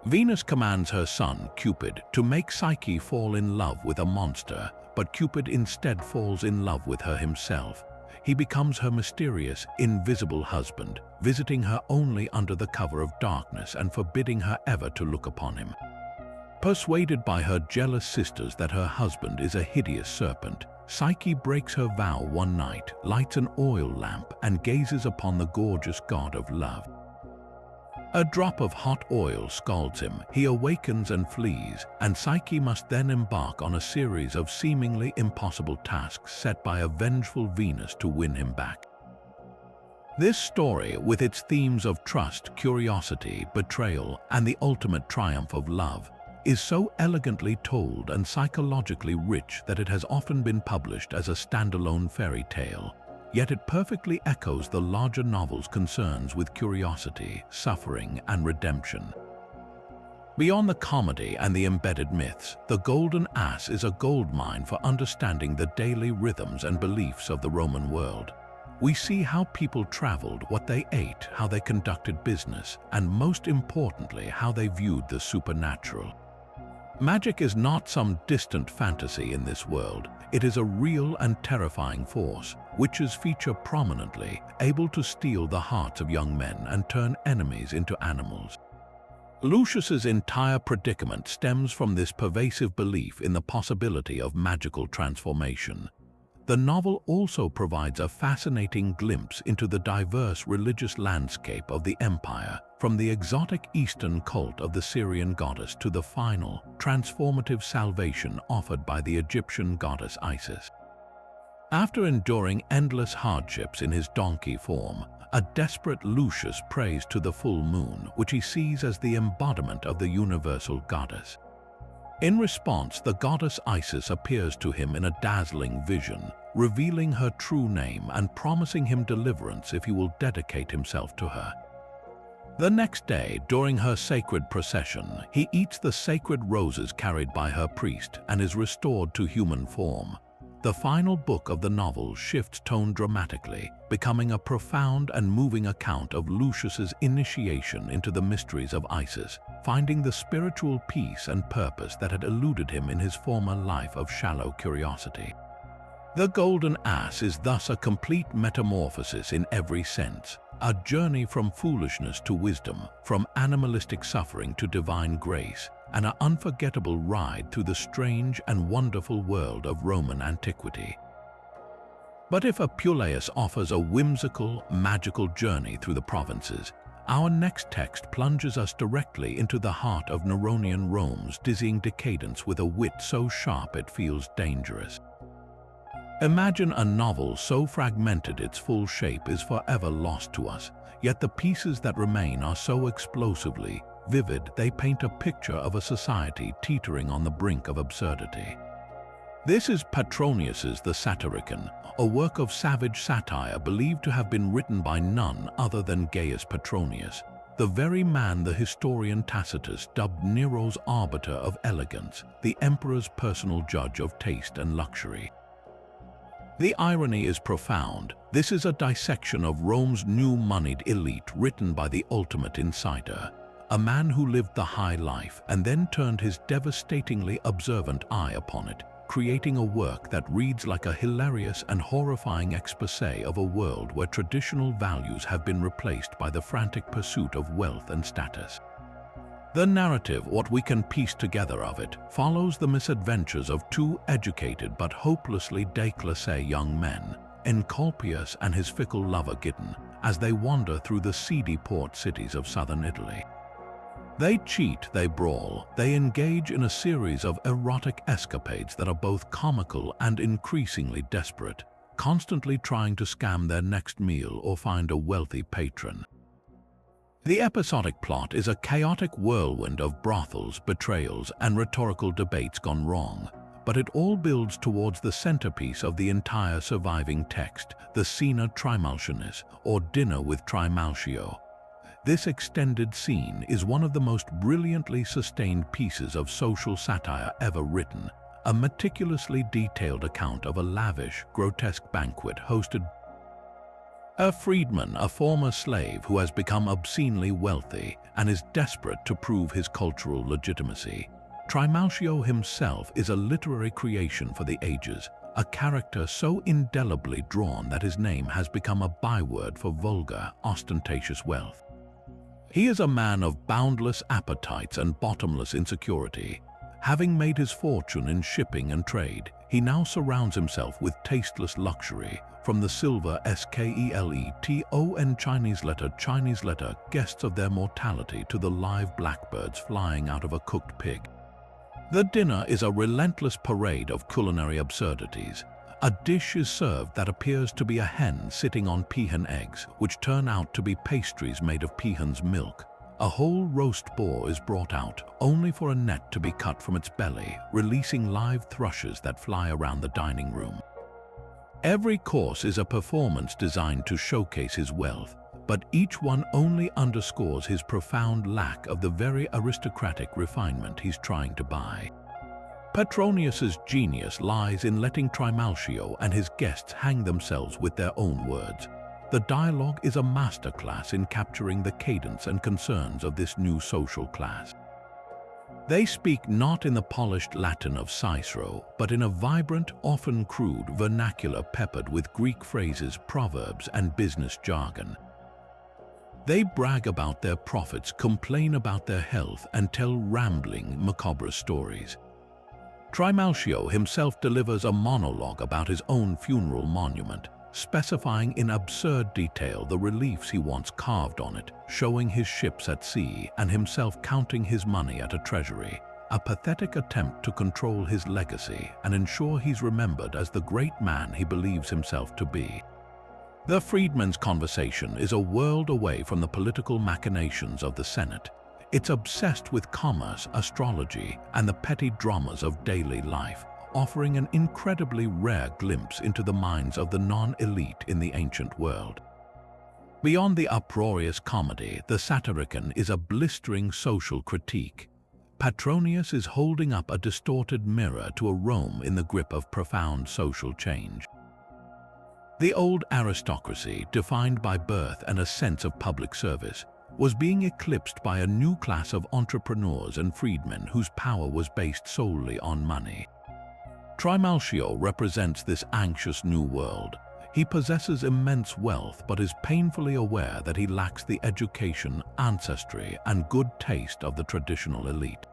Venus commands her son, Cupid, to make Psyche fall in love with a monster, but Cupid instead falls in love with her himself. He becomes her mysterious, invisible husband, visiting her only under the cover of darkness and forbidding her ever to look upon him. Persuaded by her jealous sisters that her husband is a hideous serpent, Psyche breaks her vow one night, lights an oil lamp, and gazes upon the gorgeous god of love. A drop of hot oil scalds him, he awakens and flees, and Psyche must then embark on a series of seemingly impossible tasks set by a vengeful Venus to win him back. This story, with its themes of trust, curiosity, betrayal, and the ultimate triumph of love, is so elegantly told and psychologically rich that it has often been published as a standalone fairy tale. Yet it perfectly echoes the larger novel's concerns with curiosity, suffering, and redemption. Beyond the comedy and the embedded myths, The Golden Ass is a goldmine for understanding the daily rhythms and beliefs of the Roman world. We see how people traveled, what they ate, how they conducted business, and most importantly, how they viewed the supernatural. Magic is not some distant fantasy in this world. It is a real and terrifying force. Witches feature prominently, able to steal the hearts of young men and turn enemies into animals. Lucius's entire predicament stems from this pervasive belief in the possibility of magical transformation. The novel also provides a fascinating glimpse into the diverse religious landscape of the empire, from the exotic Eastern cult of the Syrian goddess to the final, transformative salvation offered by the Egyptian goddess Isis. After enduring endless hardships in his donkey form, a desperate Lucius prays to the full moon, which he sees as the embodiment of the universal goddess. In response, the goddess Isis appears to him in a dazzling vision, revealing her true name and promising him deliverance if he will dedicate himself to her. The next day, during her sacred procession, he eats the sacred roses carried by her priest and is restored to human form. The final book of the novel shifts tone dramatically, becoming a profound and moving account of Lucius's initiation into the mysteries of Isis, finding the spiritual peace and purpose that had eluded him in his former life of shallow curiosity. The Golden Ass is thus a complete metamorphosis in every sense, a journey from foolishness to wisdom, from animalistic suffering to divine grace, and an unforgettable ride through the strange and wonderful world of Roman antiquity. But if Apuleius offers a whimsical, magical journey through the provinces, our next text plunges us directly into the heart of Neronian Rome's dizzying decadence with a wit so sharp it feels dangerous. Imagine a novel so fragmented its full shape is forever lost to us, yet the pieces that remain are so explosively vivid they paint a picture of a society teetering on the brink of absurdity. This is Petronius's The Satyricon, a work of savage satire believed to have been written by none other than Gaius Petronius, the very man the historian Tacitus dubbed Nero's arbiter of elegance, the emperor's personal judge of taste and luxury. The irony is profound. This is a dissection of Rome's new moneyed elite written by the ultimate insider, a man who lived the high life and then turned his devastatingly observant eye upon it, creating a work that reads like a hilarious and horrifying exposé of a world where traditional values have been replaced by the frantic pursuit of wealth and status. The narrative, what we can piece together of it, follows the misadventures of two educated but hopelessly déclassé young men, Encolpius and his fickle lover Giton, as they wander through the seedy port cities of southern Italy. They cheat, they brawl, they engage in a series of erotic escapades that are both comical and increasingly desperate, constantly trying to scam their next meal or find a wealthy patron. The episodic plot is a chaotic whirlwind of brothels, betrayals, and rhetorical debates gone wrong, but it all builds towards the centerpiece of the entire surviving text, the Cena Trimalcionis, or Dinner with Trimalcio. This extended scene is one of the most brilliantly sustained pieces of social satire ever written, a meticulously detailed account of a lavish, grotesque banquet hosted. A freedman, a former slave who has become obscenely wealthy and is desperate to prove his cultural legitimacy. Trimalcio himself is a literary creation for the ages, a character so indelibly drawn that his name has become a byword for vulgar, ostentatious wealth. He is a man of boundless appetites and bottomless insecurity. Having made his fortune in shipping and trade, he now surrounds himself with tasteless luxury, from the silver skeleton Chinese letter guests of their mortality to the live blackbirds flying out of a cooked pig. The dinner is a relentless parade of culinary absurdities. A dish is served that appears to be a hen sitting on peahen eggs, which turn out to be pastries made of peahen's milk. A whole roast boar is brought out, only for a net to be cut from its belly, releasing live thrushes that fly around the dining room. Every course is a performance designed to showcase his wealth, but each one only underscores his profound lack of the very aristocratic refinement he's trying to buy. Petronius's genius lies in letting Trimalcio and his guests hang themselves with their own words. The dialogue is a masterclass in capturing the cadence and concerns of this new social class. They speak not in the polished Latin of Cicero, but in a vibrant, often crude vernacular peppered with Greek phrases, proverbs, and business jargon. They brag about their profits, complain about their health, and tell rambling, macabre stories. Trimalcio himself delivers a monologue about his own funeral monument, specifying in absurd detail the reliefs he wants carved on it, showing his ships at sea and himself counting his money at a treasury, a pathetic attempt to control his legacy and ensure he's remembered as the great man he believes himself to be. The freedman's conversation is a world away from the political machinations of the Senate. It's obsessed with commerce, astrology, and the petty dramas of daily life, offering an incredibly rare glimpse into the minds of the non-elite in the ancient world. Beyond the uproarious comedy, the Satyricon is a blistering social critique. Petronius is holding up a distorted mirror to a Rome in the grip of profound social change. The old aristocracy, defined by birth and a sense of public service, was being eclipsed by a new class of entrepreneurs and freedmen whose power was based solely on money. Trimalchio represents this anxious new world. He possesses immense wealth but is painfully aware that he lacks the education, ancestry, and good taste of the traditional elite.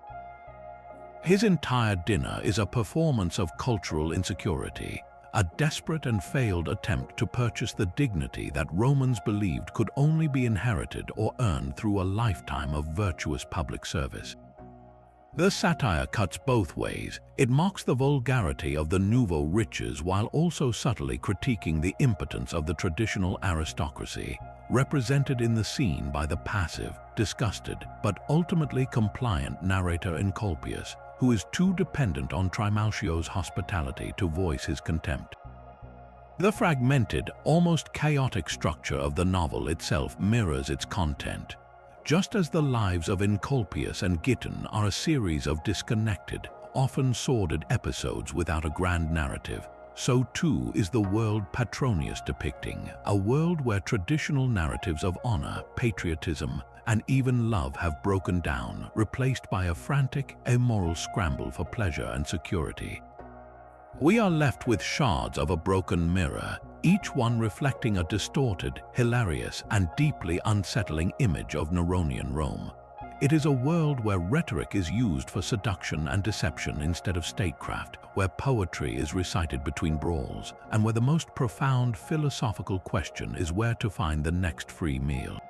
His entire dinner is a performance of cultural insecurity, a desperate and failed attempt to purchase the dignity that Romans believed could only be inherited or earned through a lifetime of virtuous public service. The satire cuts both ways. It mocks the vulgarity of the nouveau riches while also subtly critiquing the impotence of the traditional aristocracy, represented in the scene by the passive, disgusted, but ultimately compliant narrator Encolpius, who is too dependent on Trimalchio's hospitality to voice his contempt. The fragmented, almost chaotic structure of the novel itself mirrors its content. Just as the lives of Encolpius and Giton are a series of disconnected, often sordid episodes without a grand narrative, so too is the world Petronius depicting, a world where traditional narratives of honor, patriotism, and even love have broken down, replaced by a frantic, immoral scramble for pleasure and security. We are left with shards of a broken mirror, each one reflecting a distorted, hilarious, and deeply unsettling image of Neronian Rome. It is a world where rhetoric is used for seduction and deception instead of statecraft, where poetry is recited between brawls, and where the most profound philosophical question is where to find the next free meal.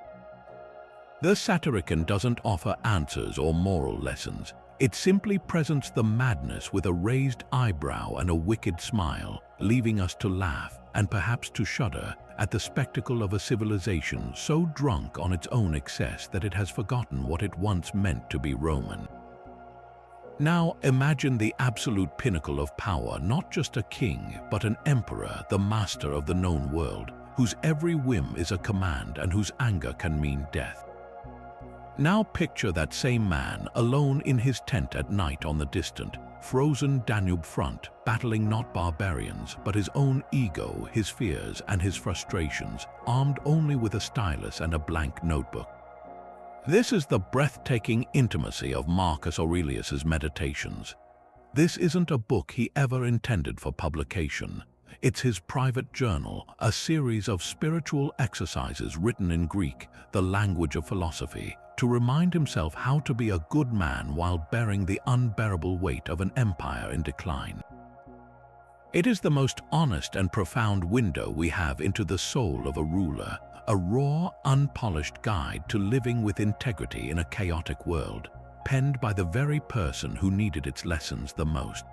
The Satyricon doesn't offer answers or moral lessons. It simply presents the madness with a raised eyebrow and a wicked smile, leaving us to laugh and perhaps to shudder at the spectacle of a civilization so drunk on its own excess that it has forgotten what it once meant to be Roman. Now imagine the absolute pinnacle of power, not just a king, but an emperor, the master of the known world, whose every whim is a command and whose anger can mean death. Now picture that same man alone in his tent at night on the distant, frozen Danube front, battling not barbarians, but his own ego, his fears, and his frustrations, armed only with a stylus and a blank notebook. This is the breathtaking intimacy of Marcus Aurelius's Meditations. This isn't a book he ever intended for publication. It's his private journal, a series of spiritual exercises written in Greek, the language of philosophy, to remind himself how to be a good man while bearing the unbearable weight of an empire in decline. It is the most honest and profound window we have into the soul of a ruler, a raw, unpolished guide to living with integrity in a chaotic world, penned by the very person who needed its lessons the most.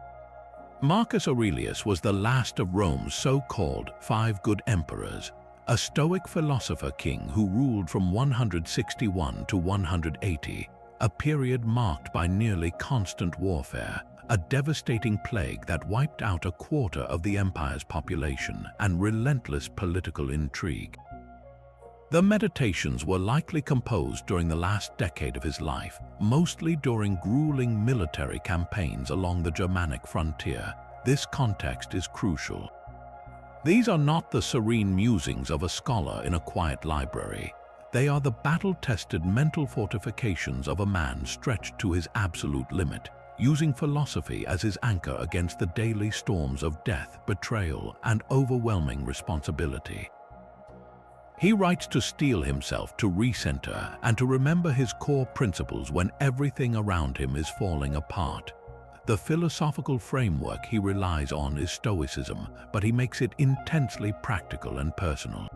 Marcus Aurelius was the last of Rome's so-called 5 good emperors, a Stoic philosopher king who ruled from 161 to 180, a period marked by nearly constant warfare, a devastating plague that wiped out a quarter of the empire's population, and relentless political intrigue. The Meditations were likely composed during the last decade of his life, mostly during grueling military campaigns along the Germanic frontier. This context is crucial. These are not the serene musings of a scholar in a quiet library. They are the battle-tested mental fortifications of a man stretched to his absolute limit, using philosophy as his anchor against the daily storms of death, betrayal, and overwhelming responsibility. He writes to steel himself, to recenter, and to remember his core principles when everything around him is falling apart. The philosophical framework he relies on is Stoicism, but he makes it intensely practical and personal.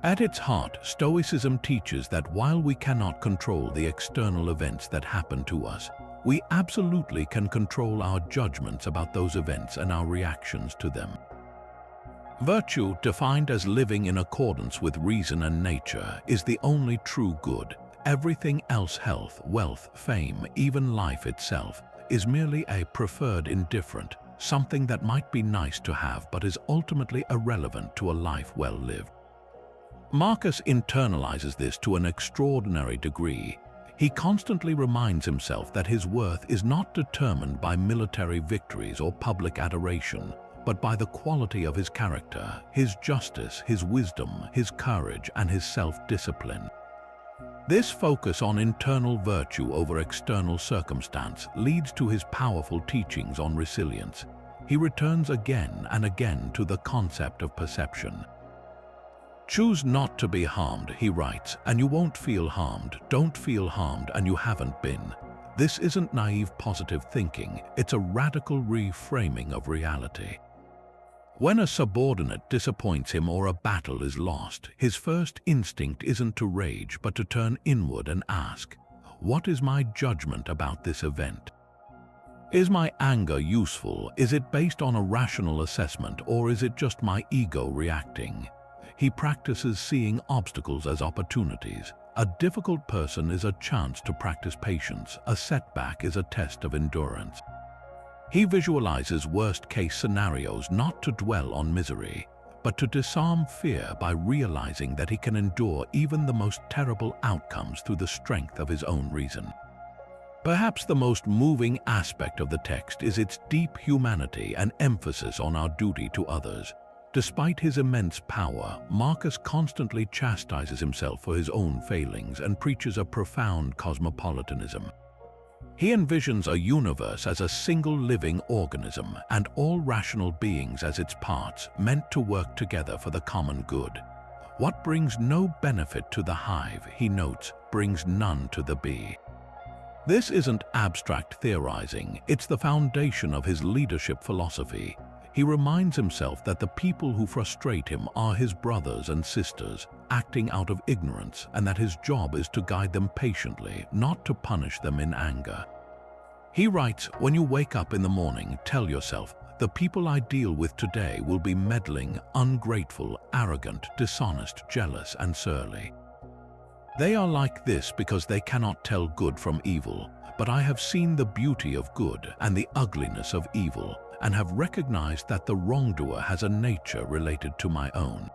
At its heart, Stoicism teaches that while we cannot control the external events that happen to us, we absolutely can control our judgments about those events and our reactions to them. Virtue, defined as living in accordance with reason and nature, is the only true good. Everything else, health, wealth, fame, even life itself, is merely a preferred indifferent, something that might be nice to have but is ultimately irrelevant to a life well lived. Marcus internalizes this to an extraordinary degree. He constantly reminds himself that his worth is not determined by military victories or public adoration, but by the quality of his character, his justice, his wisdom, his courage, and his self-discipline. This focus on internal virtue over external circumstance leads to his powerful teachings on resilience. He returns again and again to the concept of perception. "Choose not to be harmed," he writes, "and you won't feel harmed. Don't feel harmed and you haven't been." This isn't naive positive thinking, it's a radical reframing of reality. When a subordinate disappoints him or a battle is lost, his first instinct isn't to rage but to turn inward and ask, "What is my judgment about this event? Is my anger useful? Is it based on a rational assessment, or is it just my ego reacting?" He practices seeing obstacles as opportunities. A difficult person is a chance to practice patience. A setback is a test of endurance. He visualizes worst-case scenarios not to dwell on misery, but to disarm fear by realizing that he can endure even the most terrible outcomes through the strength of his own reason. Perhaps the most moving aspect of the text is its deep humanity and emphasis on our duty to others. Despite his immense power, Marcus constantly chastises himself for his own failings and preaches a profound cosmopolitanism. He envisions a universe as a single living organism and all rational beings as its parts, meant to work together for the common good. What brings no benefit to the hive, he notes, brings none to the bee. This isn't abstract theorizing, it's the foundation of his leadership philosophy. He reminds himself that the people who frustrate him are his brothers and sisters, acting out of ignorance, and that his job is to guide them patiently, not to punish them in anger. He writes, "When you wake up in the morning, tell yourself, the people I deal with today will be meddling, ungrateful, arrogant, dishonest, jealous, and surly. They are like this because they cannot tell good from evil, but I have seen the beauty of good and the ugliness of evil, and have recognized that the wrongdoer has a nature related to my own.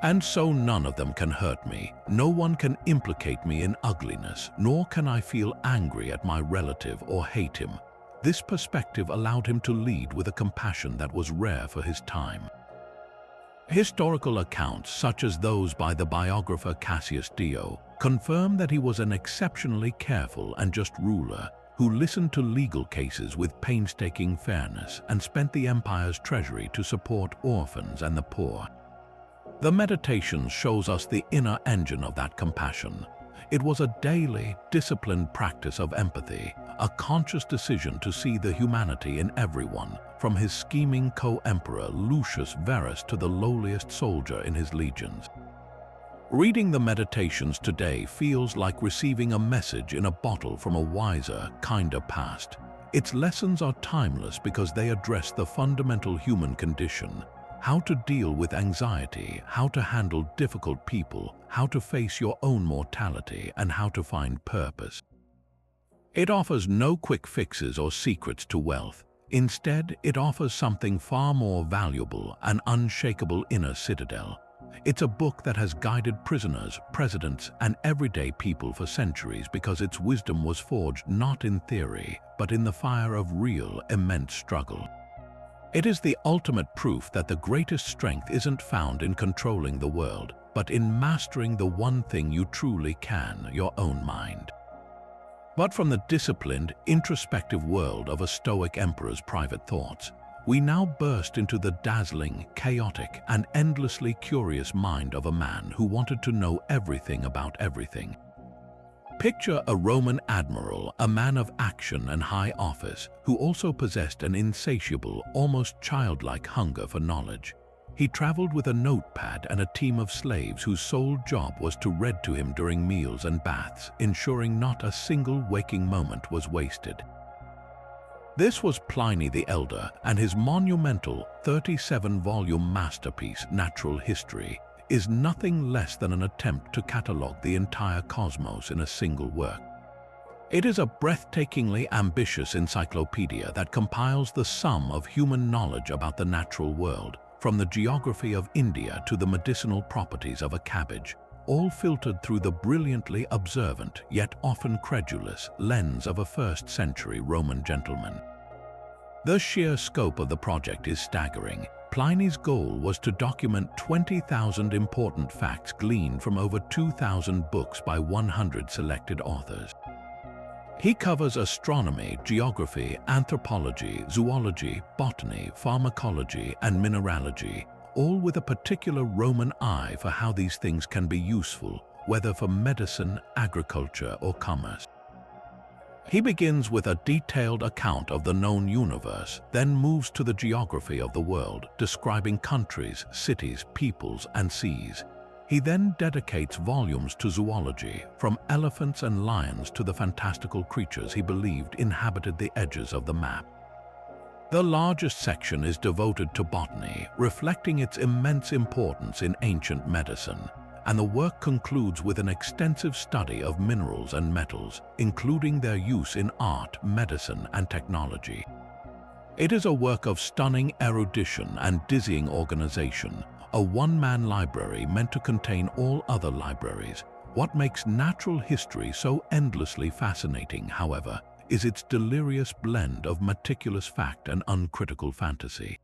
And so none of them can hurt me. No one can implicate me in ugliness, nor can I feel angry at my relative or hate him." This perspective allowed him to lead with a compassion that was rare for his time. Historical accounts, such as those by the biographer Cassius Dio, confirm that he was an exceptionally careful and just ruler who listened to legal cases with painstaking fairness and spent the empire's treasury to support orphans and the poor. The Meditations shows us the inner engine of that compassion. It was a daily, disciplined practice of empathy, a conscious decision to see the humanity in everyone, from his scheming co-emperor Lucius Verus to the lowliest soldier in his legions. Reading the Meditations today feels like receiving a message in a bottle from a wiser, kinder past. Its lessons are timeless because they address the fundamental human condition: how to deal with anxiety, how to handle difficult people, how to face your own mortality, and how to find purpose. It offers no quick fixes or secrets to wealth. Instead, it offers something far more valuable: an unshakable inner citadel. It's a book that has guided prisoners, presidents, and everyday people for centuries because its wisdom was forged not in theory, but in the fire of real, immense struggle. It is the ultimate proof that the greatest strength isn't found in controlling the world, but in mastering the one thing you truly can, your own mind. But from the disciplined, introspective world of a Stoic emperor's private thoughts, we now burst into the dazzling, chaotic, and endlessly curious mind of a man who wanted to know everything about everything. Picture a Roman admiral, a man of action and high office, who also possessed an insatiable, almost childlike hunger for knowledge. He traveled with a notepad and a team of slaves whose sole job was to read to him during meals and baths, ensuring not a single waking moment was wasted. This was Pliny the Elder, and his monumental 37-volume masterpiece, Natural History, is nothing less than an attempt to catalogue the entire cosmos in a single work. It is a breathtakingly ambitious encyclopedia that compiles the sum of human knowledge about the natural world, from the geography of India to the medicinal properties of a cabbage. all filtered through the brilliantly observant yet often credulous lens of a first-century Roman gentleman. The sheer scope of the project is staggering. Pliny's goal was to document 20,000 important facts gleaned from over 2,000 books by 100 selected authors. He covers astronomy, geography, anthropology, zoology, botany, pharmacology, and mineralogy, all with a particular Roman eye for how these things can be useful, whether for medicine, agriculture, or commerce. He begins with a detailed account of the known universe, then moves to the geography of the world, describing countries, cities, peoples, and seas. He then dedicates volumes to zoology, from elephants and lions to the fantastical creatures he believed inhabited the edges of the map. The largest section is devoted to botany, reflecting its immense importance in ancient medicine, and the work concludes with an extensive study of minerals and metals, including their use in art, medicine, and technology. It is a work of stunning erudition and dizzying organization, a one-man library meant to contain all other libraries. What makes natural history so endlessly fascinating, however, is its delirious blend of meticulous fact and uncritical fantasy.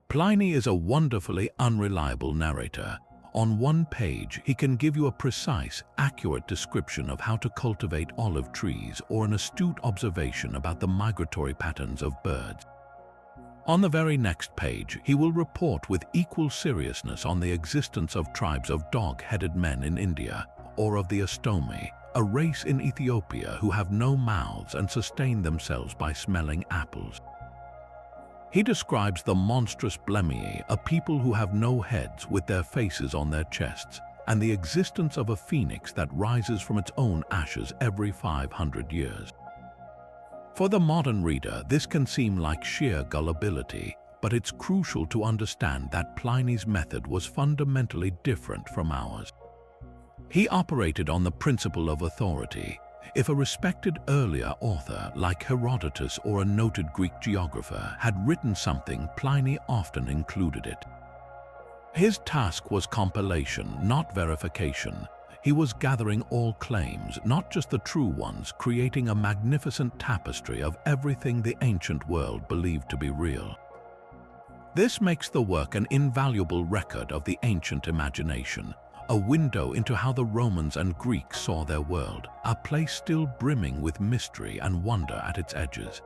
Pliny is a wonderfully unreliable narrator. On one page, he can give you a precise, accurate description of how to cultivate olive trees or an astute observation about the migratory patterns of birds. On the very next page, he will report with equal seriousness on the existence of tribes of dog-headed men in India, or of the Astomi, a race in Ethiopia who have no mouths and sustain themselves by smelling apples. He describes the monstrous Blemii, a people who have no heads with their faces on their chests, and the existence of a phoenix that rises from its own ashes every 500 years. For the modern reader, this can seem like sheer gullibility, but it's crucial to understand that Pliny's method was fundamentally different from ours. He operated on the principle of authority. If a respected earlier author, like Herodotus or a noted Greek geographer, had written something, Pliny often included it. His task was compilation, not verification. He was gathering all claims, not just the true ones, creating a magnificent tapestry of everything the ancient world believed to be real. This makes the work an invaluable record of the ancient imagination, a window into how the Romans and Greeks saw their world, a place still brimming with mystery and wonder at its edges.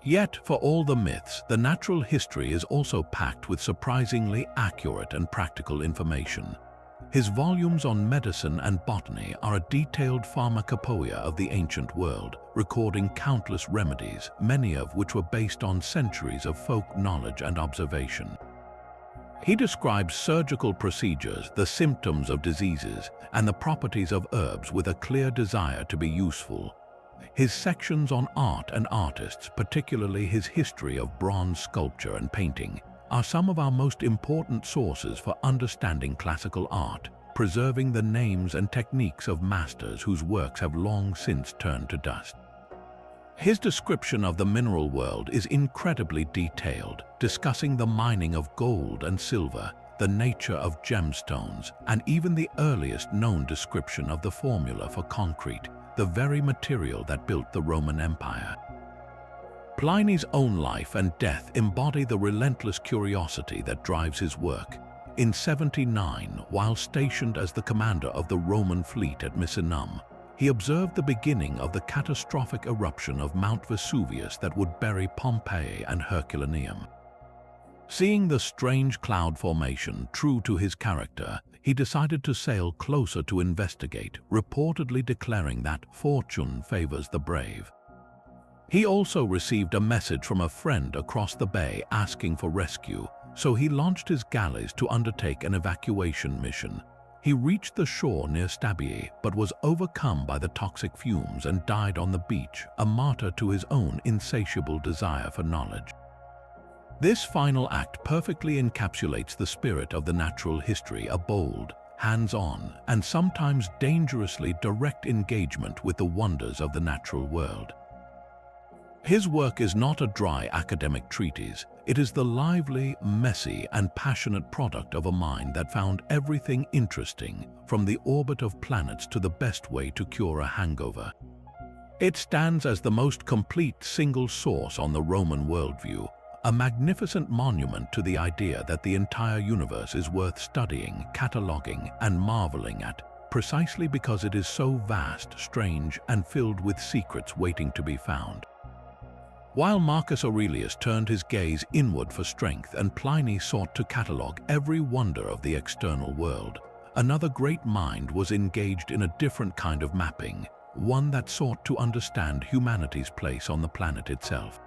Yet, for all the myths, the natural history is also packed with surprisingly accurate and practical information. His volumes on medicine and botany are a detailed pharmacopoeia of the ancient world, recording countless remedies, many of which were based on centuries of folk knowledge and observation. He describes surgical procedures, the symptoms of diseases, and the properties of herbs with a clear desire to be useful. His sections on art and artists, particularly his history of bronze sculpture and painting, are some of our most important sources for understanding classical art, preserving the names and techniques of masters whose works have long since turned to dust. His description of the mineral world is incredibly detailed, discussing the mining of gold and silver, the nature of gemstones, and even the earliest known description of the formula for concrete, the very material that built the Roman Empire. Pliny's own life and death embody the relentless curiosity that drives his work. In 79, while stationed as the commander of the Roman fleet at Misenum, he observed the beginning of the catastrophic eruption of Mount Vesuvius that would bury Pompeii and Herculaneum. Seeing the strange cloud formation, true to his character, he decided to sail closer to investigate, reportedly declaring that fortune favors the brave. He also received a message from a friend across the bay asking for rescue, so he launched his galleys to undertake an evacuation mission. He reached the shore near Stabiae, but was overcome by the toxic fumes and died on the beach, a martyr to his own insatiable desire for knowledge. This final act perfectly encapsulates the spirit of the natural history, a bold, hands-on, and sometimes dangerously direct engagement with the wonders of the natural world. His work is not a dry academic treatise. It is the lively, messy, and passionate product of a mind that found everything interesting, from the orbit of planets to the best way to cure a hangover. It stands as the most complete single source on the Roman worldview, a magnificent monument to the idea that the entire universe is worth studying, cataloging, and marveling at, precisely because it is so vast, strange, and filled with secrets waiting to be found. While Marcus Aurelius turned his gaze inward for strength and Pliny sought to catalog every wonder of the external world, another great mind was engaged in a different kind of mapping, one that sought to understand humanity's place on the planet itself.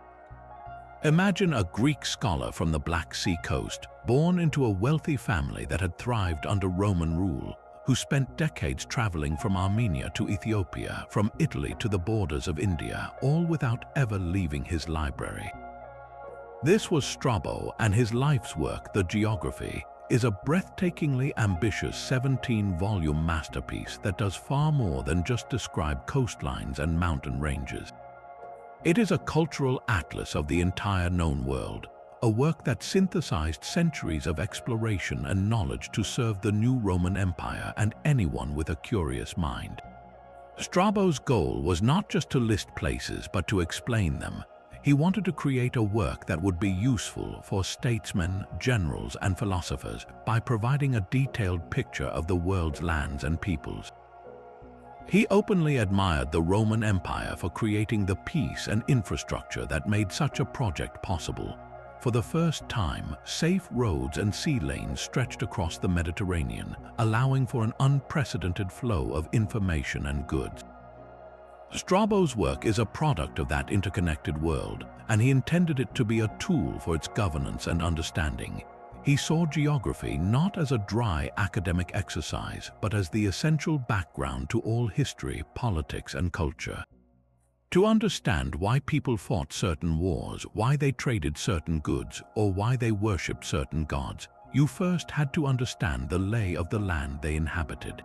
Imagine a Greek scholar from the Black Sea coast, born into a wealthy family that had thrived under Roman rule, who spent decades traveling from Armenia to Ethiopia, from Italy to the borders of India, all without ever leaving his library. This was Strabo, and his life's work, The Geography, is a breathtakingly ambitious 17-volume masterpiece that does far more than just describe coastlines and mountain ranges. It is a cultural atlas of the entire known world, a work that synthesized centuries of exploration and knowledge to serve the new Roman Empire and anyone with a curious mind. Strabo's goal was not just to list places, but to explain them. He wanted to create a work that would be useful for statesmen, generals, and philosophers by providing a detailed picture of the world's lands and peoples. He openly admired the Roman Empire for creating the peace and infrastructure that made such a project possible. For the first time, safe roads and sea lanes stretched across the Mediterranean, allowing for an unprecedented flow of information and goods. Strabo's work is a product of that interconnected world, and he intended it to be a tool for its governance and understanding. He saw geography not as a dry academic exercise, but as the essential background to all history, politics, and culture. To understand why people fought certain wars, why they traded certain goods, or why they worshipped certain gods, you first had to understand the lay of the land they inhabited.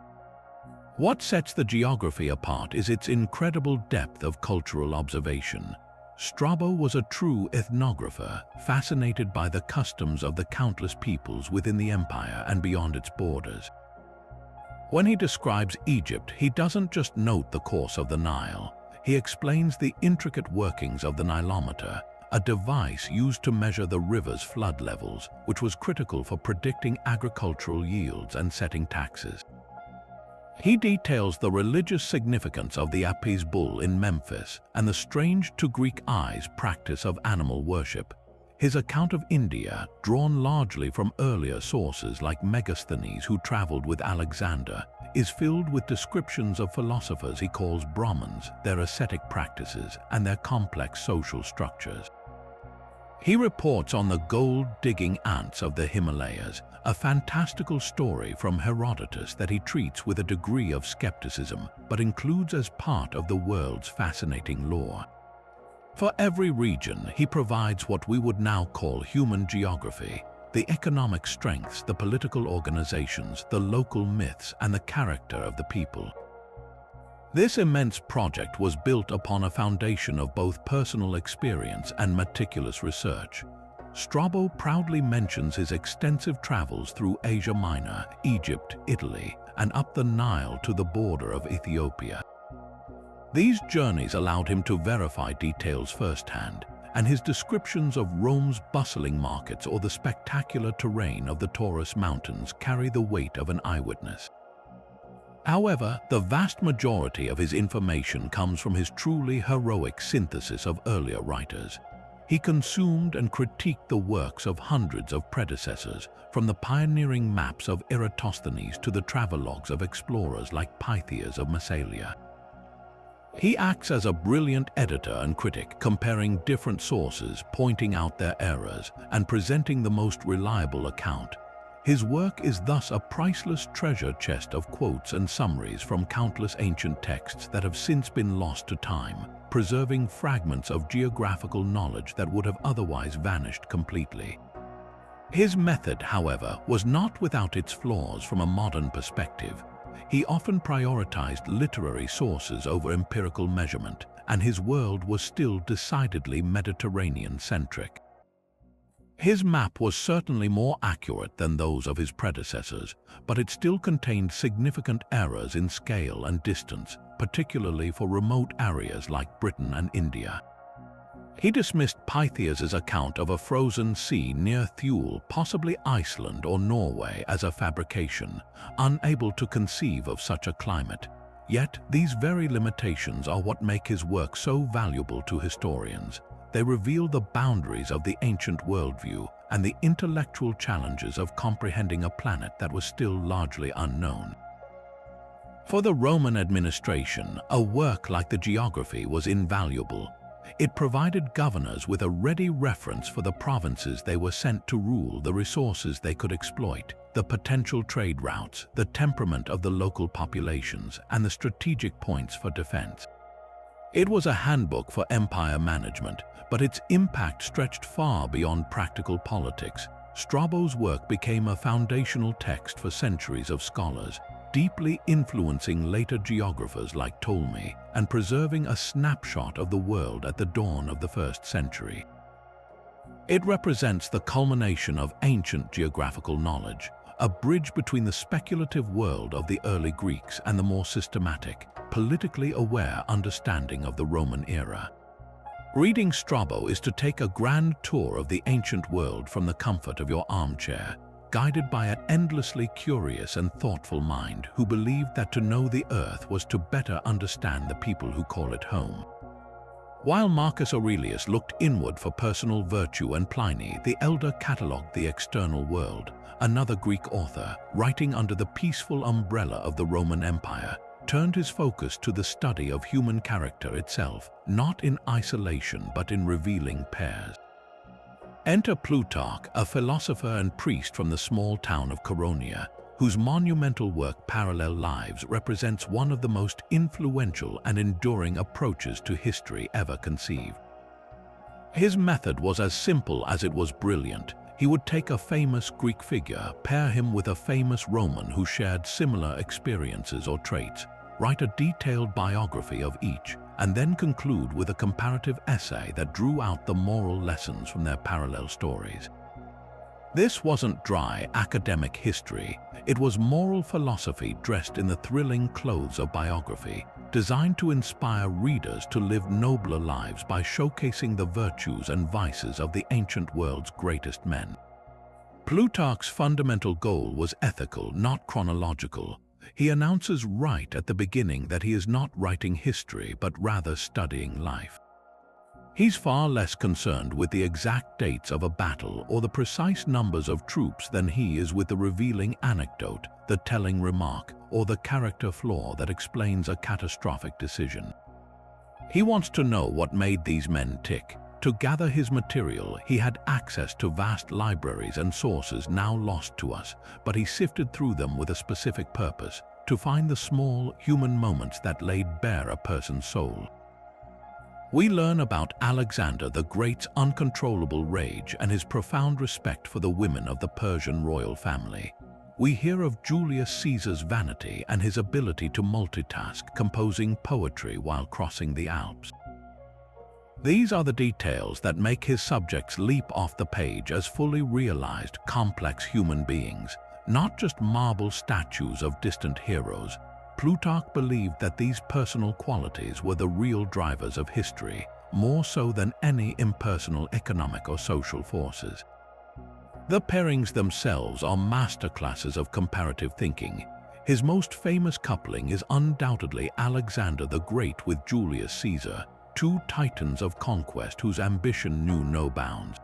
What sets the geography apart is its incredible depth of cultural observation. Strabo was a true ethnographer, fascinated by the customs of the countless peoples within the empire and beyond its borders. When he describes Egypt, he doesn't just note the course of the Nile. He explains the intricate workings of the Nilometer, a device used to measure the river's flood levels, which was critical for predicting agricultural yields and setting taxes. He details the religious significance of the Apis bull in Memphis and the strange to Greek eyes practice of animal worship. His account of India, drawn largely from earlier sources like Megasthenes, who traveled with Alexander, is filled with descriptions of philosophers he calls Brahmins, their ascetic practices, and their complex social structures. He reports on the gold-digging ants of the Himalayas, a fantastical story from Herodotus that he treats with a degree of skepticism, but includes as part of the world's fascinating lore. For every region, he provides what we would now call human geography, the economic strengths, the political organizations, the local myths, and the character of the people. This immense project was built upon a foundation of both personal experience and meticulous research. Strabo proudly mentions his extensive travels through Asia Minor, Egypt, Italy, and up the Nile to the border of Ethiopia. These journeys allowed him to verify details firsthand, and his descriptions of Rome's bustling markets or the spectacular terrain of the Taurus Mountains carry the weight of an eyewitness. However, the vast majority of his information comes from his truly heroic synthesis of earlier writers. He consumed and critiqued the works of hundreds of predecessors, from the pioneering maps of Eratosthenes to the travelogues of explorers like Pythias of Massalia. He acts as a brilliant editor and critic, comparing different sources, pointing out their errors, and presenting the most reliable account. His work is thus a priceless treasure chest of quotes and summaries from countless ancient texts that have since been lost to time, preserving fragments of geographical knowledge that would have otherwise vanished completely. His method, however, was not without its flaws from a modern perspective. He often prioritized literary sources over empirical measurement, and his world was still decidedly Mediterranean-centric. His map was certainly more accurate than those of his predecessors, but it still contained significant errors in scale and distance, particularly for remote areas like Britain and India. He dismissed Pythias's account of a frozen sea near Thule, possibly Iceland or Norway, as a fabrication, unable to conceive of such a climate. Yet, these very limitations are what make his work so valuable to historians. They reveal the boundaries of the ancient worldview and the intellectual challenges of comprehending a planet that was still largely unknown. For the Roman administration, a work like the geography was invaluable. It provided governors with a ready reference for the provinces they were sent to rule, the resources they could exploit, the potential trade routes, the temperament of the local populations, and the strategic points for defense. It was a handbook for empire management, but its impact stretched far beyond practical politics. Strabo's work became a foundational text for centuries of scholars, deeply influencing later geographers like Ptolemy and preserving a snapshot of the world at the dawn of the 1st century. It represents the culmination of ancient geographical knowledge, a bridge between the speculative world of the early Greeks and the more systematic, politically aware understanding of the Roman era. Reading Strabo is to take a grand tour of the ancient world from the comfort of your armchair, guided by an endlessly curious and thoughtful mind who believed that to know the earth was to better understand the people who call it home. While Marcus Aurelius looked inward for personal virtue and Pliny the Elder catalogued the external world, another Greek author, writing under the peaceful umbrella of the Roman Empire, turned his focus to the study of human character itself, not in isolation but in revealing pairs. Enter Plutarch, a philosopher and priest from the small town of Chaeronea, whose monumental work Parallel Lives represents one of the most influential and enduring approaches to history ever conceived. His method was as simple as it was brilliant. He would take a famous Greek figure, pair him with a famous Roman who shared similar experiences or traits, write a detailed biography of each, and then conclude with a comparative essay that drew out the moral lessons from their parallel stories. This wasn't dry academic history, it was moral philosophy dressed in the thrilling clothes of biography, designed to inspire readers to live nobler lives by showcasing the virtues and vices of the ancient world's greatest men. Plutarch's fundamental goal was ethical, not chronological. He announces right at the beginning that he is not writing history but rather studying life. He's far less concerned with the exact dates of a battle or the precise numbers of troops than he is with the revealing anecdote, the telling remark, or the character flaw that explains a catastrophic decision. He wants to know what made these men tick. To gather his material, he had access to vast libraries and sources now lost to us, but he sifted through them with a specific purpose, to find the small human moments that laid bare a person's soul. We learn about Alexander the Great's uncontrollable rage and his profound respect for the women of the Persian royal family. We hear of Julius Caesar's vanity and his ability to multitask, composing poetry while crossing the Alps. These are the details that make his subjects leap off the page as fully realized, complex human beings, not just marble statues of distant heroes. Plutarch believed that these personal qualities were the real drivers of history, more so than any impersonal economic or social forces. The pairings themselves are masterclasses of comparative thinking. His most famous coupling is undoubtedly Alexander the Great with Julius Caesar, two titans of conquest whose ambition knew no bounds.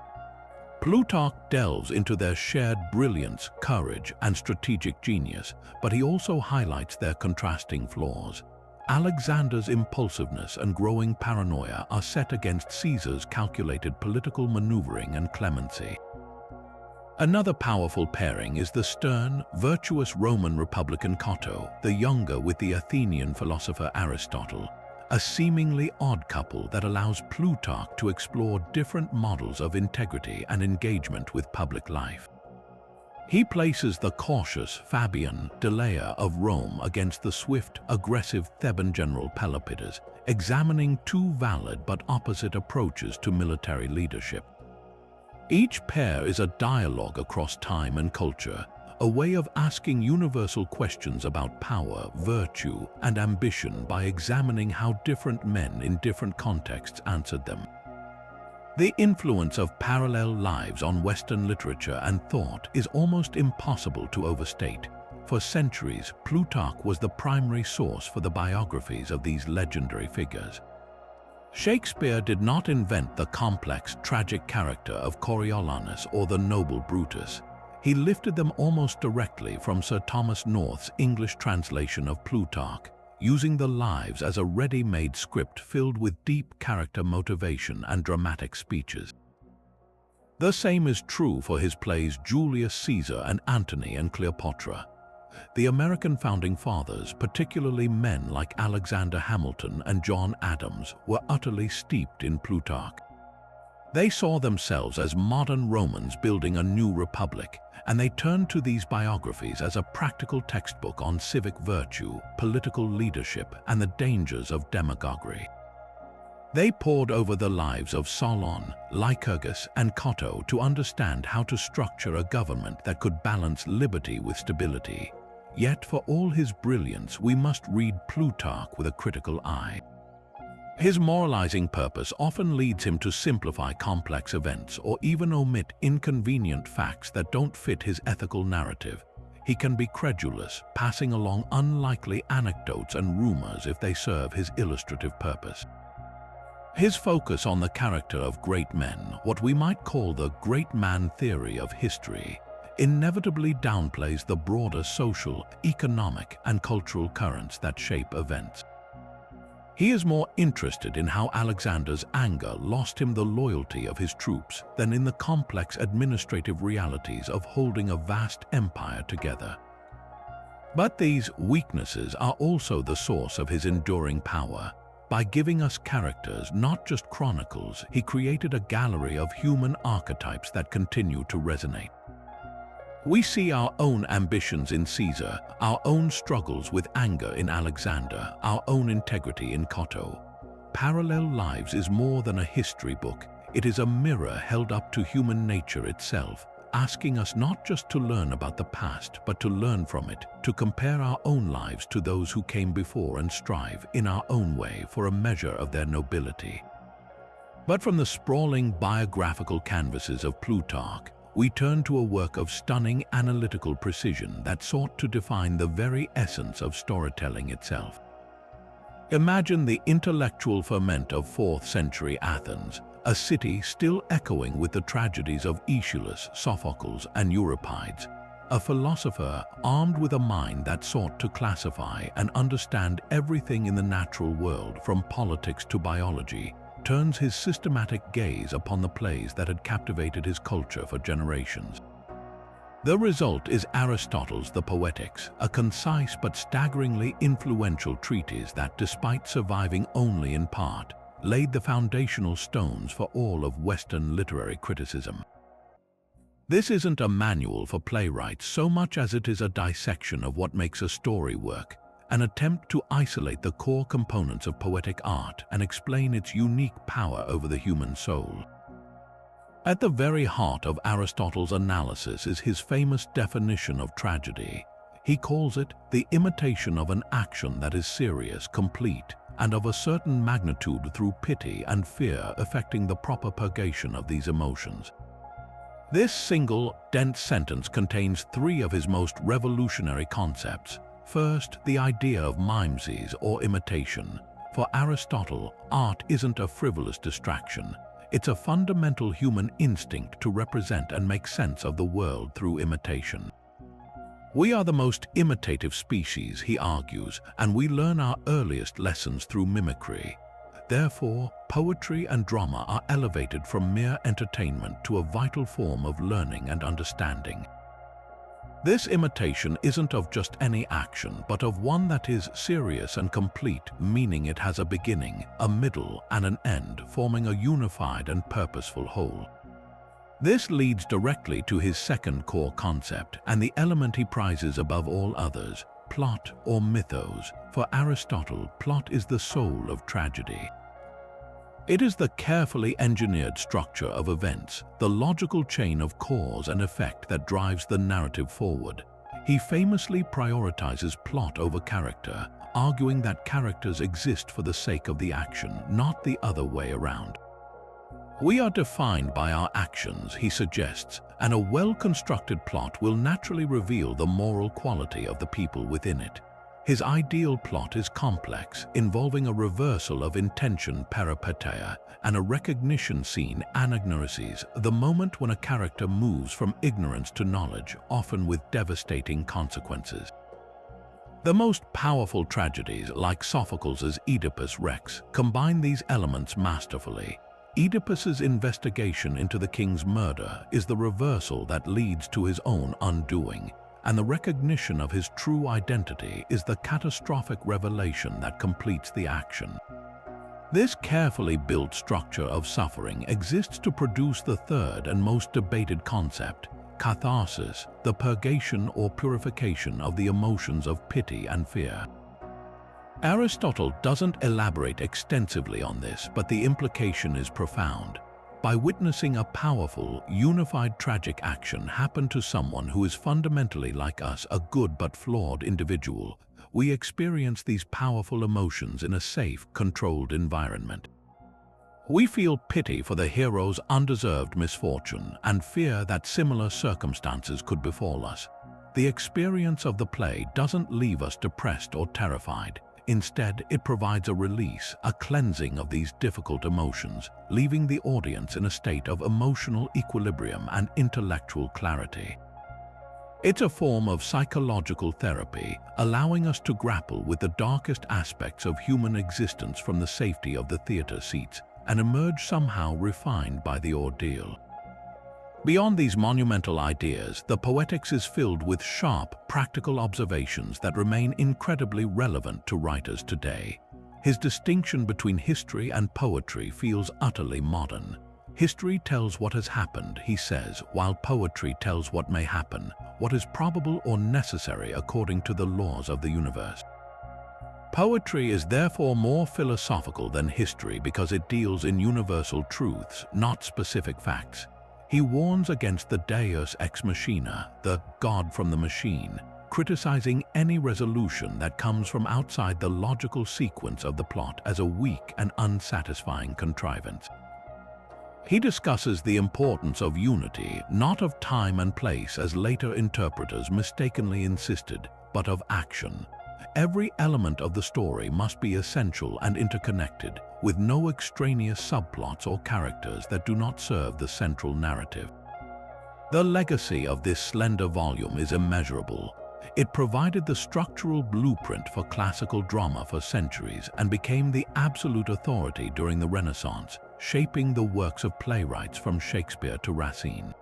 Plutarch delves into their shared brilliance, courage, and strategic genius, but he also highlights their contrasting flaws. Alexander's impulsiveness and growing paranoia are set against Caesar's calculated political maneuvering and clemency. Another powerful pairing is the stern, virtuous Roman Republican Cato, the younger with the Athenian philosopher Aristotle, a seemingly odd couple that allows Plutarch to explore different models of integrity and engagement with public life. He places the cautious Fabian Delea of Rome against the swift, aggressive Theban general Pelopidas, examining two valid but opposite approaches to military leadership. Each pair is a dialogue across time and culture, a way of asking universal questions about power, virtue, and ambition by examining how different men in different contexts answered them. The influence of parallel lives on Western literature and thought is almost impossible to overstate. For centuries, Plutarch was the primary source for the biographies of these legendary figures. Shakespeare did not invent the complex, tragic character of Coriolanus or the noble Brutus. He lifted them almost directly from Sir Thomas North's English translation of Plutarch, using the lives as a ready-made script filled with deep character motivation and dramatic speeches. The same is true for his plays Julius Caesar and Antony and Cleopatra. The American founding fathers, particularly men like Alexander Hamilton and John Adams, were utterly steeped in Plutarch. They saw themselves as modern Romans building a new republic, and they turned to these biographies as a practical textbook on civic virtue, political leadership, and the dangers of demagoguery. They pored over the lives of Solon, Lycurgus, and Cotto to understand how to structure a government that could balance liberty with stability. Yet for all his brilliance, we must read Plutarch with a critical eye. His moralizing purpose often leads him to simplify complex events or even omit inconvenient facts that don't fit his ethical narrative. He can be credulous, passing along unlikely anecdotes and rumors if they serve his illustrative purpose. His focus on the character of great men, what we might call the great man theory of history, inevitably downplays the broader social, economic, and cultural currents that shape events. He is more interested in how Alexander's anger lost him the loyalty of his troops than in the complex administrative realities of holding a vast empire together. But these weaknesses are also the source of his enduring power. By giving us characters, not just chronicles, he created a gallery of human archetypes that continue to resonate. We see our own ambitions in Caesar, our own struggles with anger in Alexander, our own integrity in Cotto. Parallel Lives is more than a history book. It is a mirror held up to human nature itself, asking us not just to learn about the past, but to learn from it, to compare our own lives to those who came before and strive, in our own way, for a measure of their nobility. But from the sprawling biographical canvases of Plutarch, we turn to a work of stunning analytical precision that sought to define the very essence of storytelling itself. Imagine the intellectual ferment of 4th century Athens, a city still echoing with the tragedies of Aeschylus, Sophocles, and Euripides. A philosopher armed with a mind that sought to classify and understand everything in the natural world, from politics to biology, turns his systematic gaze upon the plays that had captivated his culture for generations. The result is Aristotle's The Poetics, a concise but staggeringly influential treatise that, despite surviving only in part, laid the foundational stones for all of Western literary criticism. This isn't a manual for playwrights so much as it is a dissection of what makes a story work, an attempt to isolate the core components of poetic art and explain its unique power over the human soul. At the very heart of Aristotle's analysis is his famous definition of tragedy. He calls it the imitation of an action that is serious, complete, and of a certain magnitude through pity and fear affecting the proper purgation of these emotions. This single, dense sentence contains 3 of his most revolutionary concepts. First, the idea of mimesis or imitation. For Aristotle, art isn't a frivolous distraction. It's a fundamental human instinct to represent and make sense of the world through imitation. We are the most imitative species, he argues, and we learn our earliest lessons through mimicry. Therefore, poetry and drama are elevated from mere entertainment to a vital form of learning and understanding. This imitation isn't of just any action, but of one that is serious and complete, meaning it has a beginning, a middle, and an end, forming a unified and purposeful whole. This leads directly to his second core concept, and the element he prizes above all others, plot or mythos. For Aristotle, plot is the soul of tragedy. It is the carefully engineered structure of events, the logical chain of cause and effect that drives the narrative forward. He famously prioritizes plot over character, arguing that characters exist for the sake of the action, not the other way around. We are defined by our actions, he suggests, and a well-constructed plot will naturally reveal the moral quality of the people within it. His ideal plot is complex, involving a reversal of intention peripeteia and a recognition scene anagnorisis, the moment when a character moves from ignorance to knowledge, often with devastating consequences. The most powerful tragedies, like Sophocles' Oedipus Rex, combine these elements masterfully. Oedipus's investigation into the king's murder is the reversal that leads to his own undoing, and the recognition of his true identity is the catastrophic revelation that completes the action. This carefully built structure of suffering exists to produce the third and most debated concept, catharsis, the purgation or purification of the emotions of pity and fear. Aristotle doesn't elaborate extensively on this, but the implication is profound. By witnessing a powerful, unified tragic action happen to someone who is fundamentally like us, a good but flawed individual, we experience these powerful emotions in a safe, controlled environment. We feel pity for the hero's undeserved misfortune and fear that similar circumstances could befall us. The experience of the play doesn't leave us depressed or terrified. Instead, it provides a release, a cleansing of these difficult emotions, leaving the audience in a state of emotional equilibrium and intellectual clarity. It's a form of psychological therapy, allowing us to grapple with the darkest aspects of human existence from the safety of the theater seats and emerge somehow refined by the ordeal. Beyond these monumental ideas, the Poetics is filled with sharp, practical observations that remain incredibly relevant to writers today. His distinction between history and poetry feels utterly modern. History tells what has happened, he says, while poetry tells what may happen, what is probable or necessary according to the laws of the universe. Poetry is therefore more philosophical than history because it deals in universal truths, not specific facts. He warns against the deus ex machina, the God from the machine, criticizing any resolution that comes from outside the logical sequence of the plot as a weak and unsatisfying contrivance. He discusses the importance of unity, not of time and place as later interpreters mistakenly insisted, but of action. Every element of the story must be essential and interconnected, with no extraneous subplots or characters that do not serve the central narrative. The legacy of this slender volume is immeasurable. It provided the structural blueprint for classical drama for centuries and became the absolute authority during the Renaissance, shaping the works of playwrights from Shakespeare to Racine.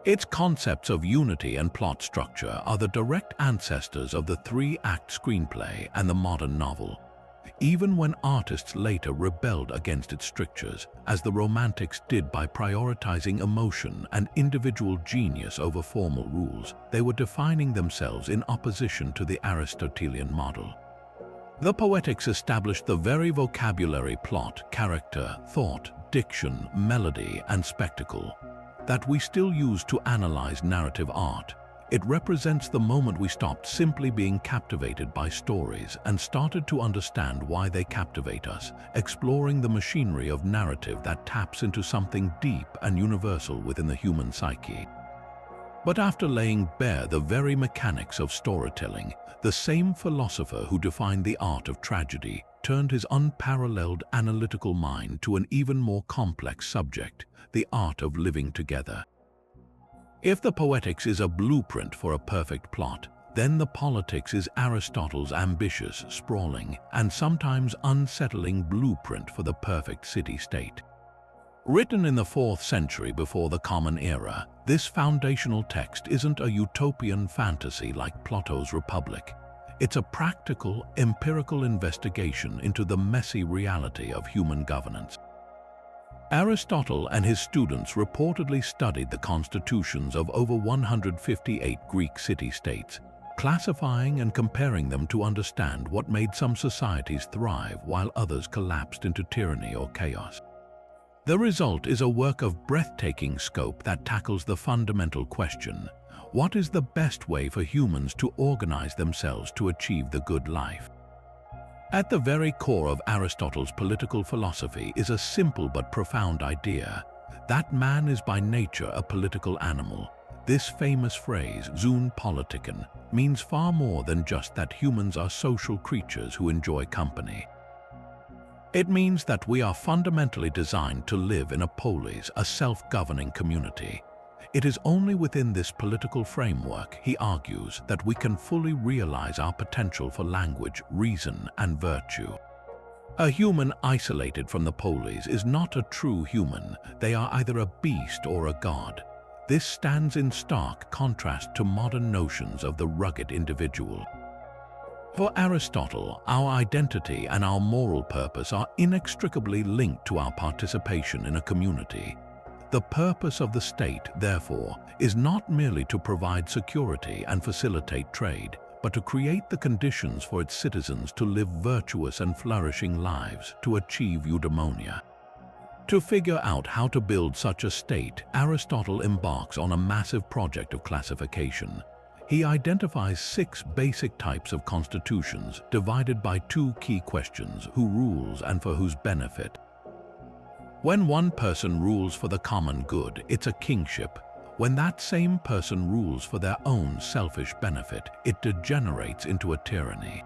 Its concepts of unity and plot structure are the direct ancestors of the three-act screenplay and the modern novel. Even when artists later rebelled against its strictures, as the Romantics did by prioritizing emotion and individual genius over formal rules, they were defining themselves in opposition to the Aristotelian model. The Poetics established the very vocabulary plot, character, thought, diction, melody, and spectacle that we still use to analyze narrative art. It represents the moment we stopped simply being captivated by stories and started to understand why they captivate us, exploring the machinery of narrative that taps into something deep and universal within the human psyche. But after laying bare the very mechanics of storytelling, the same philosopher who defined the art of tragedy turned his unparalleled analytical mind to an even more complex subject, the art of living together. If the Poetics is a blueprint for a perfect plot, then the Politics is Aristotle's ambitious, sprawling, and sometimes unsettling blueprint for the perfect city-state. Written in the 4th century before the Common Era, this foundational text isn't a utopian fantasy like Plato's Republic. It's a practical, empirical investigation into the messy reality of human governance. Aristotle and his students reportedly studied the constitutions of over 158 Greek city-states. classifying and comparing them to understand what made some societies thrive while others collapsed into tyranny or chaos. The result is a work of breathtaking scope that tackles the fundamental question: what is the best way for humans to organize themselves to achieve the good life? At the very core of Aristotle's political philosophy is a simple but profound idea that man is by nature a political animal. This famous phrase, zoon politiken, means far more than just that humans are social creatures who enjoy company. It means that we are fundamentally designed to live in a polis, a self-governing community. It is only within this political framework, he argues, that we can fully realize our potential for language, reason, and virtue. A human isolated from the polis is not a true human. They are either a beast or a god. This stands in stark contrast to modern notions of the rugged individual. For Aristotle, our identity and our moral purpose are inextricably linked to our participation in a community. The purpose of the state, therefore, is not merely to provide security and facilitate trade, but to create the conditions for its citizens to live virtuous and flourishing lives, to achieve eudaimonia. To figure out how to build such a state, Aristotle embarks on a massive project of classification. He identifies 6 basic types of constitutions, divided by 2 key questions: who rules and for whose benefit. When one person rules for the common good, it's a kingship. When that same person rules for their own selfish benefit, it degenerates into a tyranny.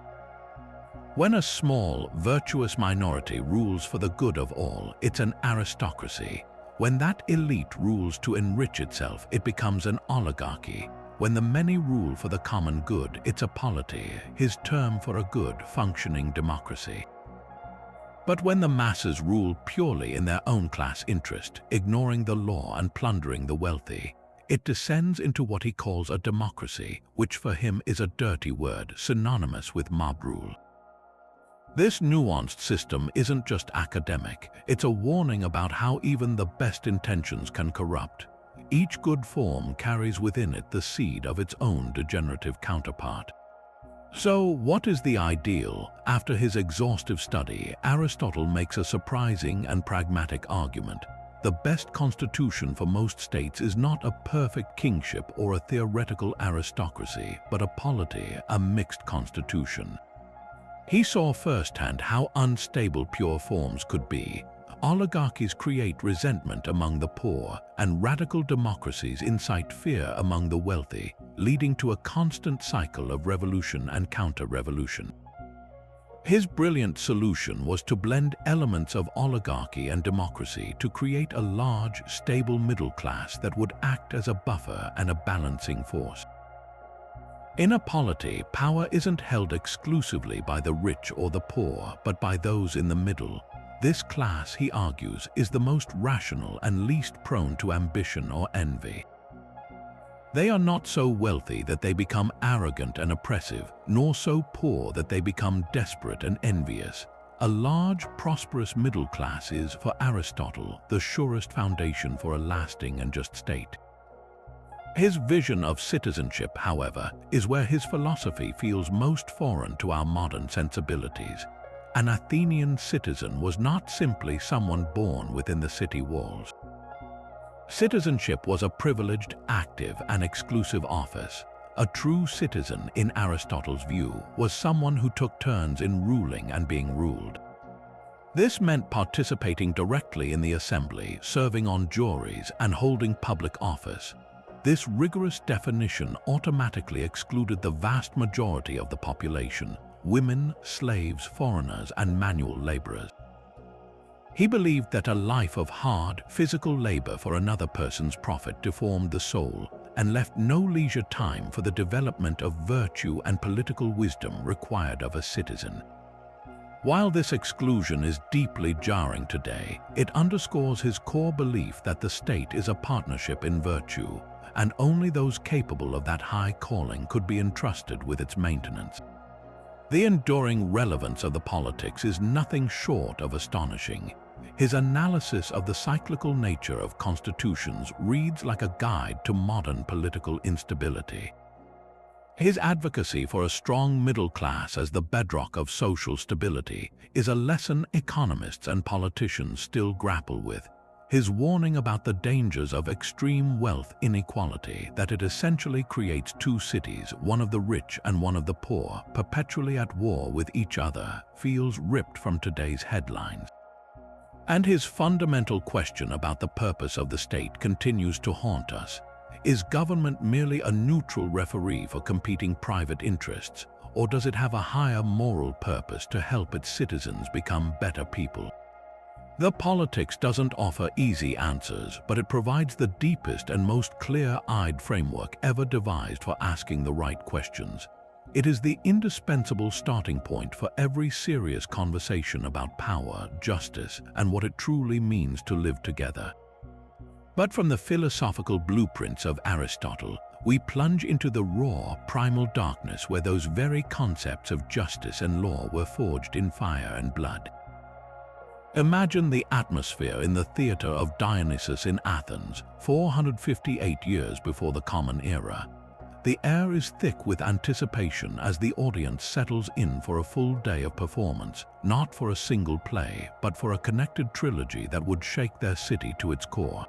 When a small, virtuous minority rules for the good of all, it's an aristocracy. When that elite rules to enrich itself, it becomes an oligarchy. When the many rule for the common good, it's a polity, his term for a good, functioning democracy. But when the masses rule purely in their own class interest, ignoring the law and plundering the wealthy, it descends into what he calls a democracy, which for him is a dirty word, synonymous with mob rule. This nuanced system isn't just academic, it's a warning about how even the best intentions can corrupt. Each good form carries within it the seed of its own degenerative counterpart. So, what is the ideal? After his exhaustive study, Aristotle makes a surprising and pragmatic argument. The best constitution for most states is not a perfect kingship or a theoretical aristocracy, but a polity, a mixed constitution. He saw firsthand how unstable pure forms could be. Oligarchies create resentment among the poor, and radical democracies incite fear among the wealthy, leading to a constant cycle of revolution and counter-revolution. His brilliant solution was to blend elements of oligarchy and democracy to create a large, stable middle class that would act as a buffer and a balancing force. In a polity, power isn't held exclusively by the rich or the poor, but by those in the middle. This class, he argues, is the most rational and least prone to ambition or envy. They are not so wealthy that they become arrogant and oppressive, nor so poor that they become desperate and envious. A large, prosperous middle class is, for Aristotle, the surest foundation for a lasting and just state. His vision of citizenship, however, is where his philosophy feels most foreign to our modern sensibilities. An Athenian citizen was not simply someone born within the city walls. Citizenship was a privileged, active, and exclusive office. A true citizen, in Aristotle's view, was someone who took turns in ruling and being ruled. This meant participating directly in the assembly, serving on juries, and holding public office. This rigorous definition automatically excluded the vast majority of the population: women, slaves, foreigners, and manual laborers. He believed that a life of hard, physical labor for another person's profit deformed the soul and left no leisure time for the development of virtue and political wisdom required of a citizen. While this exclusion is deeply jarring today, it underscores his core belief that the state is a partnership in virtue, and only those capable of that high calling could be entrusted with its maintenance. The enduring relevance of the politics is nothing short of astonishing. His analysis of the cyclical nature of constitutions reads like a guide to modern political instability. His advocacy for a strong middle class as the bedrock of social stability is a lesson economists and politicians still grapple with. His warning about the dangers of extreme wealth inequality, that it essentially creates two cities, one of the rich and one of the poor, perpetually at war with each other, feels ripped from today's headlines. And his fundamental question about the purpose of the state continues to haunt us. Is government merely a neutral referee for competing private interests, or does it have a higher moral purpose to help its citizens become better people? The politics doesn't offer easy answers, but it provides the deepest and most clear-eyed framework ever devised for asking the right questions. It is the indispensable starting point for every serious conversation about power, justice, and what it truly means to live together. But from the philosophical blueprints of Aristotle, we plunge into the raw, primal darkness where those very concepts of justice and law were forged in fire and blood. Imagine the atmosphere in the theater of Dionysus in Athens, 458 years before the Common Era. The air is thick with anticipation as the audience settles in for a full day of performance, not for a single play, but for a connected trilogy that would shake their city to its core.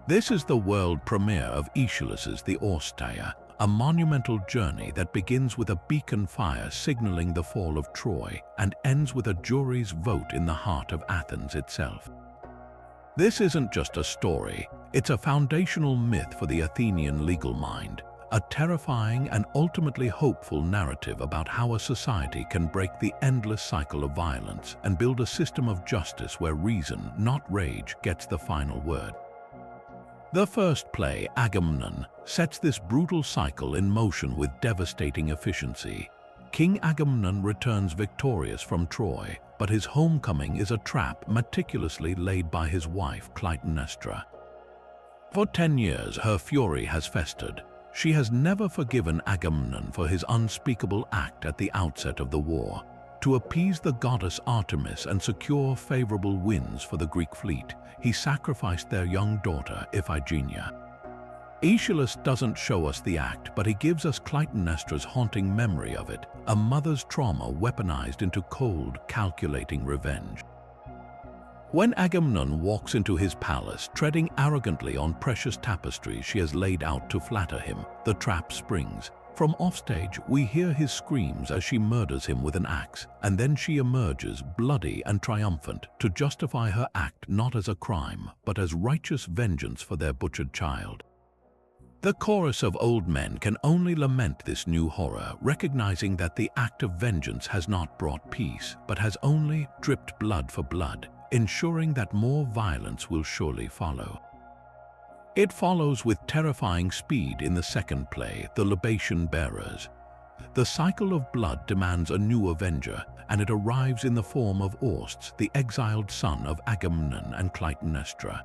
This is the world premiere of Aeschylus's The Orsteia, a monumental journey that begins with a beacon fire signaling the fall of Troy and ends with a jury's vote in the heart of Athens itself. This isn't just a story, it's a foundational myth for the Athenian legal mind, a terrifying and ultimately hopeful narrative about how a society can break the endless cycle of violence and build a system of justice where reason, not rage, gets the final word. The first play, Agamemnon, sets this brutal cycle in motion with devastating efficiency. King Agamemnon returns victorious from Troy, but his homecoming is a trap meticulously laid by his wife Clytemnestra. For 10 years, her fury has festered. She has never forgiven Agamemnon for his unspeakable act at the outset of the war. To appease the goddess Artemis and secure favorable winds for the Greek fleet, he sacrificed their young daughter, Iphigenia. Aeschylus doesn't show us the act, but he gives us Clytemnestra's haunting memory of it, a mother's trauma weaponized into cold, calculating revenge. When Agamemnon walks into his palace, treading arrogantly on precious tapestries she has laid out to flatter him, the trap springs. From offstage, we hear his screams as she murders him with an axe, and then she emerges, bloody and triumphant, to justify her act not as a crime, but as righteous vengeance for their butchered child. The chorus of old men can only lament this new horror, recognizing that the act of vengeance has not brought peace, but has only dripped blood for blood, ensuring that more violence will surely follow. It follows with terrifying speed in the second play, The Libation Bearers. The cycle of blood demands a new avenger, and it arrives in the form of Orsts, the exiled son of Agamemnon and Clytemnestra.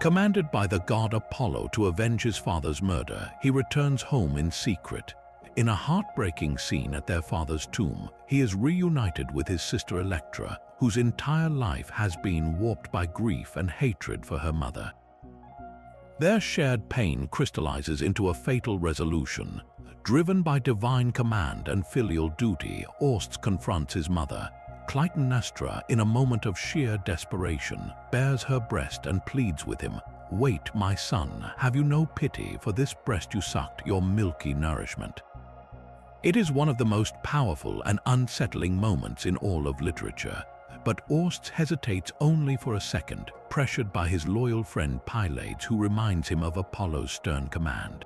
Commanded by the god Apollo to avenge his father's murder, he returns home in secret. In a heartbreaking scene at their father's tomb, he is reunited with his sister Electra, whose entire life has been warped by grief and hatred for her mother. Their shared pain crystallizes into a fatal resolution. Driven by divine command and filial duty, Orsts confronts his mother. Clytemnestra, in a moment of sheer desperation, bares her breast and pleads with him, "Wait, my son, have you no pity for this breast you sucked, your milky nourishment?" It is one of the most powerful and unsettling moments in all of literature. But Orsts hesitates only for a second, pressured by his loyal friend Pylades, who reminds him of Apollo's stern command.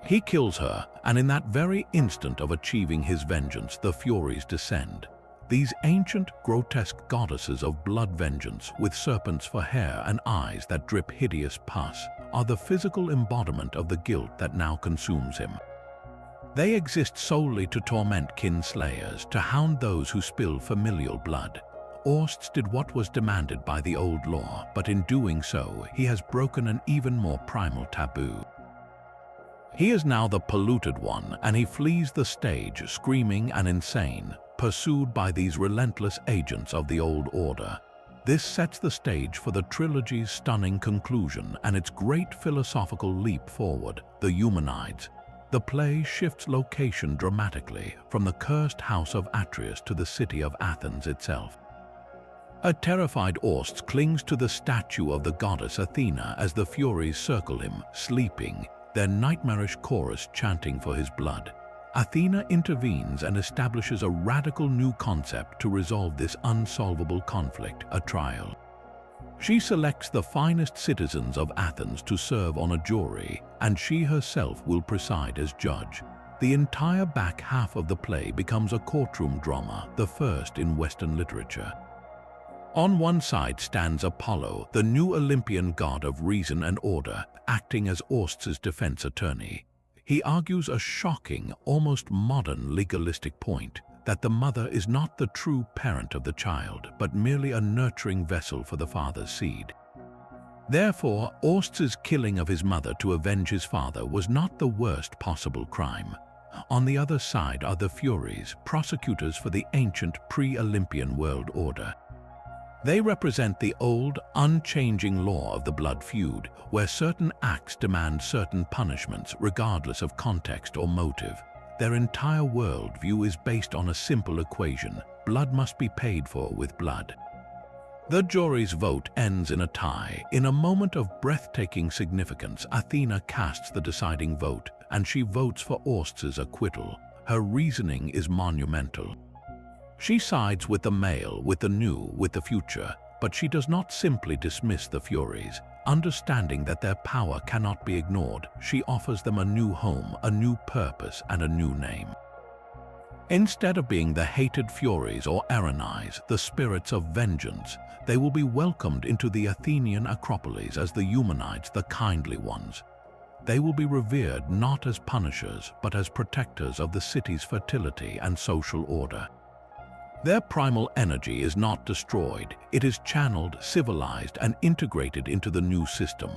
He kills her, and in that very instant of achieving his vengeance, the Furies descend. These ancient, grotesque goddesses of blood vengeance, with serpents for hair and eyes that drip hideous pus, are the physical embodiment of the guilt that now consumes him. They exist solely to torment kinslayers, to hound those who spill familial blood. Orsts did what was demanded by the old law, but in doing so, he has broken an even more primal taboo. He is now the polluted one, and he flees the stage, screaming and insane, pursued by these relentless agents of the old order. This sets the stage for the trilogy's stunning conclusion and its great philosophical leap forward, the Eumenides. The play shifts location dramatically from the cursed house of Atreus to the city of Athens itself. A terrified Orsts clings to the statue of the goddess Athena as the Furies circle him, sleeping, their nightmarish chorus chanting for his blood. Athena intervenes and establishes a radical new concept to resolve this unsolvable conflict, a trial. She selects the finest citizens of Athens to serve on a jury, and she herself will preside as judge. The entire back half of the play becomes a courtroom drama, the first in Western literature. On one side stands Apollo, the new Olympian god of reason and order, acting as Orsts' defense attorney. He argues a shocking, almost modern legalistic point, that the mother is not the true parent of the child, but merely a nurturing vessel for the father's seed. Therefore, Orsts' killing of his mother to avenge his father was not the worst possible crime. On the other side are the Furies, prosecutors for the ancient pre-Olympian world order. They represent the old, unchanging law of the blood feud, where certain acts demand certain punishments regardless of context or motive. Their entire worldview is based on a simple equation: blood must be paid for with blood. The jury's vote ends in a tie. In a moment of breathtaking significance, Athena casts the deciding vote, and she votes for Orsts' acquittal. Her reasoning is monumental. She sides with the male, with the new, with the future, but she does not simply dismiss the Furies. Understanding that their power cannot be ignored, she offers them a new home, a new purpose, and a new name. Instead of being the hated Furies or Aeneid, the spirits of vengeance, they will be welcomed into the Athenian Acropolis as the Eumenides, the kindly ones. They will be revered not as punishers, but as protectors of the city's fertility and social order. Their primal energy is not destroyed, it is channeled, civilized, and integrated into the new system.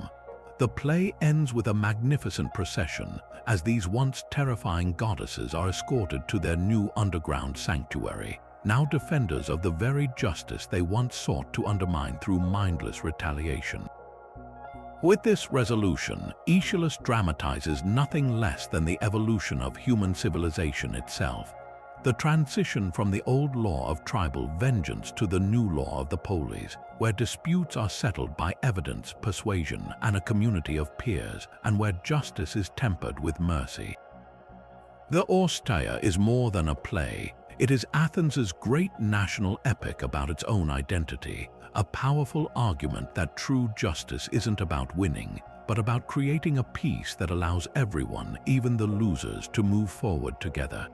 The play ends with a magnificent procession, as these once terrifying goddesses are escorted to their new underground sanctuary, now defenders of the very justice they once sought to undermine through mindless retaliation. With this resolution, Aeschylus dramatizes nothing less than the evolution of human civilization itself. The transition from the old law of tribal vengeance to the new law of the polis, where disputes are settled by evidence, persuasion, and a community of peers, and where justice is tempered with mercy. The Orsteia is more than a play. It is Athens' great national epic about its own identity, a powerful argument that true justice isn't about winning, but about creating a peace that allows everyone, even the losers, to move forward together.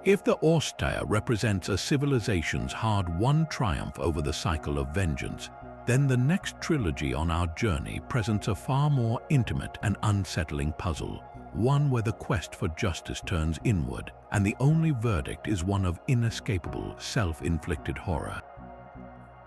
If the Orsteia represents a civilization's hard-won triumph over the cycle of vengeance, then the next trilogy on our journey presents a far more intimate and unsettling puzzle, one where the quest for justice turns inward, and the only verdict is one of inescapable, self-inflicted horror.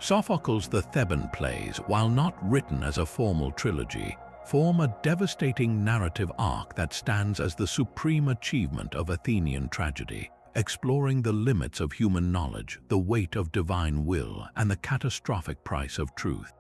Sophocles' The Theban plays, while not written as a formal trilogy, form a devastating narrative arc that stands as the supreme achievement of Athenian tragedy, exploring the limits of human knowledge, the weight of divine will, and the catastrophic price of truth.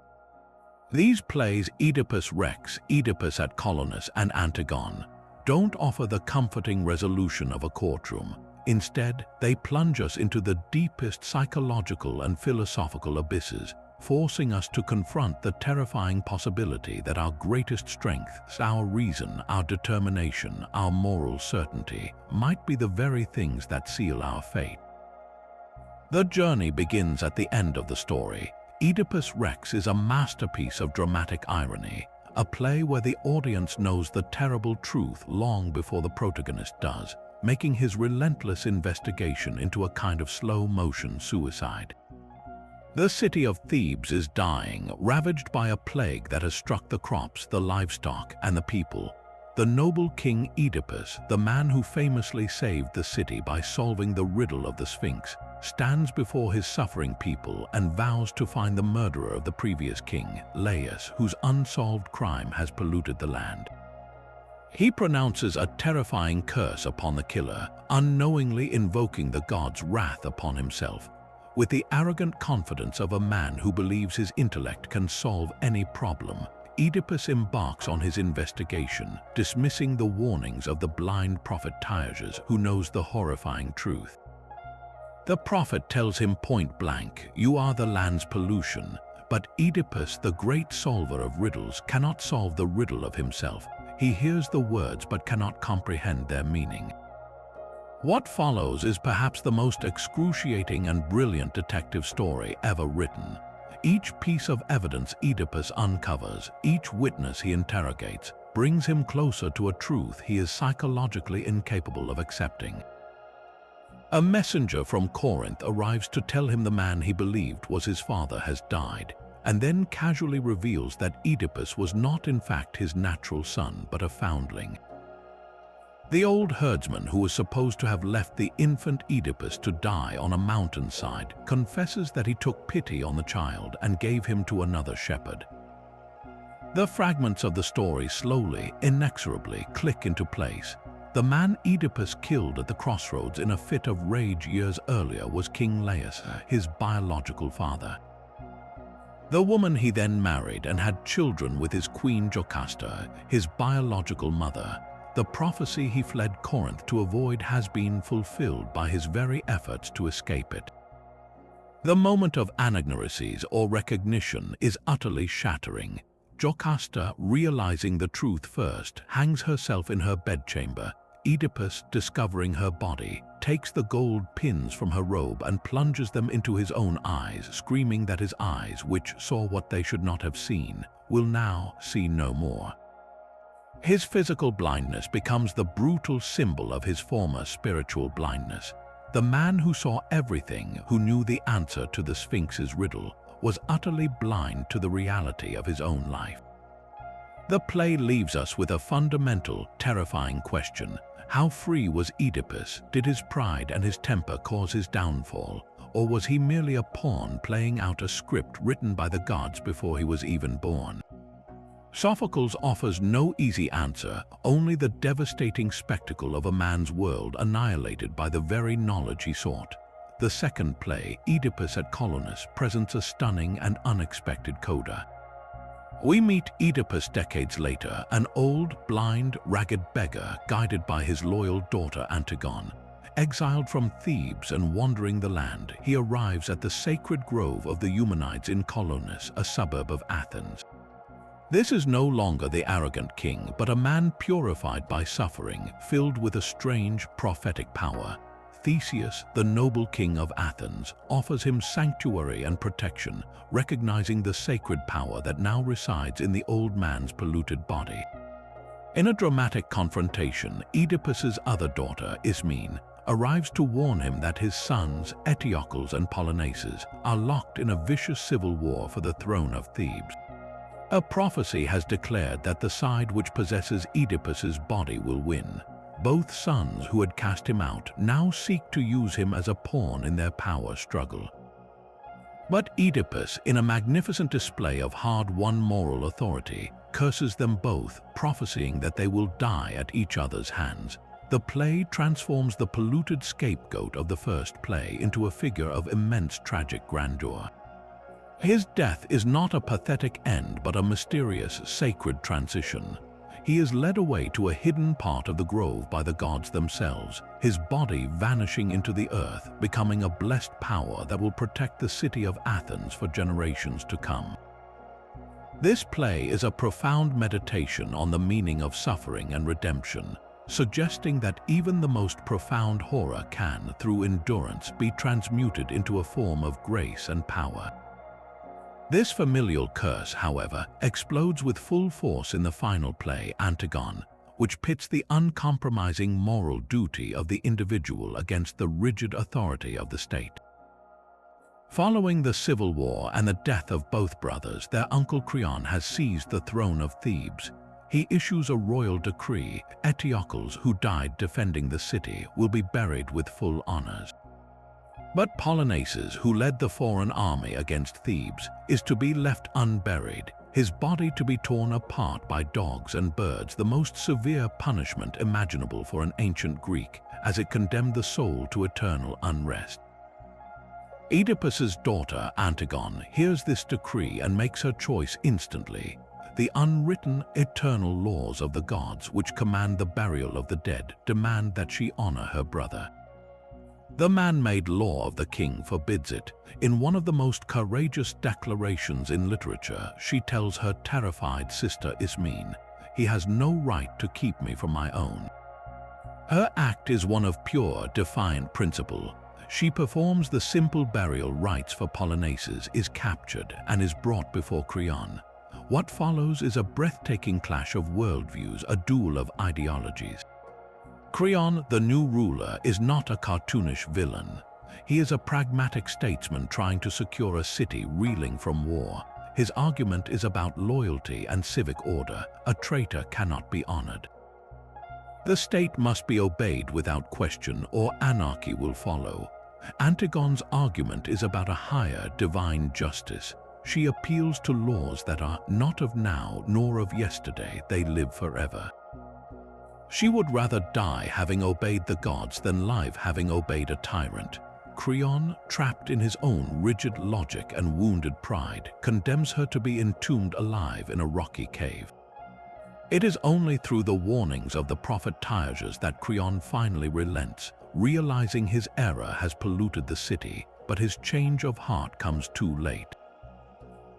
These plays, Oedipus Rex, Oedipus at Colonus, and Antigone, don't offer the comforting resolution of a courtroom. Instead, they plunge us into the deepest psychological and philosophical abysses, forcing us to confront the terrifying possibility that our greatest strengths, our reason, our determination, our moral certainty, might be the very things that seal our fate. The journey begins at the end of the story. Oedipus Rex is a masterpiece of dramatic irony, a play where the audience knows the terrible truth long before the protagonist does, making his relentless investigation into a kind of slow-motion suicide. The city of Thebes is dying, ravaged by a plague that has struck the crops, the livestock, and the people. The noble king Oedipus, the man who famously saved the city by solving the riddle of the Sphinx, stands before his suffering people and vows to find the murderer of the previous king, Laius, whose unsolved crime has polluted the land. He pronounces a terrifying curse upon the killer, unknowingly invoking the gods' wrath upon himself. With the arrogant confidence of a man who believes his intellect can solve any problem, Oedipus embarks on his investigation, dismissing the warnings of the blind prophet Tacitus, who knows the horrifying truth. The prophet tells him point blank, "You are the land's pollution." But Oedipus, the great solver of riddles, cannot solve the riddle of himself. He hears the words but cannot comprehend their meaning. What follows is perhaps the most excruciating and brilliant detective story ever written. Each piece of evidence Oedipus uncovers, each witness he interrogates, brings him closer to a truth he is psychologically incapable of accepting. A messenger from Corinth arrives to tell him the man he believed was his father has died, and then casually reveals that Oedipus was not in fact his natural son but a foundling. The old herdsman who was supposed to have left the infant Oedipus to die on a mountainside confesses that he took pity on the child and gave him to another shepherd. The fragments of the story slowly, inexorably click into place. The man Oedipus killed at the crossroads in a fit of rage years earlier was King Laius, his biological father. The woman he then married and had children with his queen Jocasta, his biological mother. The prophecy he fled Corinth to avoid has been fulfilled by his very efforts to escape it. The moment of anagnorisis or recognition is utterly shattering. Jocasta, realizing the truth first, hangs herself in her bedchamber. Oedipus, discovering her body, takes the gold pins from her robe and plunges them into his own eyes, screaming that his eyes, which saw what they should not have seen, will now see no more. His physical blindness becomes the brutal symbol of his former spiritual blindness. The man who saw everything, who knew the answer to the Sphinx's riddle, was utterly blind to the reality of his own life. The play leaves us with a fundamental, terrifying question. How free was Oedipus? Did his pride and his temper cause his downfall? Or was he merely a pawn playing out a script written by the gods before he was even born? Sophocles offers no easy answer, only the devastating spectacle of a man's world annihilated by the very knowledge he sought. The second play, Oedipus at Colonus, presents a stunning and unexpected coda. We meet Oedipus decades later, an old, blind, ragged beggar guided by his loyal daughter Antigone. Exiled from Thebes and wandering the land, he arrives at the sacred grove of the Eumenides in Colonus, a suburb of Athens. This is no longer the arrogant king, but a man purified by suffering, filled with a strange prophetic power. Theseus, the noble king of Athens, offers him sanctuary and protection, recognizing the sacred power that now resides in the old man's polluted body. In a dramatic confrontation, Oedipus's other daughter, Ismene, arrives to warn him that his sons, Eteocles and Polynices, are locked in a vicious civil war for the throne of Thebes. A prophecy has declared that the side which possesses Oedipus's body will win. Both sons who had cast him out now seek to use him as a pawn in their power struggle. But Oedipus, in a magnificent display of hard-won moral authority, curses them both, prophesying that they will die at each other's hands. The play transforms the polluted scapegoat of the first play into a figure of immense tragic grandeur. His death is not a pathetic end but a mysterious, sacred transition. He is led away to a hidden part of the grove by the gods themselves, his body vanishing into the earth, becoming a blessed power that will protect the city of Athens for generations to come. This play is a profound meditation on the meaning of suffering and redemption, suggesting that even the most profound horror can, through endurance, be transmuted into a form of grace and power. This familial curse, however, explodes with full force in the final play, Antigone, which pits the uncompromising moral duty of the individual against the rigid authority of the state. Following the civil war and the death of both brothers, their uncle Creon has seized the throne of Thebes. He issues a royal decree. Eteocles, who died defending the city, will be buried with full honors. But Polynices, who led the foreign army against Thebes, is to be left unburied, his body to be torn apart by dogs and birds, the most severe punishment imaginable for an ancient Greek, as it condemned the soul to eternal unrest. Oedipus's daughter, Antigone, hears this decree and makes her choice instantly. The unwritten, eternal laws of the gods which command the burial of the dead demand that she honor her brother. The man-made law of the king forbids it. In one of the most courageous declarations in literature, she tells her terrified sister Ismene, "He has no right to keep me from my own." Her act is one of pure, defiant principle. She performs the simple burial rites for Poloneices, is captured, and is brought before Creon. What follows is a breathtaking clash of worldviews, a duel of ideologies. Creon, the new ruler, is not a cartoonish villain. He is a pragmatic statesman trying to secure a city reeling from war. His argument is about loyalty and civic order. A traitor cannot be honored. The state must be obeyed without question, or anarchy will follow. Antigone's argument is about a higher divine justice. She appeals to laws that are not of now nor of yesterday, they live forever. She would rather die having obeyed the gods than live having obeyed a tyrant. Creon, trapped in his own rigid logic and wounded pride, condemns her to be entombed alive in a rocky cave. It is only through the warnings of the prophet Tacitus that Creon finally relents, realizing his error has polluted the city, but his change of heart comes too late.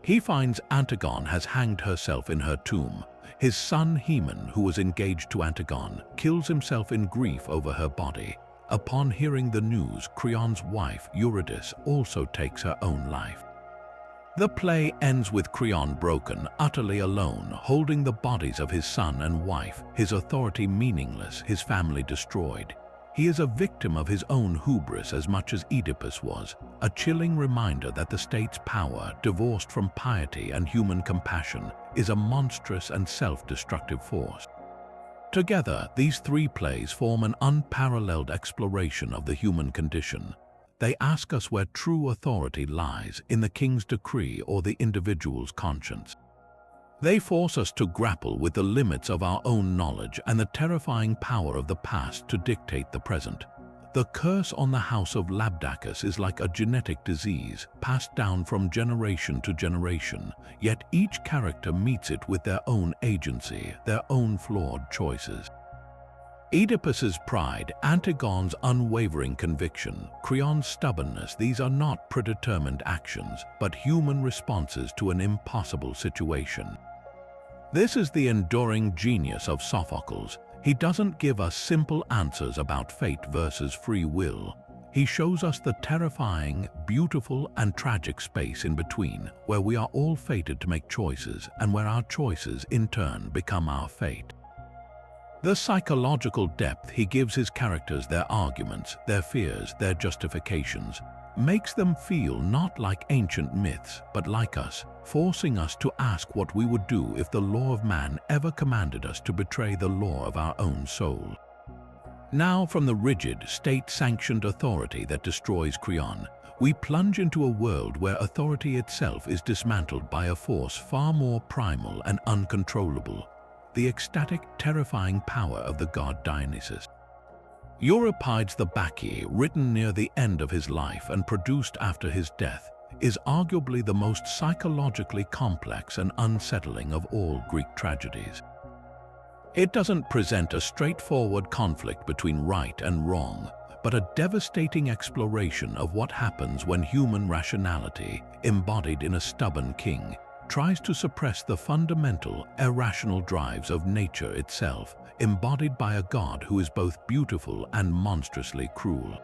He finds Antigone has hanged herself in her tomb. His son Haemon, who was engaged to Antigone, kills himself in grief over her body. Upon hearing the news, Creon's wife, Eurydice, also takes her own life. The play ends with Creon broken, utterly alone, holding the bodies of his son and wife, his authority meaningless, his family destroyed. He is a victim of his own hubris as much as Oedipus was, a chilling reminder that the state's power, divorced from piety and human compassion, is a monstrous and self-destructive force. Together, these three plays form an unparalleled exploration of the human condition. They ask us where true authority lies, in the king's decree or the individual's conscience. They force us to grapple with the limits of our own knowledge and the terrifying power of the past to dictate the present. The curse on the house of Labdacus is like a genetic disease, passed down from generation to generation, yet each character meets it with their own agency, their own flawed choices. Oedipus's pride, Antigone's unwavering conviction, Creon's stubbornness, these are not predetermined actions, but human responses to an impossible situation. This is the enduring genius of Sophocles. He doesn't give us simple answers about fate versus free will. He shows us the terrifying, beautiful, and tragic space in between, where we are all fated to make choices, and where our choices, in turn, become our fate. The psychological depth he gives his characters, their arguments, their fears, their justifications, makes them feel not like ancient myths, but like us, forcing us to ask what we would do if the law of man ever commanded us to betray the law of our own soul. Now, from the rigid, state-sanctioned authority that destroys Creon, we plunge into a world where authority itself is dismantled by a force far more primal and uncontrollable: the ecstatic, terrifying power of the god Dionysus. Euripides the Bacchae, written near the end of his life and produced after his death, is arguably the most psychologically complex and unsettling of all Greek tragedies. It doesn't present a straightforward conflict between right and wrong, but a devastating exploration of what happens when human rationality, embodied in a stubborn king, tries to suppress the fundamental, irrational drives of nature itself, embodied by a god who is both beautiful and monstrously cruel.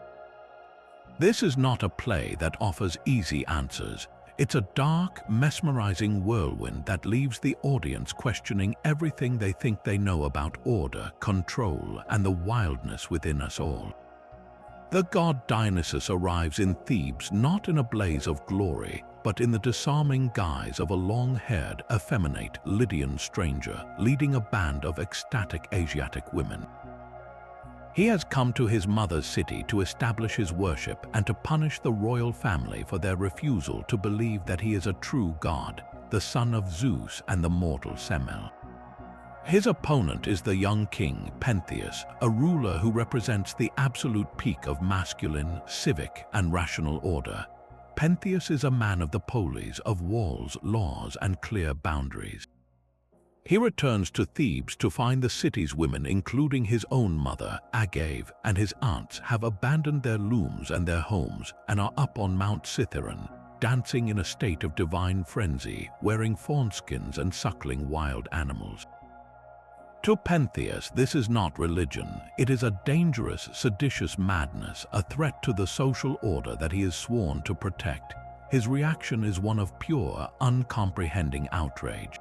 This is not a play that offers easy answers. It's a dark, mesmerizing whirlwind that leaves the audience questioning everything they think they know about order, control, and the wildness within us all. The god Dionysus arrives in Thebes not in a blaze of glory, but in the disarming guise of a long-haired, effeminate Lydian stranger leading a band of ecstatic Asiatic women. He has come to his mother's city to establish his worship and to punish the royal family for their refusal to believe that he is a true god, the son of Zeus and the mortal Semele. His opponent is the young king, Pentheus, a ruler who represents the absolute peak of masculine, civic, and rational order. Pentheus is a man of the polis, of walls, laws, and clear boundaries. He returns to Thebes to find the city's women, including his own mother, Aeneid, and his aunts, have abandoned their looms and their homes and are up on Mount Cithaeron, dancing in a state of divine frenzy, wearing fawnskins and suckling wild animals. To Pentheus, this is not religion. It is a dangerous, seditious madness, a threat to the social order that he is sworn to protect. His reaction is one of pure, uncomprehending outrage.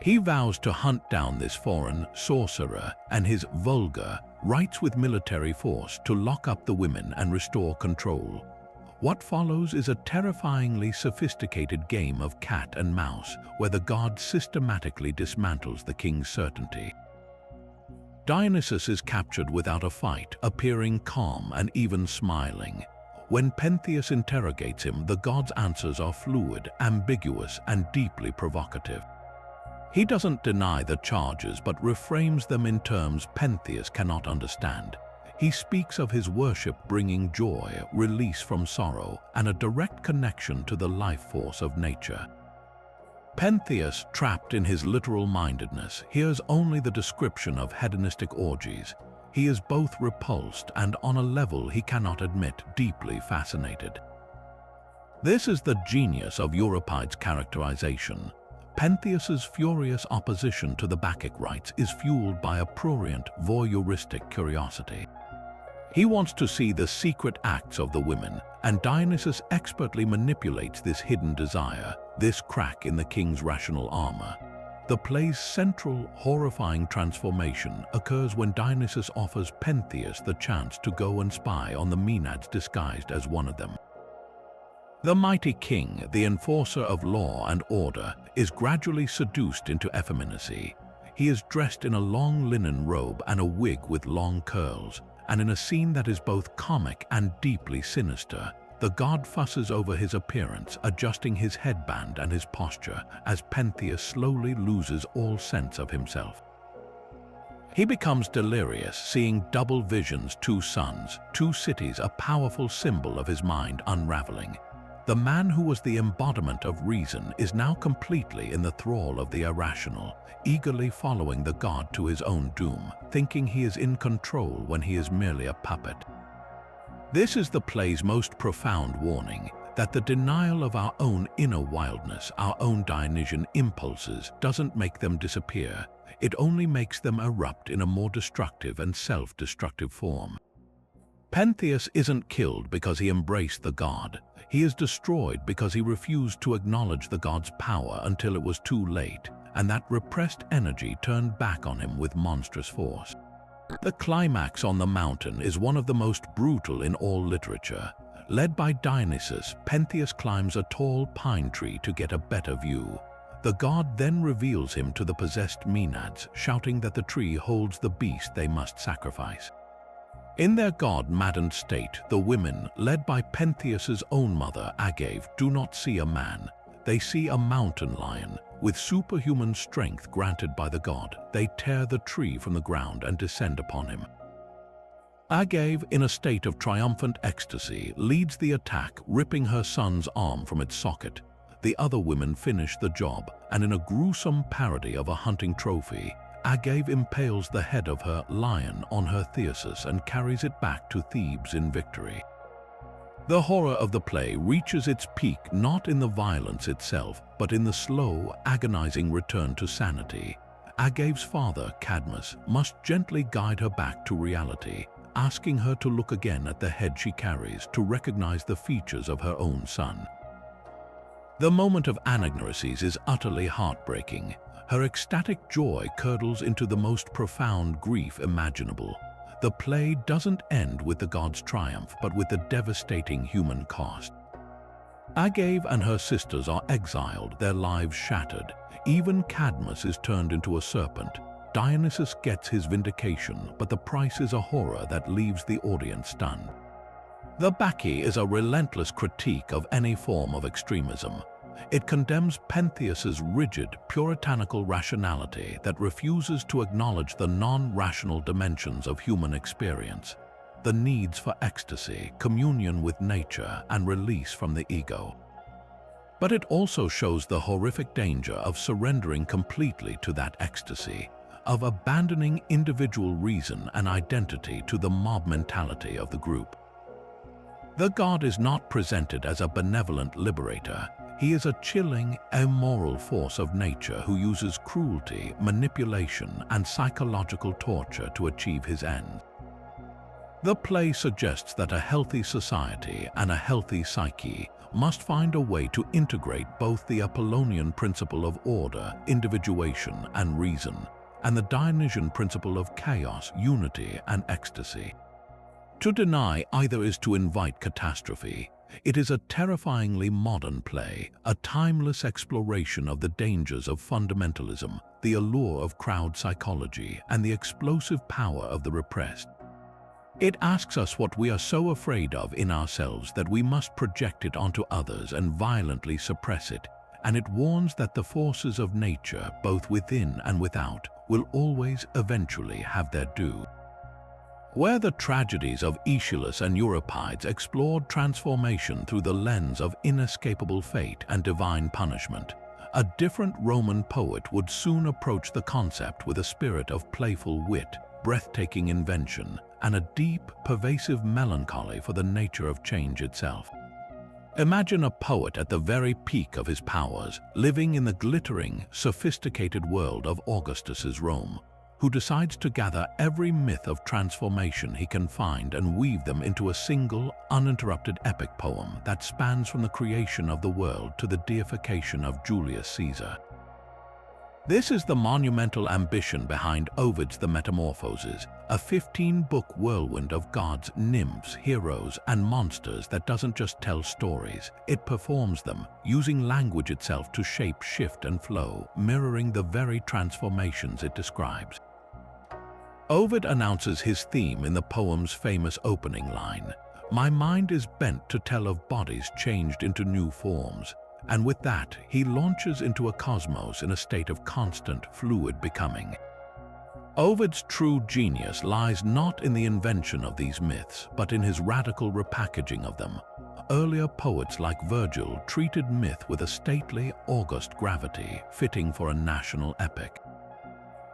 He vows to hunt down this foreign sorcerer, and his vulgar writes with military force to lock up the women and restore control. What follows is a terrifyingly sophisticated game of cat and mouse, where the god systematically dismantles the king's certainty. Dionysus is captured without a fight, appearing calm and even smiling. When Pentheus interrogates him, the god's answers are fluid, ambiguous, and deeply provocative. He doesn't deny the charges but reframes them in terms Pentheus cannot understand. He speaks of his worship bringing joy, release from sorrow, and a direct connection to the life force of nature. Pentheus, trapped in his literal mindedness, hears only the description of hedonistic orgies. He is both repulsed and, on a level he cannot admit, deeply fascinated. This is the genius of Euripides' characterization. Pentheus's furious opposition to the Bacchic rites is fueled by a prurient, voyeuristic curiosity. He wants to see the secret acts of the women, and Dionysus expertly manipulates this hidden desire, this crack in the king's rational armor. The play's central, horrifying transformation occurs when Dionysus offers Pentheus the chance to go and spy on the Maenads disguised as one of them. The mighty king, the enforcer of law and order, is gradually seduced into effeminacy. He is dressed in a long linen robe and a wig with long curls, and in a scene that is both comic and deeply sinister, the god fusses over his appearance, adjusting his headband and his posture as Pentheus slowly loses all sense of himself. He becomes delirious, seeing double visions, two suns, two cities, a powerful symbol of his mind unraveling. The man who was the embodiment of reason is now completely in the thrall of the irrational, eagerly following the god to his own doom, thinking he is in control when he is merely a puppet. This is the play's most profound warning, that the denial of our own inner wildness, our own Dionysian impulses, doesn't make them disappear. It only makes them erupt in a more destructive and self-destructive form. Pentheus isn't killed because he embraced the god. He is destroyed because he refused to acknowledge the god's power until it was too late, and that repressed energy turned back on him with monstrous force. The climax on the mountain is one of the most brutal in all literature. Led by Dionysus, Pentheus climbs a tall pine tree to get a better view. The god then reveals him to the possessed Maenads, shouting that the tree holds the beast they must sacrifice. In their god-maddened state, the women, led by Pentheus's own mother, Aeneid, do not see a man. They see a mountain lion. With superhuman strength granted by the god, they tear the tree from the ground and descend upon him. Aeneid, in a state of triumphant ecstasy, leads the attack, ripping her son's arm from its socket. The other women finish the job, and in a gruesome parody of a hunting trophy, Aeneid impales the head of her lion on her Theseus and carries it back to Thebes in victory. The horror of the play reaches its peak not in the violence itself, but in the slow, agonizing return to sanity. Aeneid's father, Cadmus, must gently guide her back to reality, asking her to look again at the head she carries to recognize the features of her own son. The moment of anagnorises is utterly heartbreaking. Her ecstatic joy curdles into the most profound grief imaginable. The play doesn't end with the god's triumph, but with the devastating human cost. Aeneid and her sisters are exiled, their lives shattered. Even Cadmus is turned into a serpent. Dionysus gets his vindication, but the price is a horror that leaves the audience stunned. The Bacchae is a relentless critique of any form of extremism. It condemns Pentheus's rigid, puritanical rationality that refuses to acknowledge the non-rational dimensions of human experience, the needs for ecstasy, communion with nature, and release from the ego. But it also shows the horrific danger of surrendering completely to that ecstasy, of abandoning individual reason and identity to the mob mentality of the group. The god is not presented as a benevolent liberator. He is a chilling, immoral force of nature who uses cruelty, manipulation, and psychological torture to achieve his ends. The play suggests that a healthy society and a healthy psyche must find a way to integrate both the Apollonian principle of order, individuation, and reason, and the Dionysian principle of chaos, unity, and ecstasy. To deny either is to invite catastrophe. It is a terrifyingly modern play, a timeless exploration of the dangers of fundamentalism, the allure of crowd psychology, and the explosive power of the repressed. It asks us what we are so afraid of in ourselves that we must project it onto others and violently suppress it, and it warns that the forces of nature, both within and without, will always eventually have their due. Where the tragedies of Aeschylus and Euripides explored transformation through the lens of inescapable fate and divine punishment, a different Roman poet would soon approach the concept with a spirit of playful wit, breathtaking invention, and a deep, pervasive melancholy for the nature of change itself. Imagine a poet at the very peak of his powers, living in the glittering, sophisticated world of Augustus's Rome, who decides to gather every myth of transformation he can find and weave them into a single, uninterrupted epic poem that spans from the creation of the world to the deification of Julius Caesar. This is the monumental ambition behind Ovid's The Metamorphoses, a 15-book whirlwind of gods, nymphs, heroes, and monsters that doesn't just tell stories, it performs them, using language itself to shape, shift, and flow, mirroring the very transformations it describes. Ovid announces his theme in the poem's famous opening line, "My mind is bent to tell of bodies changed into new forms," and with that, he launches into a cosmos in a state of constant, fluid becoming. Ovid's true genius lies not in the invention of these myths, but in his radical repackaging of them. Earlier poets like Virgil treated myth with a stately, august gravity fitting for a national epic.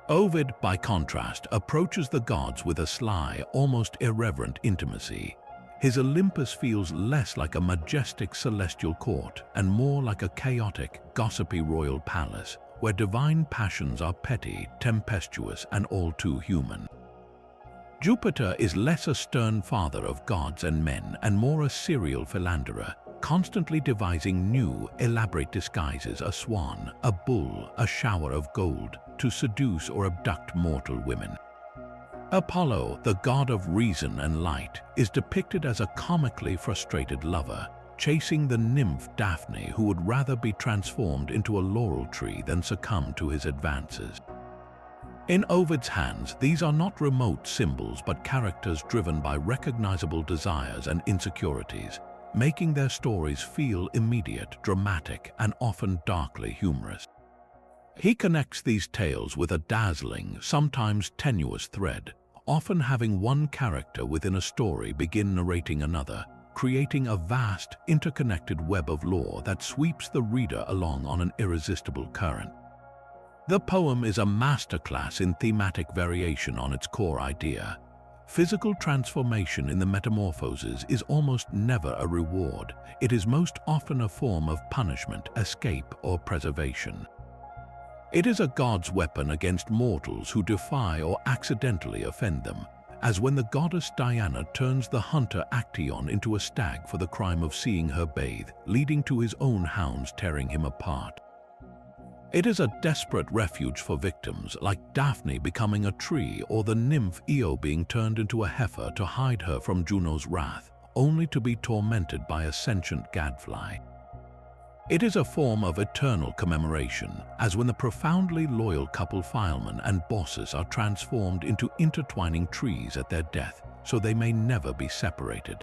Ovid, by contrast, approaches the gods with a sly, almost irreverent intimacy. His Olympus feels less like a majestic celestial court and more like a chaotic, gossipy royal palace, where divine passions are petty, tempestuous, and all too human. Jupiter is less a stern father of gods and men and more a serial philanderer, constantly devising new, elaborate disguises: a swan, a bull, a shower of gold, to seduce or abduct mortal women. Apollo, the god of reason and light, is depicted as a comically frustrated lover, chasing the nymph Daphne, who would rather be transformed into a laurel tree than succumb to his advances. In Ovid's hands, these are not remote symbols but characters driven by recognizable desires and insecurities, making their stories feel immediate, dramatic, and often darkly humorous. He connects these tales with a dazzling, sometimes tenuous thread, often having one character within a story begin narrating another, creating a vast, interconnected web of lore that sweeps the reader along on an irresistible current. The poem is a masterclass in thematic variation on its core idea. Physical transformation in the Metamorphoses is almost never a reward. It is most often a form of punishment, escape, or preservation. It is a god's weapon against mortals who defy or accidentally offend them, as when the goddess Diana turns the hunter Actaeon into a stag for the crime of seeing her bathe, leading to his own hounds tearing him apart. It is a desperate refuge for victims, like Daphne becoming a tree or the nymph Io being turned into a heifer to hide her from Juno's wrath, only to be tormented by a sentient gadfly. It is a form of eternal commemoration, as when the profoundly loyal couple Philemon and Baucis are transformed into intertwining trees at their death, so they may never be separated.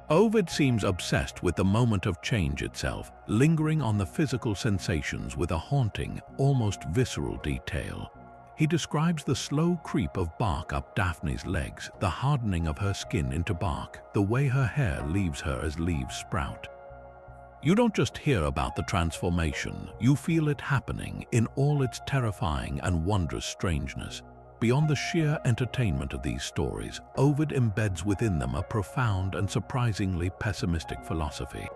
Ovid seems obsessed with the moment of change itself, lingering on the physical sensations with a haunting, almost visceral detail. He describes the slow creep of bark up Daphne's legs, the hardening of her skin into bark, the way her hair leaves her as leaves sprout. You don't just hear about the transformation, you feel it happening in all its terrifying and wondrous strangeness. Beyond the sheer entertainment of these stories, Ovid embeds within them a profound and surprisingly pessimistic philosophy.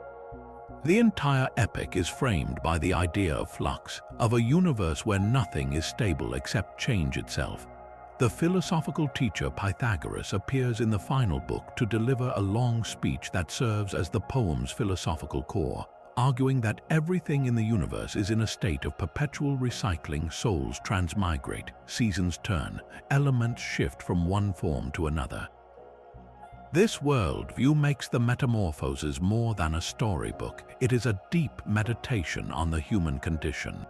The entire epic is framed by the idea of flux, of a universe where nothing is stable except change itself. The philosophical teacher Pythagoras appears in the final book to deliver a long speech that serves as the poem's philosophical core, arguing that everything in the universe is in a state of perpetual recycling. Souls transmigrate, seasons turn, elements shift from one form to another. This worldview makes the Metamorphoses more than a storybook. It is a deep meditation on the human condition.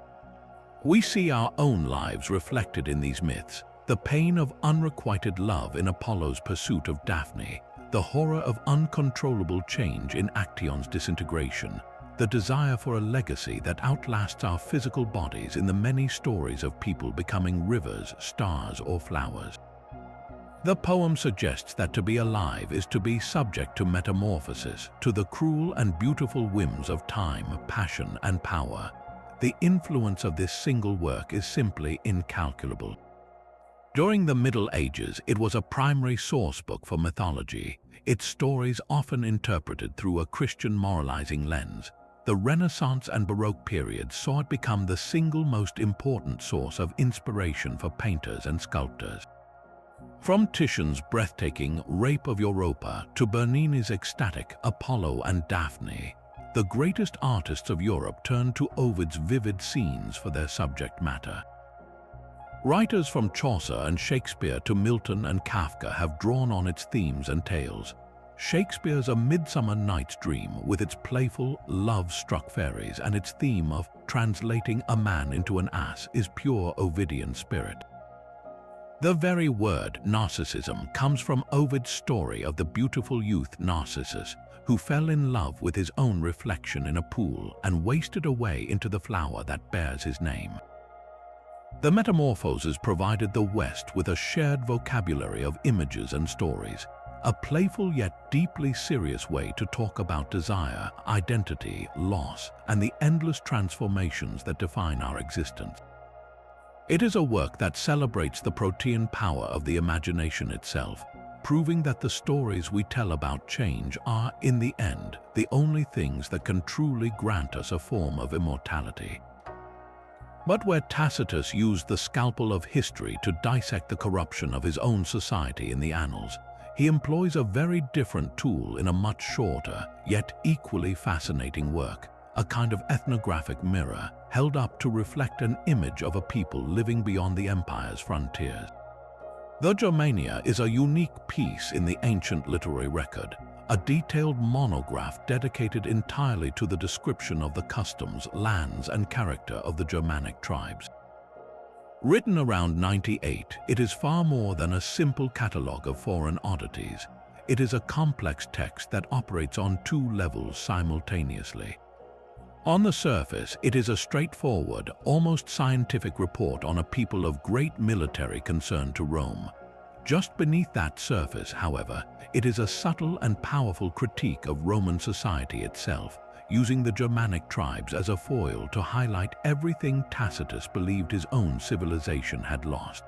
We see our own lives reflected in these myths. The pain of unrequited love in Apollo's pursuit of Daphne, the horror of uncontrollable change in Actaeon's disintegration, the desire for a legacy that outlasts our physical bodies in the many stories of people becoming rivers, stars, or flowers. The poem suggests that to be alive is to be subject to metamorphosis, to the cruel and beautiful whims of time, passion, and power. The influence of this single work is simply incalculable. During the Middle Ages, it was a primary sourcebook for mythology, its stories often interpreted through a Christian moralizing lens. The Renaissance and Baroque periods saw it become the single most important source of inspiration for painters and sculptors. From Titian's breathtaking Rape of Europa to Bernini's ecstatic Apollo and Daphne, the greatest artists of Europe turned to Ovid's vivid scenes for their subject matter. Writers from Chaucer and Shakespeare to Milton and Kafka have drawn on its themes and tales. Shakespeare's A Midsummer Night's Dream, with its playful, love-struck fairies and its theme of translating a man into an ass, is pure Ovidian spirit. The very word narcissism comes from Ovid's story of the beautiful youth Narcissus, who fell in love with his own reflection in a pool and wasted away into the flower that bears his name. The Metamorphoses provided the West with a shared vocabulary of images and stories, a playful yet deeply serious way to talk about desire, identity, loss, and the endless transformations that define our existence. It is a work that celebrates the protean power of the imagination itself, proving that the stories we tell about change are, in the end, the only things that can truly grant us a form of immortality. But where Tacitus used the scalpel of history to dissect the corruption of his own society in the Annals, he employs a very different tool in a much shorter, yet equally fascinating work, a kind of ethnographic mirror held up to reflect an image of a people living beyond the empire's frontiers. The Germania is a unique piece in the ancient literary record, a detailed monograph dedicated entirely to the description of the customs, lands, and character of the Germanic tribes. Written around 98, it is far more than a simple catalogue of foreign oddities. It is a complex text that operates on two levels simultaneously. On the surface, it is a straightforward, almost scientific report on a people of great military concern to Rome. Just beneath that surface, however, it is a subtle and powerful critique of Roman society itself, using the Germanic tribes as a foil to highlight everything Tacitus believed his own civilization had lost.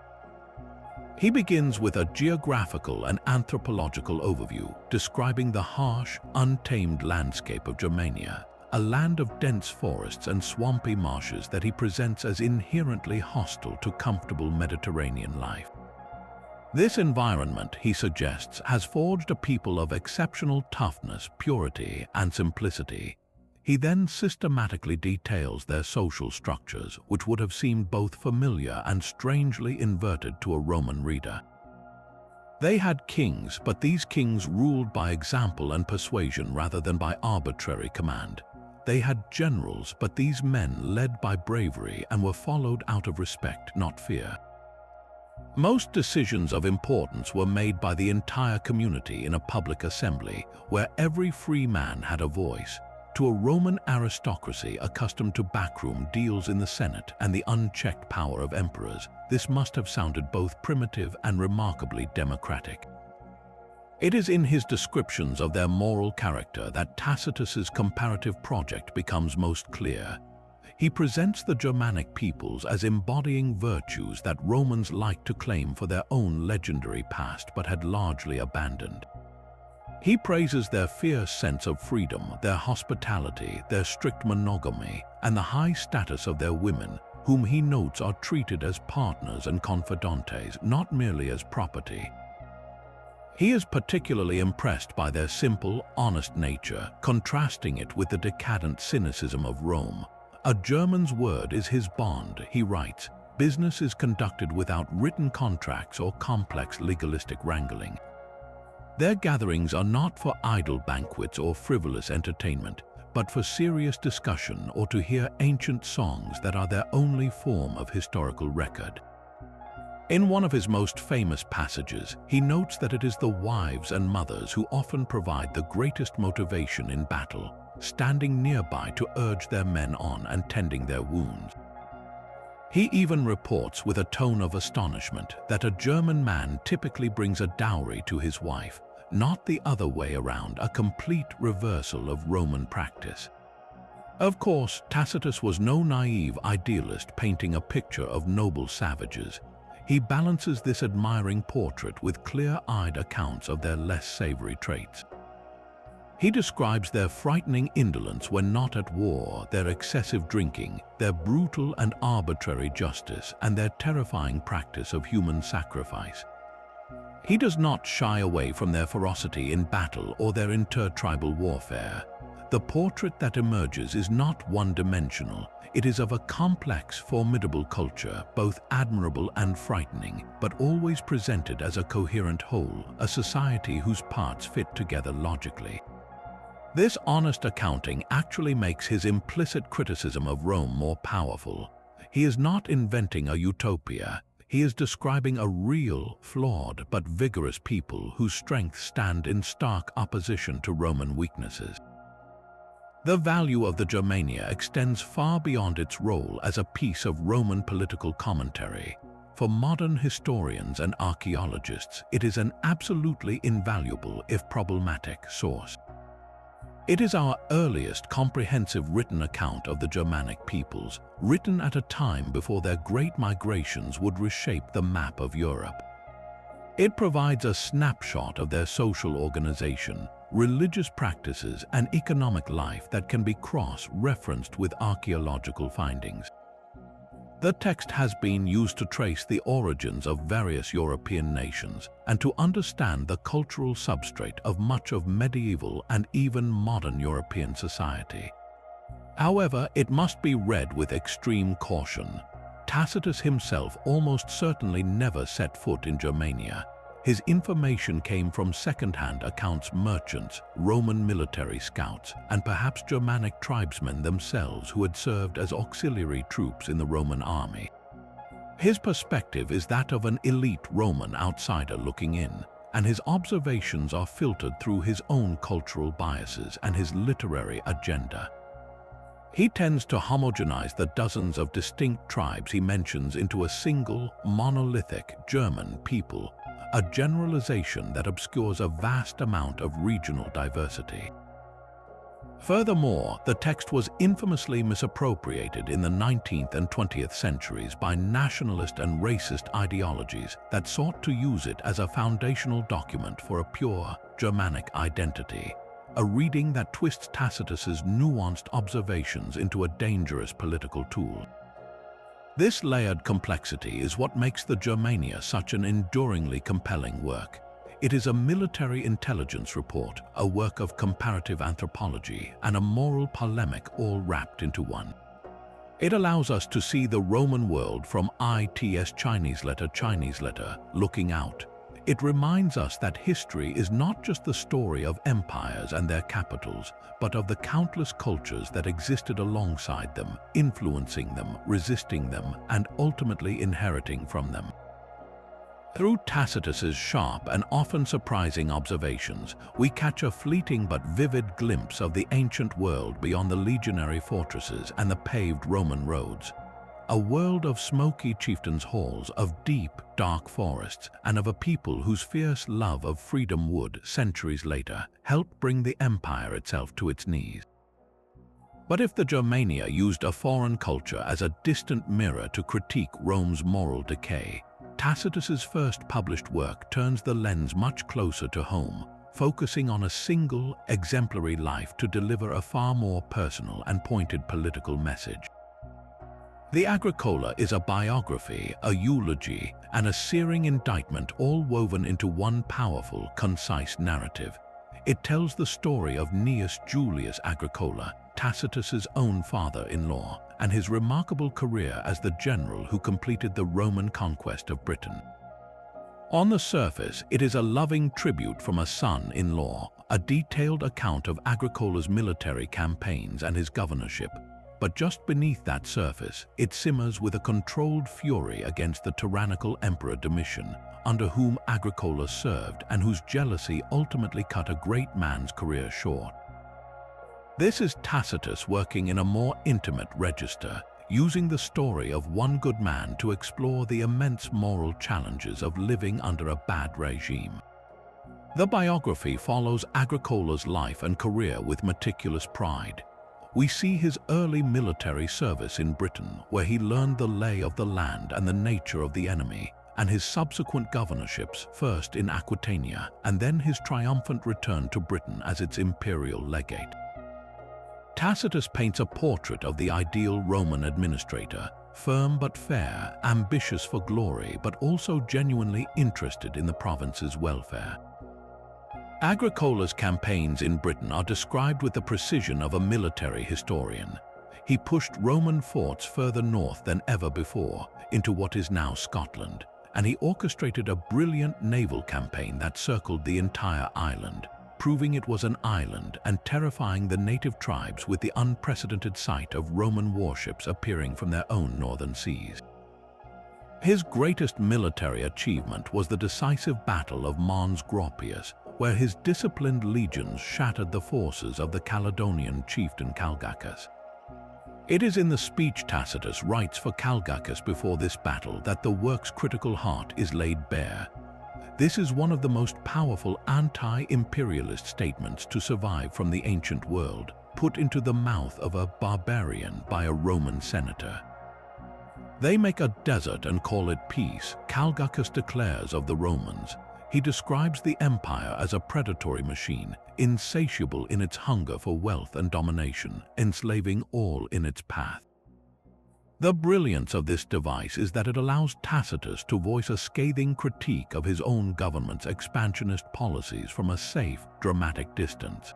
He begins with a geographical and anthropological overview, describing the harsh, untamed landscape of Germania, a land of dense forests and swampy marshes that he presents as inherently hostile to comfortable Mediterranean life. This environment, he suggests, has forged a people of exceptional toughness, purity, and simplicity. He then systematically details their social structures, which would have seemed both familiar and strangely inverted to a Roman reader. They had kings, but these kings ruled by example and persuasion rather than by arbitrary command. They had generals, but these men led by bravery and were followed out of respect, not fear. Most decisions of importance were made by the entire community in a public assembly, where every free man had a voice. To a Roman aristocracy accustomed to backroom deals in the Senate and the unchecked power of emperors, this must have sounded both primitive and remarkably democratic. It is in his descriptions of their moral character that Tacitus's comparative project becomes most clear. He presents the Germanic peoples as embodying virtues that Romans liked to claim for their own legendary past but had largely abandoned. He praises their fierce sense of freedom, their hospitality, their strict monogamy, and the high status of their women, whom he notes are treated as partners and confidantes, not merely as property. He is particularly impressed by their simple, honest nature, contrasting it with the decadent cynicism of Rome. "A German's word is his bond," he writes. "Business is conducted without written contracts or complex legalistic wrangling." Their gatherings are not for idle banquets or frivolous entertainment, but for serious discussion or to hear ancient songs that are their only form of historical record. In one of his most famous passages, he notes that it is the wives and mothers who often provide the greatest motivation in battle, standing nearby to urge their men on and tending their wounds. He even reports with a tone of astonishment that a German man typically brings a dowry to his wife, not the other way around, a complete reversal of Roman practice. Of course, Tacitus was no naive idealist painting a picture of noble savages. He balances this admiring portrait with clear-eyed accounts of their less savory traits. He describes their frightening indolence when not at war, their excessive drinking, their brutal and arbitrary justice, and their terrifying practice of human sacrifice. He does not shy away from their ferocity in battle or their intertribal warfare. The portrait that emerges is not one-dimensional. It is of a complex, formidable culture, both admirable and frightening, but always presented as a coherent whole, a society whose parts fit together logically. This honest accounting actually makes his implicit criticism of Rome more powerful. He is not inventing a utopia. He is describing a real, flawed, but vigorous people whose strengths stand in stark opposition to Roman weaknesses. The value of the Germania extends far beyond its role as a piece of Roman political commentary. For modern historians and archaeologists, it is an absolutely invaluable, if problematic, source. It is our earliest comprehensive written account of the Germanic peoples, written at a time before their great migrations would reshape the map of Europe. It provides a snapshot of their social organization, religious practices, and economic life that can be cross-referenced with archaeological findings. The text has been used to trace the origins of various European nations and to understand the cultural substrate of much of medieval and even modern European society. However, it must be read with extreme caution. Tacitus himself almost certainly never set foot in Germania. His information came from second-hand accounts, merchants, Roman military scouts, and perhaps Germanic tribesmen themselves who had served as auxiliary troops in the Roman army. His perspective is that of an elite Roman outsider looking in, and his observations are filtered through his own cultural biases and his literary agenda. He tends to homogenize the dozens of distinct tribes he mentions into a single, monolithic German people, a generalization that obscures a vast amount of regional diversity. Furthermore, the text was infamously misappropriated in the 19th and 20th centuries by nationalist and racist ideologies that sought to use it as a foundational document for a pure Germanic identity, a reading that twists Tacitus's nuanced observations into a dangerous political tool. This layered complexity is what makes the Germania such an enduringly compelling work. It is a military intelligence report, a work of comparative anthropology, and a moral polemic all wrapped into one. It allows us to see the Roman world from its Chinese letter, looking out. It reminds us that history is not just the story of empires and their capitals, but of the countless cultures that existed alongside them, influencing them, resisting them, and ultimately inheriting from them. Through Tacitus's sharp and often surprising observations, we catch a fleeting but vivid glimpse of the ancient world beyond the legionary fortresses and the paved Roman roads. a world of smoky chieftains' halls, of deep, dark forests, and of a people whose fierce love of freedom would, centuries later, help bring the empire itself to its knees. But if the Germania used a foreign culture as a distant mirror to critique Rome's moral decay, Tacitus's first published work turns the lens much closer to home, focusing on a single, exemplary life to deliver a far more personal and pointed political message. The Agricola is a biography, a eulogy, and a searing indictment all woven into one powerful, concise narrative. It tells the story of Gnaeus Julius Agricola, Tacitus's own father-in-law, and his remarkable career as the general who completed the Roman conquest of Britain. On the surface, it is a loving tribute from a son-in-law, a detailed account of Agricola's military campaigns and his governorship. But just beneath that surface, it simmers with a controlled fury against the tyrannical Emperor Domitian, under whom Agricola served and whose jealousy ultimately cut a great man's career short. This is Tacitus working in a more intimate register, using the story of one good man to explore the immense moral challenges of living under a bad regime. The biography follows Agricola's life and career with meticulous pride. We see his early military service in Britain, where he learned the lay of the land and the nature of the enemy, and his subsequent governorships, first in Aquitania, and then his triumphant return to Britain as its imperial legate. Tacitus paints a portrait of the ideal Roman administrator, firm but fair, ambitious for glory, but also genuinely interested in the province's welfare. Agricola's campaigns in Britain are described with the precision of a military historian. He pushed Roman forts further north than ever before, into what is now Scotland, and he orchestrated a brilliant naval campaign that circled the entire island, proving it was an island and terrifying the native tribes with the unprecedented sight of Roman warships appearing from their own northern seas. His greatest military achievement was the decisive Battle of Mons Graupius, where his disciplined legions shattered the forces of the Caledonian chieftain Calgacus. It is in the speech Tacitus writes for Calgacus before this battle that the work's critical heart is laid bare. This is one of the most powerful anti-imperialist statements to survive from the ancient world, put into the mouth of a barbarian by a Roman senator. They make a desert and call it peace, Calgacus declares of the Romans. He describes the empire as a predatory machine, insatiable in its hunger for wealth and domination, enslaving all in its path. The brilliance of this device is that it allows Tacitus to voice a scathing critique of his own government's expansionist policies from a safe, dramatic distance.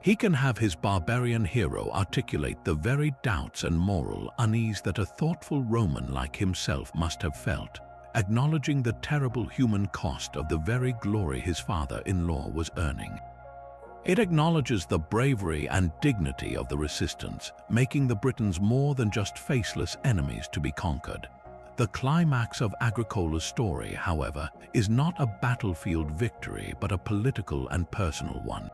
He can have his barbarian hero articulate the very doubts and moral unease that a thoughtful Roman like himself must have felt, acknowledging the terrible human cost of the very glory his father-in-law was earning. It acknowledges the bravery and dignity of the resistance, making the Britons more than just faceless enemies to be conquered. The climax of Agricola's story, however, is not a battlefield victory but a political and personal one.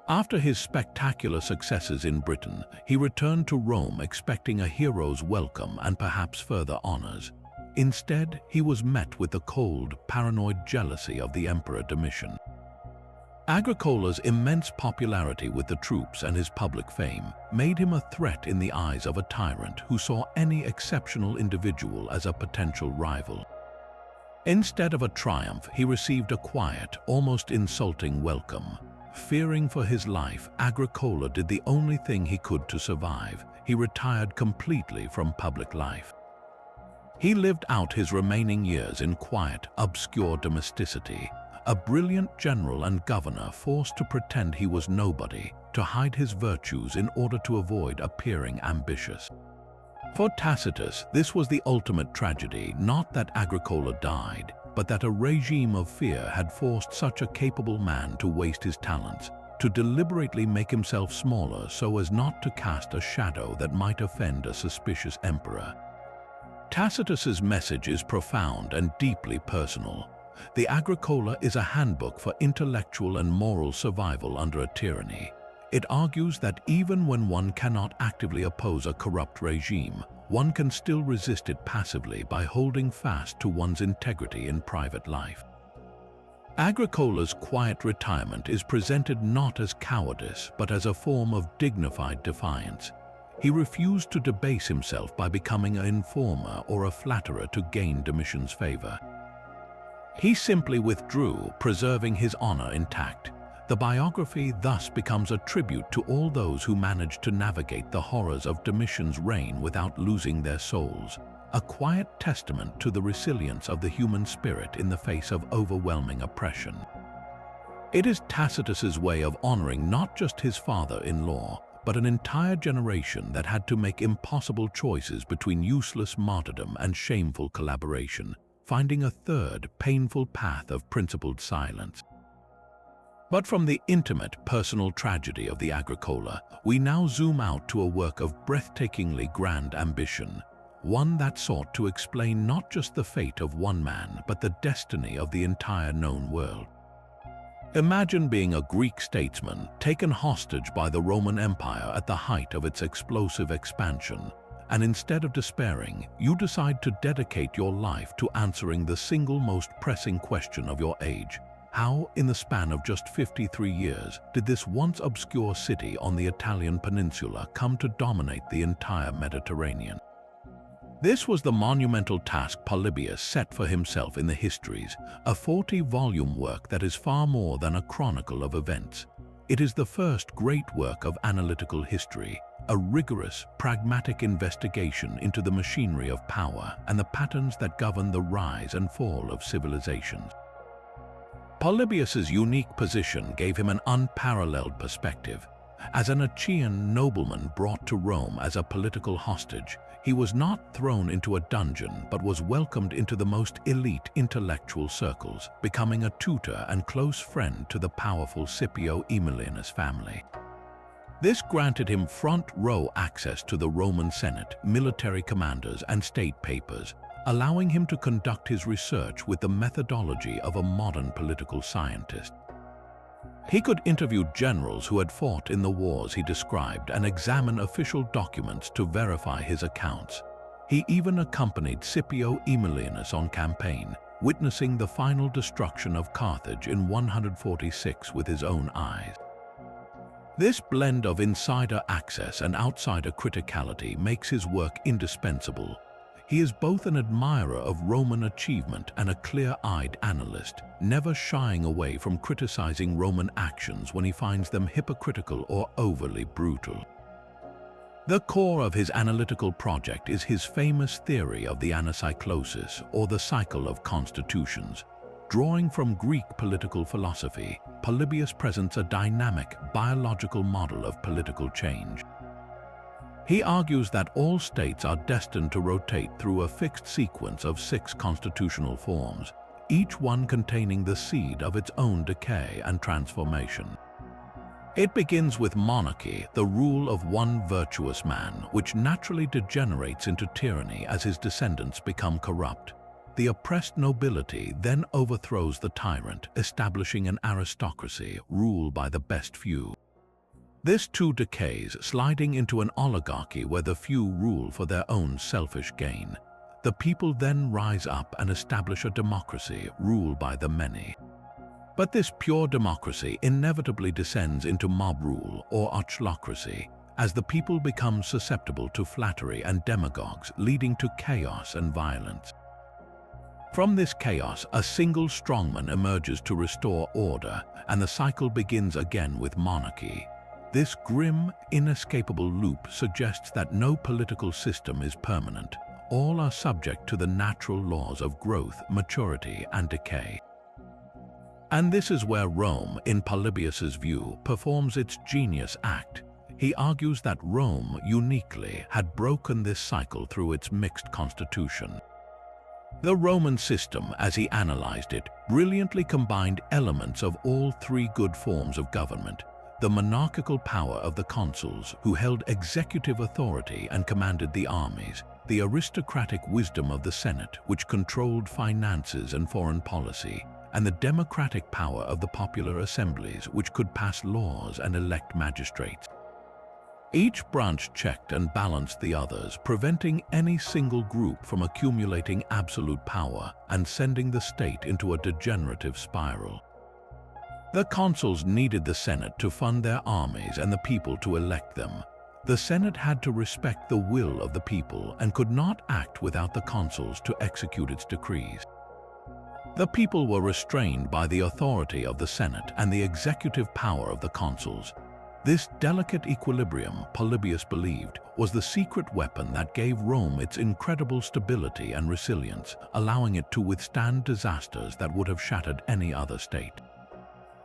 After his spectacular successes in Britain, he returned to Rome expecting a hero's welcome and perhaps further honors. Instead, he was met with the cold, paranoid jealousy of the Emperor Domitian. Agricola's immense popularity with the troops and his public fame made him a threat in the eyes of a tyrant who saw any exceptional individual as a potential rival. Instead of a triumph, he received a quiet, almost insulting welcome. Fearing for his life, Agricola did the only thing he could to survive. He retired completely from public life. He lived out his remaining years in quiet, obscure domesticity, a brilliant general and governor forced to pretend he was nobody, to hide his virtues in order to avoid appearing ambitious. For Tacitus, this was the ultimate tragedy, not that Agricola died, but that a regime of fear had forced such a capable man to waste his talents, to deliberately make himself smaller so as not to cast a shadow that might offend a suspicious emperor. Tacitus's message is profound and deeply personal. The Agricola is a handbook for intellectual and moral survival under a tyranny. It argues that even when one cannot actively oppose a corrupt regime, one can still resist it passively by holding fast to one's integrity in private life. Agricola's quiet retirement is presented not as cowardice, but as a form of dignified defiance. He refused to debase himself by becoming an informer or a flatterer to gain Domitian's favor. He simply withdrew, preserving his honor intact. The biography thus becomes a tribute to all those who managed to navigate the horrors of Domitian's reign without losing their souls, a quiet testament to the resilience of the human spirit in the face of overwhelming oppression. It is Tacitus's way of honoring not just his father-in-law, but an entire generation that had to make impossible choices between useless martyrdom and shameful collaboration, finding a third, painful path of principled silence. But from the intimate, personal tragedy of the Agricola, we now zoom out to a work of breathtakingly grand ambition, one that sought to explain not just the fate of one man, but the destiny of the entire known world. Imagine being a Greek statesman taken hostage by the Roman Empire at the height of its explosive expansion, and instead of despairing, you decide to dedicate your life to answering the single most pressing question of your age. How, in the span of just 53 years, did this once obscure city on the Italian peninsula come to dominate the entire Mediterranean? This was the monumental task Polybius set for himself in the Histories, a 40-volume work that is far more than a chronicle of events. It is the first great work of analytical history, a rigorous, pragmatic investigation into the machinery of power and the patterns that govern the rise and fall of civilizations. Polybius's unique position gave him an unparalleled perspective. As an Achaean nobleman brought to Rome as a political hostage, he was not thrown into a dungeon but was welcomed into the most elite intellectual circles, becoming a tutor and close friend to the powerful Scipio Aemilianus family. This granted him front-row access to the Roman Senate, military commanders, and state papers, allowing him to conduct his research with the methodology of a modern political scientist. He could interview generals who had fought in the wars he described and examine official documents to verify his accounts. He even accompanied Scipio Aemilianus on campaign, witnessing the final destruction of Carthage in 146 with his own eyes. This blend of insider access and outsider criticality makes his work indispensable. He is both an admirer of Roman achievement and a clear-eyed analyst, never shying away from criticizing Roman actions when he finds them hypocritical or overly brutal. The core of his analytical project is his famous theory of the anacyclosis, or the cycle of constitutions. Drawing from Greek political philosophy, Polybius presents a dynamic, biological model of political change. He argues that all states are destined to rotate through a fixed sequence of 6 constitutional forms, each one containing the seed of its own decay and transformation. It begins with monarchy, the rule of one virtuous man, which naturally degenerates into tyranny as his descendants become corrupt. The oppressed nobility then overthrows the tyrant, establishing an aristocracy ruled by the best few. This too decays, sliding into an oligarchy where the few rule for their own selfish gain. The people then rise up and establish a democracy ruled by the many. But this pure democracy inevitably descends into mob rule or ochlocracy, as the people become susceptible to flattery and demagogues, leading to chaos and violence. From this chaos, a single strongman emerges to restore order, and the cycle begins again with monarchy. This grim, inescapable loop suggests that no political system is permanent. All are subject to the natural laws of growth, maturity, and decay. And this is where Rome, in Polybius's view, performs its genius act. He argues that Rome, uniquely, had broken this cycle through its mixed constitution. The Roman system, as he analyzed it, brilliantly combined elements of all 3 good forms of government: the monarchical power of the consuls, who held executive authority and commanded the armies; the aristocratic wisdom of the Senate, which controlled finances and foreign policy; and the democratic power of the popular assemblies which could pass laws and elect magistrates. Each branch checked and balanced the others, preventing any single group from accumulating absolute power and sending the state into a degenerative spiral. The consuls needed the Senate to fund their armies and the people to elect them. The Senate had to respect the will of the people and could not act without the consuls to execute its decrees. The people were restrained by the authority of the Senate and the executive power of the consuls. This delicate equilibrium, Polybius believed, was the secret weapon that gave Rome its incredible stability and resilience, allowing it to withstand disasters that would have shattered any other state.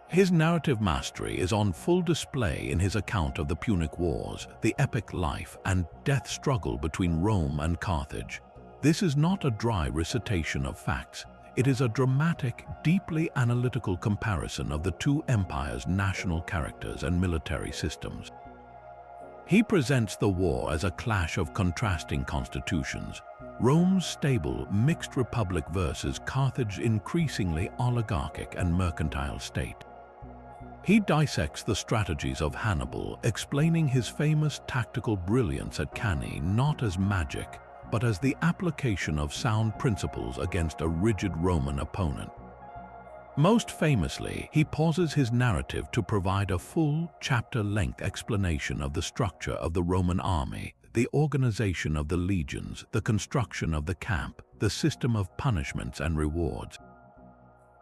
His narrative mastery is on full display in his account of the Punic Wars, the epic life and death struggle between Rome and Carthage. This is not a dry recitation of facts. It is a dramatic, deeply analytical comparison of the two empires' national characters and military systems. He presents the war as a clash of contrasting constitutions, Rome's stable, mixed republic versus Carthage's increasingly oligarchic and mercantile state. He dissects the strategies of Hannibal, explaining his famous tactical brilliance at Cannae not as magic, but as the application of sound principles against a rigid Roman opponent. Most famously, he pauses his narrative to provide a full, chapter-length explanation of the structure of the Roman army, the organization of the legions, the construction of the camp, the system of punishments and rewards.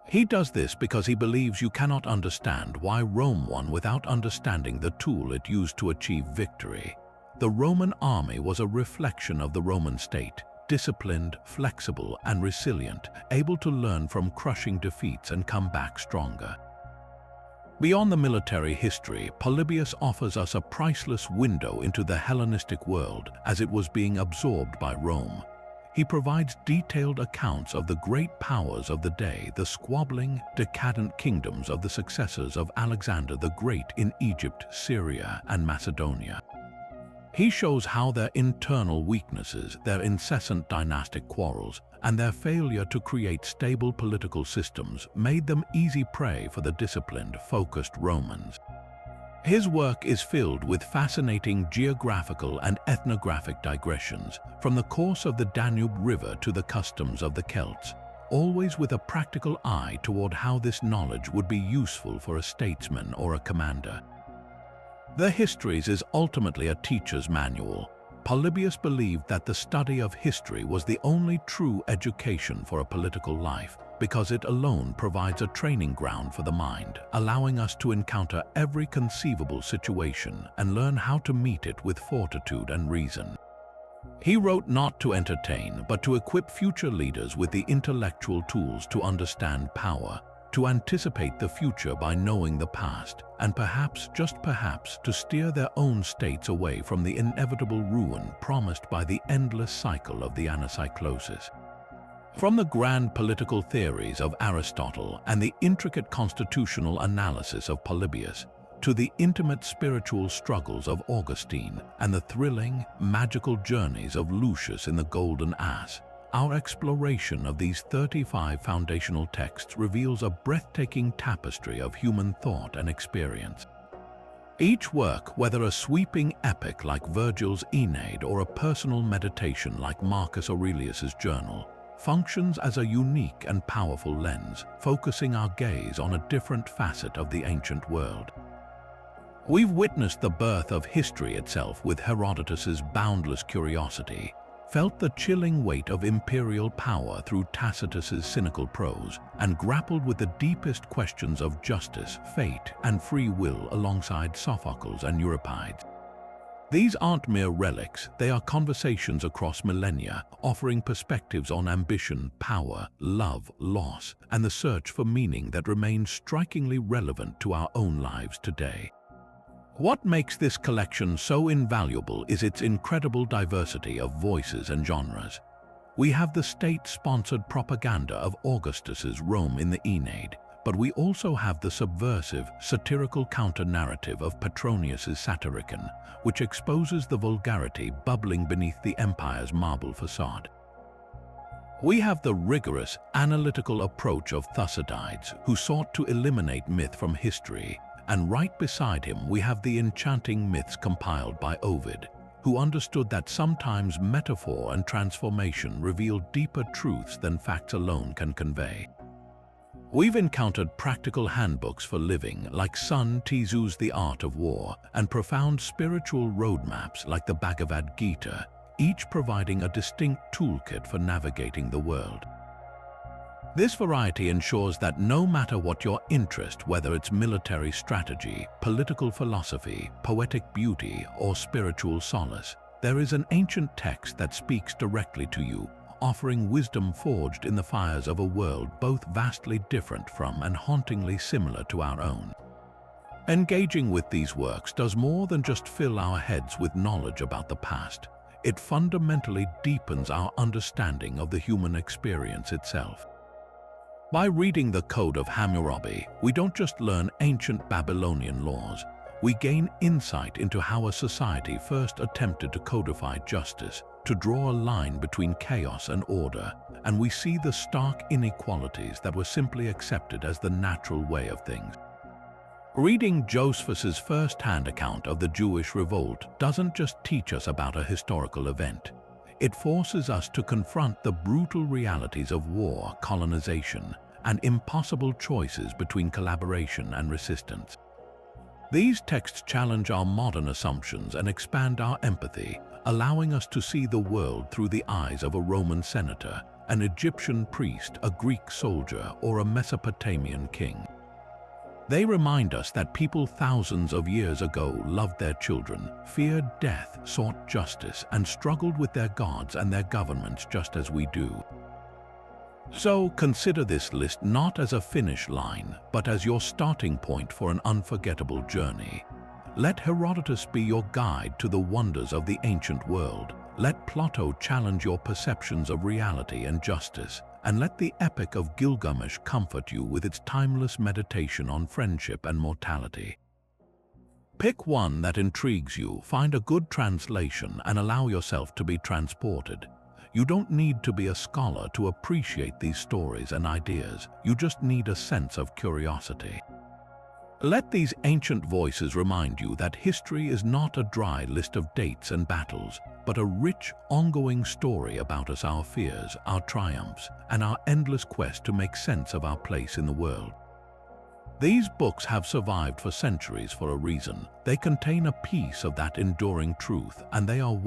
He does this because he believes you cannot understand why Rome won without understanding the tool it used to achieve victory. The Roman army was a reflection of the Roman state, disciplined, flexible, and resilient, able to learn from crushing defeats and come back stronger. Beyond the military history, Polybius offers us a priceless window into the Hellenistic world as it was being absorbed by Rome. He provides detailed accounts of the great powers of the day, the squabbling, decadent kingdoms of the successors of Alexander the Great in Egypt, Syria, and Macedonia. He shows how their internal weaknesses, their incessant dynastic quarrels, and their failure to create stable political systems made them easy prey for the disciplined, focused Romans. His work is filled with fascinating geographical and ethnographic digressions, from the course of the Danube River to the customs of the Celts, always with a practical eye toward how this knowledge would be useful for a statesman or a commander. The Histories is ultimately a teacher's manual. Polybius believed that the study of history was the only true education for a political life, because it alone provides a training ground for the mind, allowing us to encounter every conceivable situation and learn how to meet it with fortitude and reason. He wrote not to entertain, but to equip future leaders with the intellectual tools to understand power, to anticipate the future by knowing the past, and perhaps, just perhaps, to steer their own states away from the inevitable ruin promised by the endless cycle of the anacyclosis. From the grand political theories of Aristotle and the intricate constitutional analysis of Polybius, to the intimate spiritual struggles of Augustine and the thrilling, magical journeys of Lucius in the Golden Ass, our exploration of these 35 foundational texts reveals a breathtaking tapestry of human thought and experience. Each work, whether a sweeping epic like Virgil's Aeneid or a personal meditation like Marcus Aurelius's Journal, functions as a unique and powerful lens, focusing our gaze on a different facet of the ancient world. We've witnessed the birth of history itself with Herodotus's boundless curiosity, felt the chilling weight of imperial power through Tacitus's cynical prose, and grappled with the deepest questions of justice, fate, and free will alongside Sophocles and Euripides. These aren't mere relics, they are conversations across millennia, offering perspectives on ambition, power, love, loss, and the search for meaning that remains strikingly relevant to our own lives today. What makes this collection so invaluable is its incredible diversity of voices and genres. We have the state-sponsored propaganda of Augustus's Rome in the Aeneid, but we also have the subversive, satirical counter-narrative of Petronius's Satyricon, which exposes the vulgarity bubbling beneath the empire's marble facade. We have the rigorous, analytical approach of Thucydides, who sought to eliminate myth from history, and right beside him we have the enchanting myths compiled by Ovid, who understood that sometimes metaphor and transformation reveal deeper truths than facts alone can convey. We've encountered practical handbooks for living like Sun Tzu's The Art of War, and profound spiritual roadmaps like the Bhagavad Gita, each providing a distinct toolkit for navigating the world. This variety ensures that no matter what your interest, whether it's military strategy, political philosophy, poetic beauty, or spiritual solace, there is an ancient text that speaks directly to you, offering wisdom forged in the fires of a world both vastly different from and hauntingly similar to our own. Engaging with these works does more than just fill our heads with knowledge about the past. It fundamentally deepens our understanding of the human experience itself. By reading the Code of Hammurabi, we don't just learn ancient Babylonian laws, we gain insight into how a society first attempted to codify justice, to draw a line between chaos and order, and we see the stark inequalities that were simply accepted as the natural way of things. Reading Josephus's first-hand account of the Jewish revolt doesn't just teach us about a historical event. It forces us to confront the brutal realities of war, colonization, and impossible choices between collaboration and resistance. These texts challenge our modern assumptions and expand our empathy, allowing us to see the world through the eyes of a Roman senator, an Egyptian priest, a Greek soldier, or a Mesopotamian king. They remind us that people thousands of years ago loved their children, feared death, sought justice, and struggled with their gods and their governments just as we do. So consider this list not as a finish line, but as your starting point for an unforgettable journey. Let Herodotus be your guide to the wonders of the ancient world. Let Plato challenge your perceptions of reality and justice. And let the epic of Gilgamesh comfort you with its timeless meditation on friendship and mortality. Pick one that intrigues you, find a good translation, and allow yourself to be transported. You don't need to be a scholar to appreciate these stories and ideas. You just need a sense of curiosity. Let these ancient voices remind you that history is not a dry list of dates and battles, but a rich, ongoing story about us, our fears, our triumphs, and our endless quest to make sense of our place in the world. These books have survived for centuries for a reason. They contain a piece of that enduring truth, and they are waiting